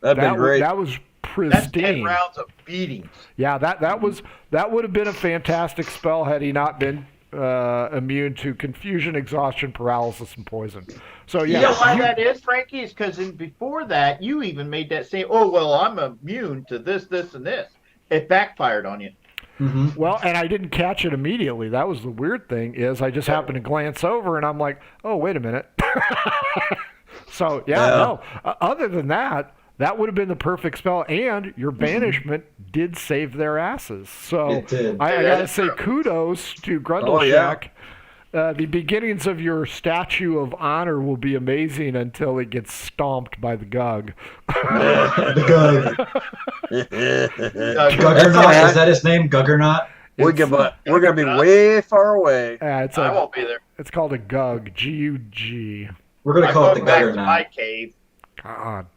been great. that was That's 10 pristine. rounds of beatings. Yeah, that would have been a fantastic spell had he not been immune to confusion, exhaustion, paralysis, and poison. So yeah, You know why that is, Frankie? Is because before that, you even made that same, oh, well, I'm immune to this, this, and this. It backfired on you. Mm-hmm. well, and I didn't catch it immediately. That was the weird thing is I just happened to glance over and I'm like, oh, wait a minute. So no. Other than that, that would have been the perfect spell, and your banishment did save their asses. So It did. I Yeah, gotta that's say true. kudos to Grundle Oh, yeah. Shack. The beginnings of your statue of honor will be amazing until it gets stomped by the Gug. The Gug. That's Guggernaut, all right. is that his name? Guggernaut? we're gonna be way far away. I won't be there. It's called a Gug. G-U-G. We're going to I'm call it the going back to my Guggernaut. cave. God.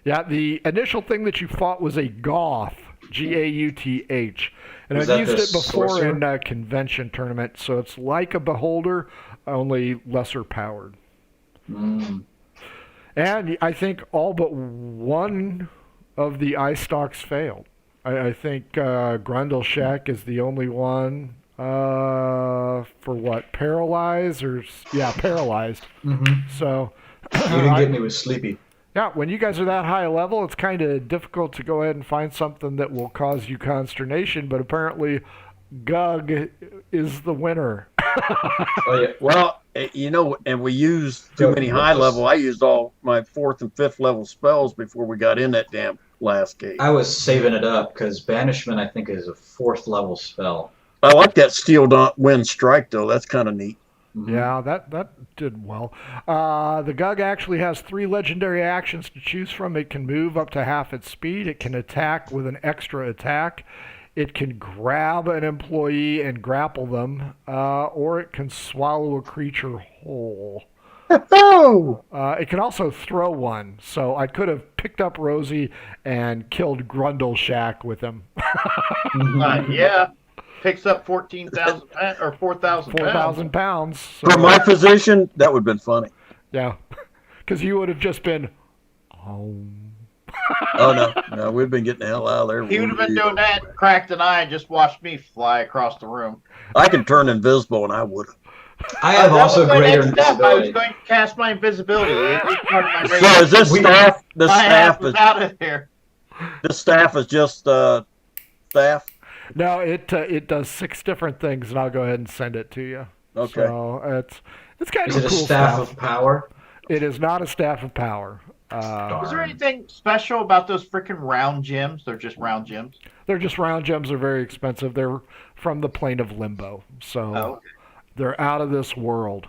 Yeah, the initial thing that you fought was a Goth. G-A-U-T-H. And Was I've that used the it before sorcerer? in a convention tournament, so it's like a Beholder, only lesser powered. Mm. And I think all but one of the eye stalks failed. I think Grundleshek is the only one for what, paralyzed paralyzed. Mm-hmm. So You didn't get me with sleepy. yeah, when you guys are that high level, it's kind of difficult to go ahead and find something that will cause you consternation. But apparently, Gug is the winner. Oh yeah. Well, and we used too many high level. I used all my 4th and 5th level spells before we got in that damn last gate. I was saving it up because banishment I think is a 4th level spell. I like that Steel Wind Strike though. That's kind of neat. Mm-hmm. Yeah, that did well. The Gug actually has 3 legendary actions to choose from. It can move up to half its speed. It can attack with an extra attack. It can grab an employee and grapple them, or it can swallow a creature whole. It can also throw one, so I could have picked up Rosie and killed Grundleshak with him. Yeah. Picks up 14,000 or 4,000 pounds. 4,000 pounds. So, For my position, that would have been funny. yeah, because you would have just been, Oh no, we've been getting the hell out of there. He would have been doing that, cracked an eye, and just watched me fly across the room. I can turn invisible, and I would have. I have That also was my greater next step. I was invisibility. going to cast my invisibility. It's part of my So rating. is this staff? The My ass staff was is out of there. this staff is just staff. no, it does 6 different things, and I'll go ahead and send it to you. Okay. So it's kind Is of it a a cool staff of power? It is not a staff of power. Is there anything special about those freaking round gems? They're just round gems. They're just round gems. Are very expensive. They're from the plane of limbo, so Oh, they're out of this world.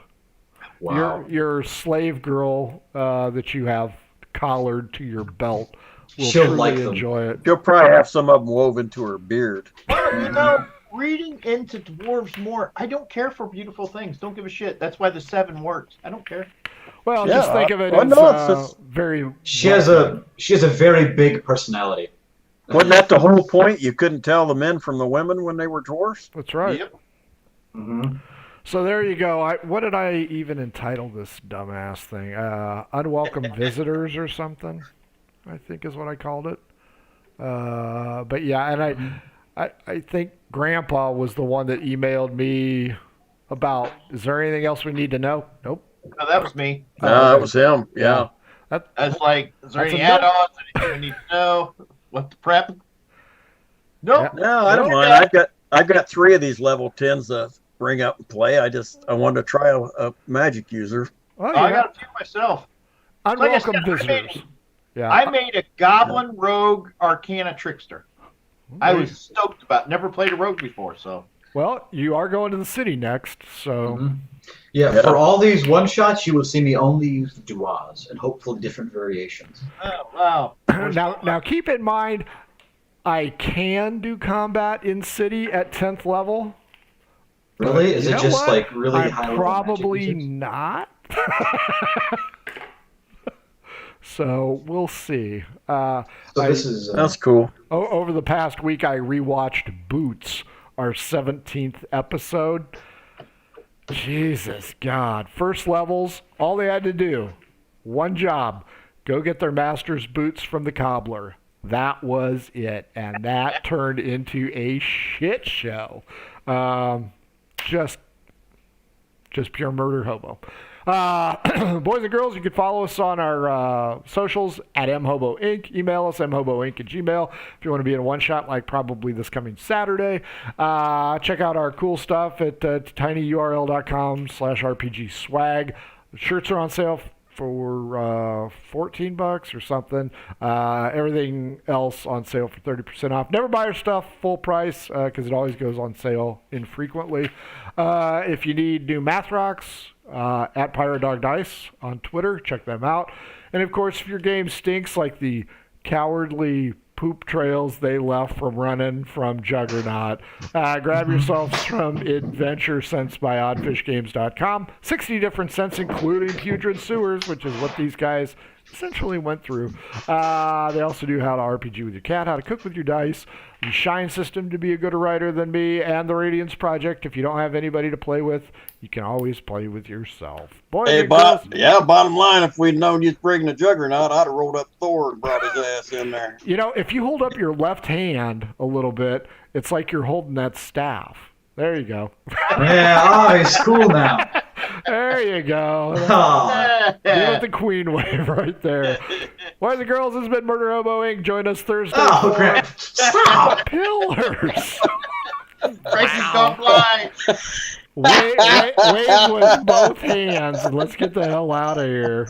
Wow. Your slave girl that you have collared to your belt will She'll truly like them. enjoy it. She'll probably have some of them woven to her beard. well, reading into dwarves more, I don't care for beautiful things. Don't give a shit. That's why the 7 works. I don't care. Well, Yeah, just think of it well, as no, it's just- very. She has a very big personality. Wasn't that the whole point? You couldn't tell the men from the women when they were dwarfs? That's right. Yep. Mm-hmm. So there you go. What did I even entitle this dumbass thing? Unwelcome visitors or something, I think is what I called it. But yeah, and I think Grandpa was the one that emailed me about, is there anything else we need to know? Nope. No, that was me. No, that was him. Yeah. I was like, is there That's any a note. add-ons? Anything we need to know? What the prep? Nope. No, I don't mind. I've got 3 of these level 10s to bring up and play. I wanted to try a magic user. Oh, I yeah. got a few myself. Unwelcome like I said, visitors. Yeah. I made a goblin rogue arcana trickster. I was stoked about it. Never played a rogue before, so. Well, you are going to the city next, so Mm-hmm. Yeah, for all these one-shots, you will see me only use the duas and hopefully different variations. Oh, wow. now keep in mind, I can do combat in city at 10th level. Really? Is You it know just what? like really I'm high level probably magic users? not. So we'll see. So this is That's cool. Over the past week, I rewatched Boots, our 17th episode. Jesus God. First levels, all they had to do, one job, go get their master's boots from the cobbler. That was it. And that turned into a shit show. Just pure murder hobo. Boys and girls, you can follow us on our socials at mhoboinc. Email us, mhoboinc@gmail. If you want to be in a one-shot like probably this coming Saturday, check out our cool stuff at tinyurl.com/rpgswag. The shirts are on sale for $14 or something. Everything else on sale for 30% off. Never buy our stuff full price because it always goes on sale infrequently. If you need new math rocks, at Pirate Dog Dice on Twitter, check them out. And of course, if your game stinks like the cowardly poop trails they left from running from Juggernaut, grab yourself some Adventure Sense by oddfishgames.com. 60 different scents, including putrid sewers, which is what these guys essentially went through. They also do how to RPG with your cat, how to cook with your dice, the Shine system to be a good writer than me, and the Radiance Project. If you don't have anybody to play with, you can always play with yourself. Boys Hey, and girls, bottom line, if we'd known you'd bring the Juggernaut, I'd have rolled up Thor and brought his ass in there. you know, if you hold up your left hand a little bit, it's like you're holding that staff. There you go. Yeah, he's cool now. There you go. Oh, Give it the queen wave right there. Boys and girls, this has been Murder Hobo Inc. Join us Thursday oh for crap. Stop! Pillars. Prices don't fly. Wave with both hands and let's get the hell out of here.